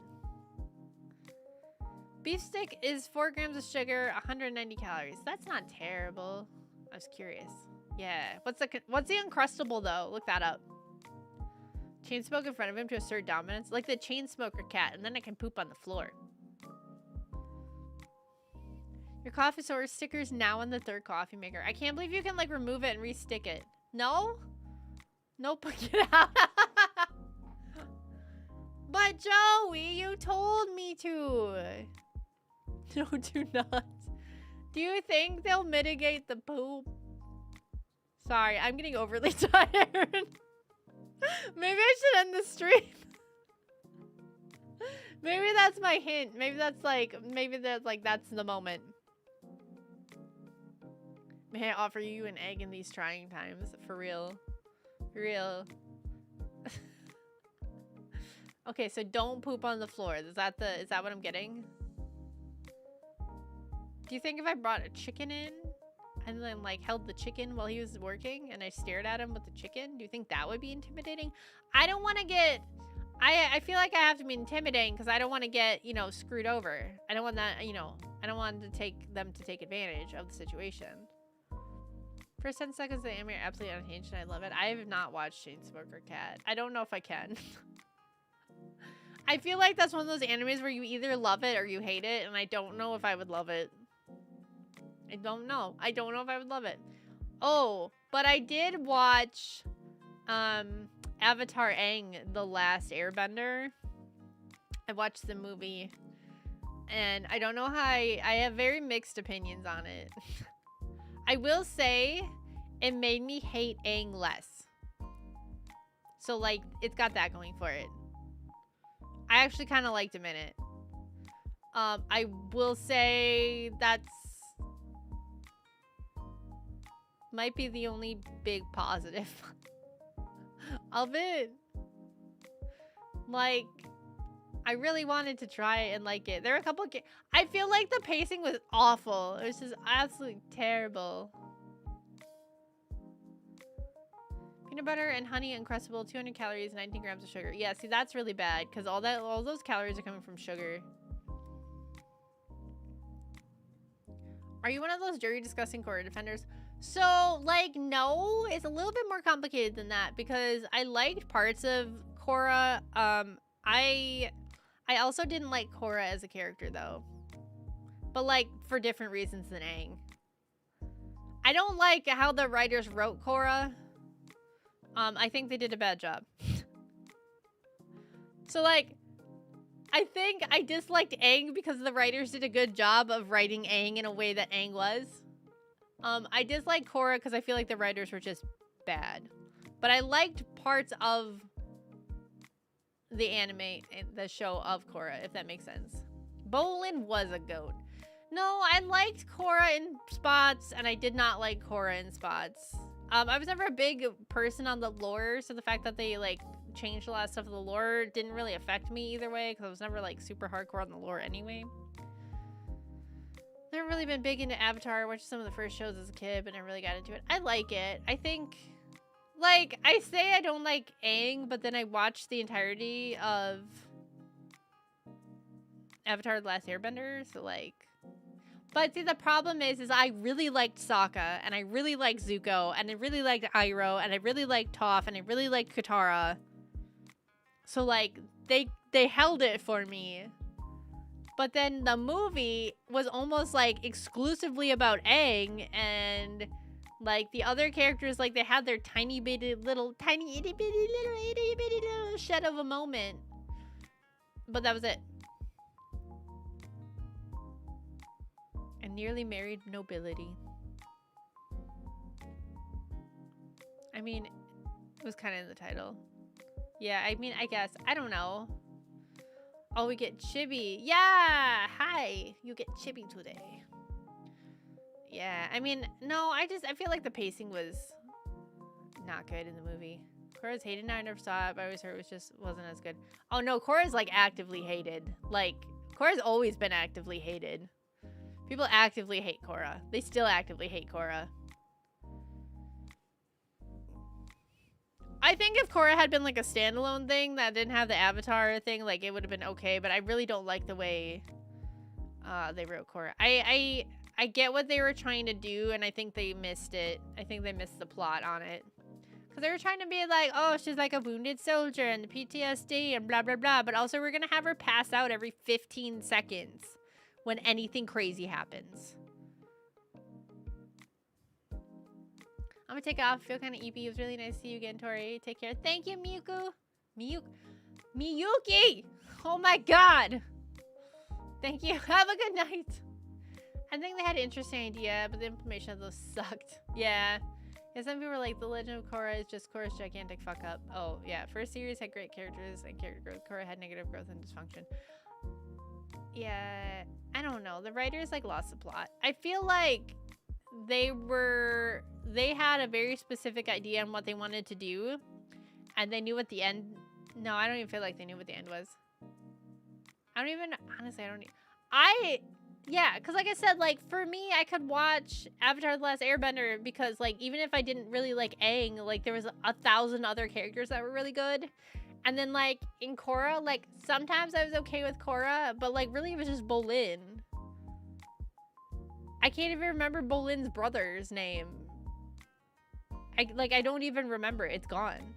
Beef stick is 4 grams of sugar, 190 calories. That's not terrible. I was curious. Yeah. What's the Uncrustable though? Look that up. Chain smoke in front of him to assert dominance, like the chain smoker cat, and then it can poop on the floor. Your coffee source stickers now on the 3rd coffee maker. I can't believe you can like remove it and re-stick it. No? Nope. Get out. But Joey, you told me to. No, do not. Do you think they'll mitigate the poop? Sorry, I'm getting overly tired. Maybe I should end the stream. Maybe that's my hint. Maybe that's the moment. May I offer you an egg in these trying times? For real. For real. Okay, so don't poop on the floor. Is that what I'm getting? Do you think if I brought a chicken in and then like held the chicken while he was working and I stared at him with the chicken, do you think that would be intimidating? I don't want to get, I feel like I have to be intimidating because I don't want to get, you know, screwed over. I don't want that, you know, I don't want them to take advantage of the situation. First 10 seconds of the anime are absolutely unhinged and I love it. I have not watched Chainsmoker Cat. I don't know if I can. I feel like that's one of those animes where you either love it or you hate it, and I don't know if I would love it. I don't know. I don't know if I would love it. Oh, but I did watch Avatar Aang, The Last Airbender. I watched the movie, and I don't know how I have very mixed opinions on it. I will say it made me hate Aang less. So, like, it's got that going for it. I actually kind of liked him in it. I will say that's might be the only big positive of it. Like, I really wanted to try it and like it. There are a couple of I feel like the pacing was awful. It was just absolutely terrible. Peanut butter and honey Uncrustable, 200 calories, 19 grams of sugar. Yeah, see, that's really bad because all those calories are coming from sugar. Are you one of those jury discussing Korra defenders? So, like, no, it's a little bit more complicated than that because I liked parts of Korra. I also didn't like Korra as a character though, but like for different reasons than Aang. I don't like how the writers wrote Korra. I think they did a bad job. So like, I think I disliked Aang because the writers did a good job of writing Aang in a way that Aang was. I dislike Korra because I feel like the writers were just bad. But I liked parts of the anime, the show of Korra, if that makes sense. Bolin was a goat. No, I liked Korra in spots, and I did not like Korra in spots. I was never a big person on the lore, so the fact that they, like, changed a lot of stuff of the lore didn't really affect me either way, because I was never, like, super hardcore on the lore anyway. Never really been big into Avatar. I watched some of the first shows as a kid, but never really got into it. I like it. I think, like, I say I don't like Aang, but then I watched the entirety of Avatar: The Last Airbender, so, like... But see, the problem is I really liked Sokka, and I really liked Zuko, and I really liked Iroh, and I really liked Toph, and I really liked Katara. So, like, they held it for me. But then the movie was almost, like, exclusively about Aang, and, like, the other characters, like, they had their tiny bitty little, itty bitty little shed of a moment. But that was it. And nearly married nobility. I mean, it was kind of in the title. Yeah, I mean, I guess. I don't know. Oh, we get Chibi. Yeah! Hi! You get Chibi today. Yeah, I mean, no, I feel like the pacing was not good in the movie. Korra's hated now. I never saw it, but I always heard it wasn't as good. Oh, no, Korra's, like, actively hated. Like, Korra's always been actively hated. People actively hate Korra. They still actively hate Korra. I think if Korra had been like a standalone thing that didn't have the Avatar thing, like it would have been okay, but I really don't like the way they wrote Korra. I get what they were trying to do, and I think they missed it. I think they missed the plot on it. Because they were trying to be like, oh, she's like a wounded soldier and the PTSD and blah, blah, blah. But also we're going to have her pass out every 15 seconds. When anything crazy happens. I'm gonna take off. Feel kind of eepy. It was really nice to see you again, Tori. Take care. Thank you, Miyuki! Oh my god! Thank you. Have a good night. I think they had an interesting idea, but the implementation of those sucked. Yeah. Yeah, some people were like, The Legend of Korra is just Korra's gigantic fuck up. Oh, yeah. First series had great characters and character growth. Korra had negative growth and dysfunction. Yeah, I don't know. The writers, like, lost the plot. I feel like they had a very specific idea on what they wanted to do, and they knew what the end... No, I don't even feel like they knew what the end was. Honestly, yeah, because like I said, like, for me, I could watch Avatar: The Last Airbender because, like, even if I didn't really like Aang, like, there was 1,000 other characters that were really good. And then, like, in Korra, like, sometimes I was okay with Korra, but, like, really it was just Bolin. I can't even remember Bolin's brother's name. I don't even remember. It's gone.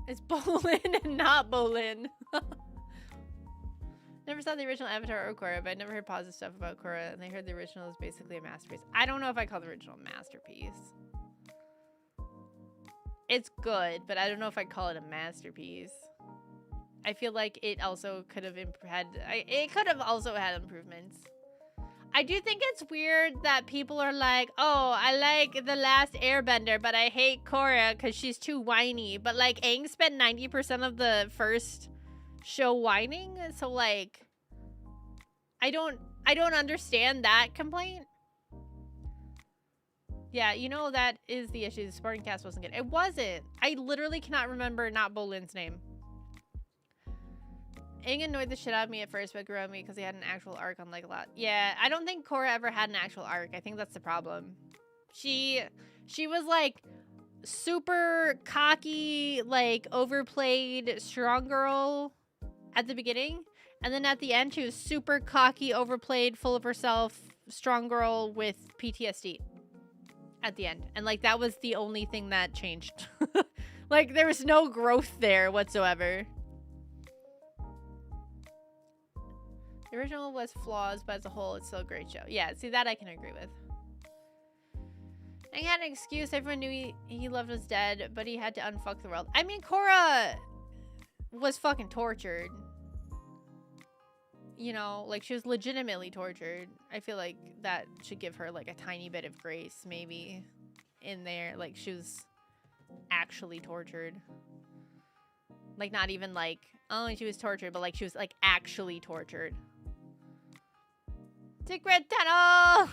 It's Bolin and not Bolin. Never saw the original Avatar or Korra, but I never heard positive stuff about Korra, and I heard the original is basically a masterpiece. I don't know if I call the original a masterpiece. It's good, but I don't know if I call it a masterpiece. I feel like it also could have it could have also had improvements. I do think it's weird that people are like, oh, I like The Last Airbender, but I hate Korra because she's too whiny. But like Aang spent 90% of the first show whining, so like I don't understand that complaint. Yeah, you know that is the issue. The supporting cast wasn't good. It wasn't. I literally cannot remember not Bolin's name. Aang annoyed the shit out of me at first, but grew on me because he had an actual arc, unlike a lot. Yeah, I don't think Korra ever had an actual arc. I think that's the problem. She was like super cocky, like overplayed strong girl at the beginning, and then at the end she was super cocky, overplayed, full of herself, strong girl with PTSD at the end. And like that was the only thing that changed. Like there was no growth there whatsoever. The original was flaws, but as a whole, it's still a great show. Yeah, see, that I can agree with. I had an excuse. Everyone knew he loved was dead, but he had to unfuck the world. I mean, Korra was fucking tortured. You know, like, she was legitimately tortured. I feel like that should give her, like, a tiny bit of grace, maybe, in there. Like, she was actually tortured. Like, not even, like, oh, she was tortured, but, like, she was, like, actually tortured. Secret tunnel!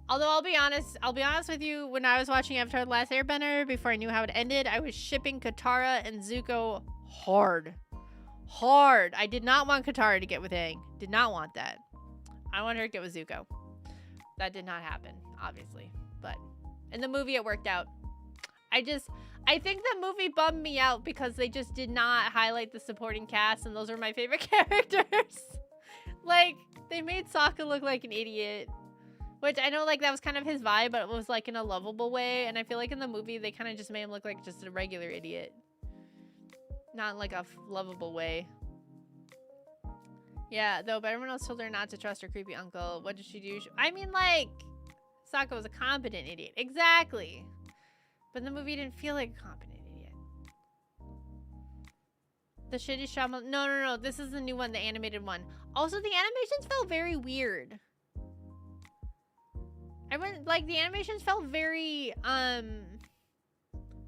Although I'll be honest with you, when I was watching Avatar: The Last Airbender, before I knew how it ended, I was shipping Katara and Zuko hard. Hard. I did not want Katara to get with Aang. Did not want that. I wanted her to get with Zuko. That did not happen, obviously. But in the movie, it worked out. I think the movie bummed me out because they just did not highlight the supporting cast, and those are my favorite characters. Like, they made Sokka look like an idiot. Which I know, like, that was kind of his vibe, but it was, like, in a lovable way. And I feel like in the movie, they kind of just made him look like just a regular idiot. Not in, like, a lovable way. Yeah, though, but everyone else told her not to trust her creepy uncle. What did she do? I mean, like, Sokka was a competent idiot. Exactly. But in the movie, didn't feel like a competent idiot. The shitty Shyamalan... No. This is the new one, the animated one. Also, the animations felt very weird. The animations felt very,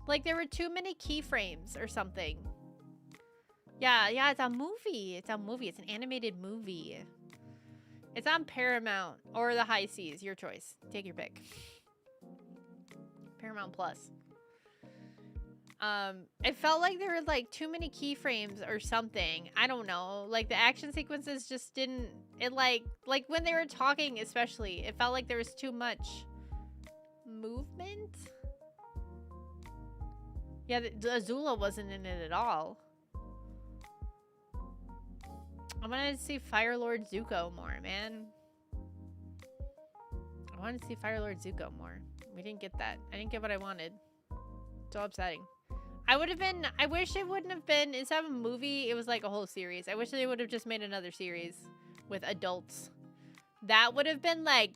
like there were too many keyframes or something. Yeah, it's a movie. It's an animated movie. It's on Paramount or the High Seas, your choice. Take your pick. Paramount Plus. It felt like there were like too many keyframes or something. I don't know. Like the action sequences just didn't, it like when they were talking especially, it felt like there was too much movement. Yeah, Azula wasn't in it at all. I wanted to see Fire Lord Zuko more, man. I wanted to see Fire Lord Zuko more. We didn't get that. I didn't get what I wanted. So upsetting. I wish it wouldn't have been, instead of a movie, it was like a whole series. I wish they would have just made another series with adults. That would have been like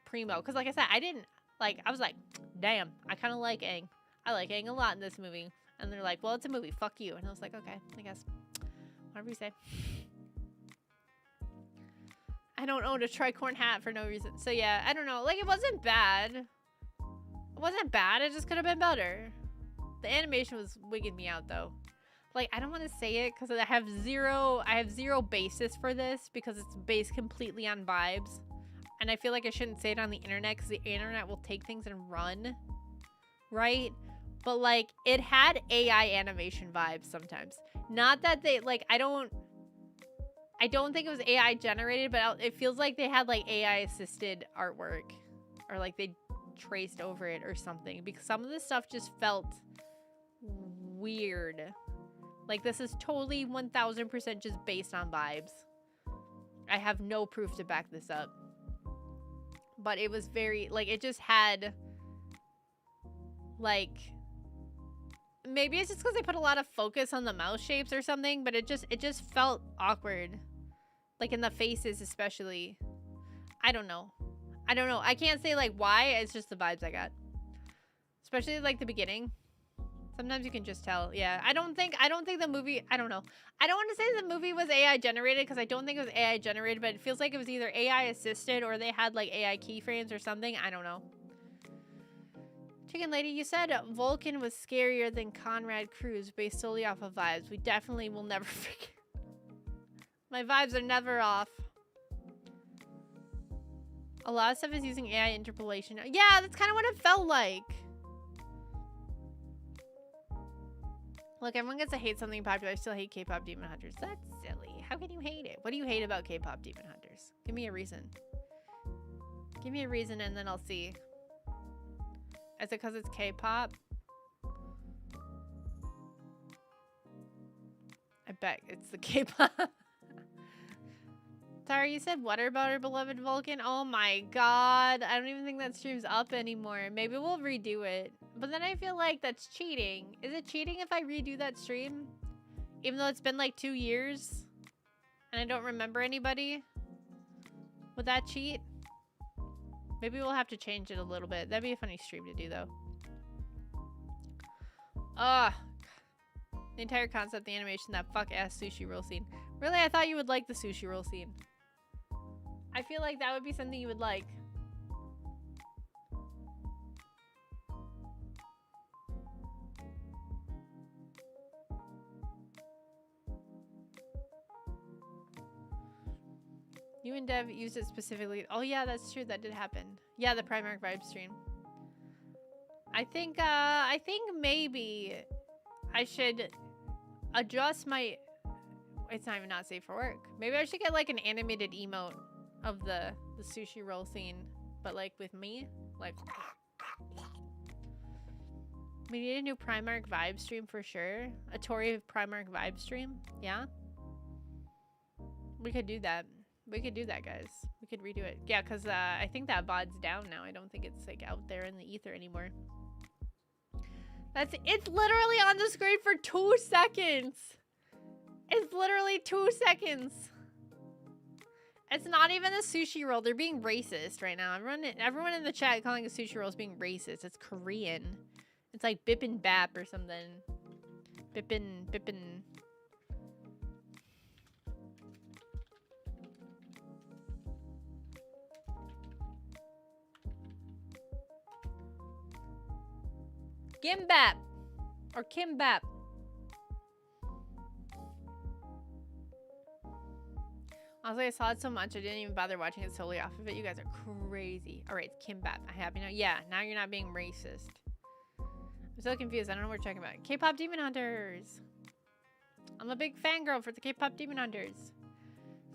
primo. Because like I said, I was like, damn, I kind of like Aang. I like Aang a lot in this movie. And they're like, well, it's a movie. Fuck you. And I was like, okay, I guess. Whatever you say. I don't own a tricorn hat for no reason. So yeah, I don't know. Like, it wasn't bad. It wasn't bad. It just could have been better. The animation was wigging me out though. Like, I don't want to say it because I have zero basis for this because it's based completely on vibes. And I feel like I shouldn't say it on the internet because the internet will take things and run. Right? But like, it had AI animation vibes sometimes. Not that they, like, I don't think it was AI generated, but it feels like they had like AI assisted artwork. Or like they traced over it or something. Because some of this stuff just felt weird. Like, this is totally 1000% just based on vibes. I have no proof to back this up. But it was very, like, it just had, like, maybe it's just because they put a lot of focus on the mouth shapes or something, but it just felt awkward. Like, in the faces especially. I don't know. I can't say, like, why. It's just the vibes I got. Especially, like, the beginning. Sometimes you can just tell. Yeah, I don't think the movie, I don't know. I don't want to say the movie was AI generated because I don't think it was AI generated, but it feels like it was either AI assisted or they had like AI keyframes or something. I don't know. Chicken Lady, you said Vulcan was scarier than Conrad Cruz based solely off of vibes. We definitely will never forget. My vibes are never off. A lot of stuff is using AI interpolation. Yeah, that's kind of what it felt like. Look, everyone gets to hate something popular. I still hate K-pop Demon Hunters. That's silly. How can you hate it? What do you hate about K-pop Demon Hunters? Give me a reason. Give me a reason and then I'll see. Is it because it's K-pop? I bet it's the K-pop. Sorry, you said what about our beloved Vulcan? Oh my god. I don't even think that stream's up anymore. Maybe we'll redo it. But then I feel like that's cheating. Is it cheating if I redo that stream? Even though it's been like 2 years? And I don't remember anybody? Would that cheat? Maybe we'll have to change it a little bit. That'd be a funny stream to do though. Ugh. The entire concept, the animation, that fuck-ass sushi roll scene. Really? I thought you would like the sushi roll scene. I feel like that would be something you would like. You and Dev used it specifically. Oh yeah, that's true. That did happen. Yeah, the Primark Vibe stream. I think maybe I should adjust my... It's not even not safe for work. Maybe I should get like an animated emote of the sushi roll scene, but like with me, like... We need a new Primark Vibe stream for sure. A Tori Primark Vibe stream. Yeah. We could do that. We could do that, guys. We could redo it. Yeah, because I think that VOD's down now. I don't think it's like out there in the ether anymore. It's literally on the screen for 2 seconds. It's literally 2 seconds. It's not even a sushi roll. They're being racist right now. Everyone in the chat calling a sushi roll is being racist. It's Korean. It's like bibimbap or something. Bipin. Gimbap. Or kimbap. Honestly, I saw it so much I didn't even bother watching it solely off of it. You guys are crazy. Alright, it's kimbap. I'm happy now. Yeah, now you're not being racist. I'm so confused. I don't know what we're talking about. K-pop Demon Hunters. I'm a big fangirl for the K-pop Demon Hunters.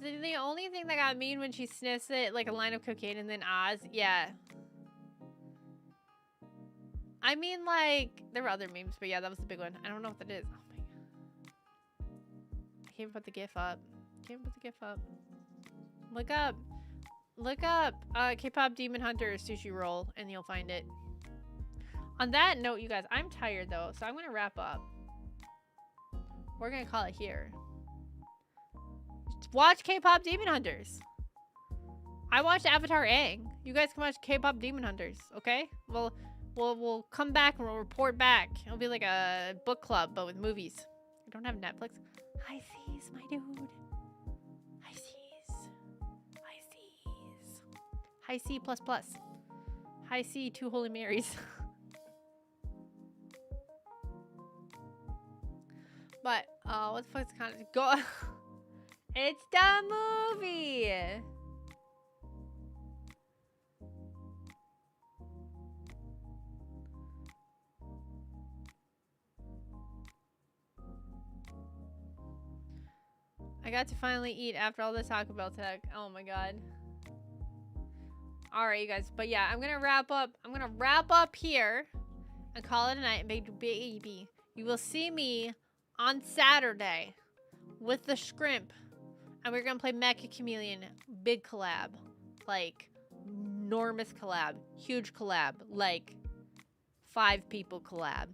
The only thing that got mean when she sniffs it, like a line of cocaine and then Oz. Yeah. I mean, like, there were other memes, but yeah, that was the big one. I don't know what that is. Oh my god. I can't put the GIF up. Look up K-pop Demon Hunter sushi roll and you'll find it. On that note, you guys, I'm tired though, so I'm gonna wrap up. We're gonna call it here. Watch K-pop Demon Hunters. I watched Avatar Aang. You guys can watch K-pop Demon Hunters, okay? We'll come back and we'll report back. It'll be like a book club, but with movies. I don't have Netflix. High seas, my dude. High seas. High C plus plus. High C, 2 Holy Marys. But, what the fuck's kind of go? It's the movie. I got to finally eat after all the Taco Bell tech. Oh my god. Alright, you guys. But yeah, I'm gonna wrap up. I'm gonna wrap up here and call it a night. Baby, you will see me on Saturday with the Shrimp. And we're gonna play Mecha Chameleon. Big collab. Like, enormous collab. Huge collab. Like, 5 people collab.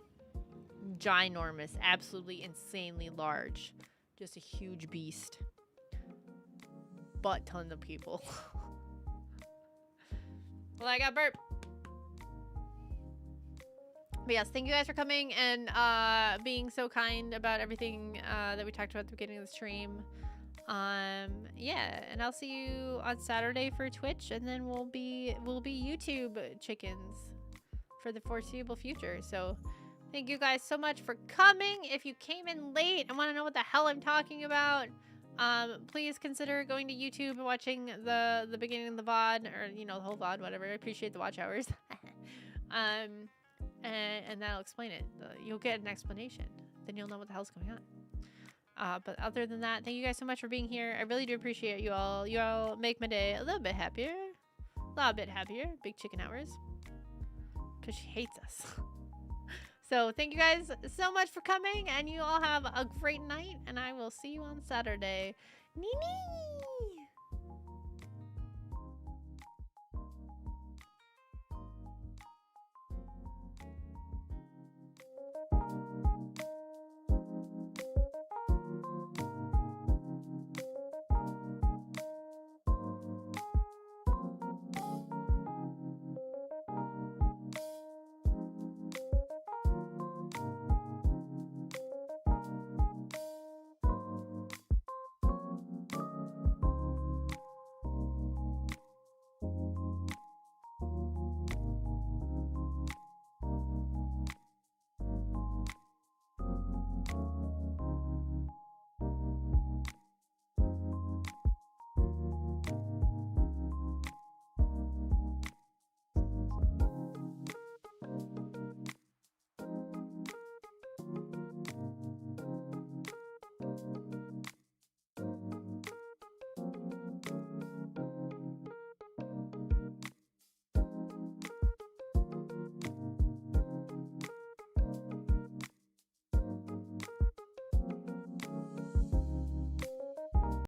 Ginormous. Absolutely insanely large. Just a huge beast. But tons of people. Well, I got burp. But yes, thank you guys for coming and being so kind about everything that we talked about at the beginning of the stream. Yeah, and I'll see you on Saturday for Twitch, and then we'll be YouTube chickens for the foreseeable future. So thank you guys so much for coming. If you came in late and want to know what the hell I'm talking about, please consider going to YouTube and watching the beginning of the VOD, or you know, the whole VOD, whatever. I appreciate the watch hours. And that'll explain it. You'll get an explanation. Then you'll know what the hell's going on. But other than that, thank you guys so much for being here. I really do appreciate you all. You all make my day a little bit happier. A lot bit happier. Big chicken hours. Because she hates us. So thank you guys so much for coming. And you all have a great night. And I will see you on Saturday. Nee.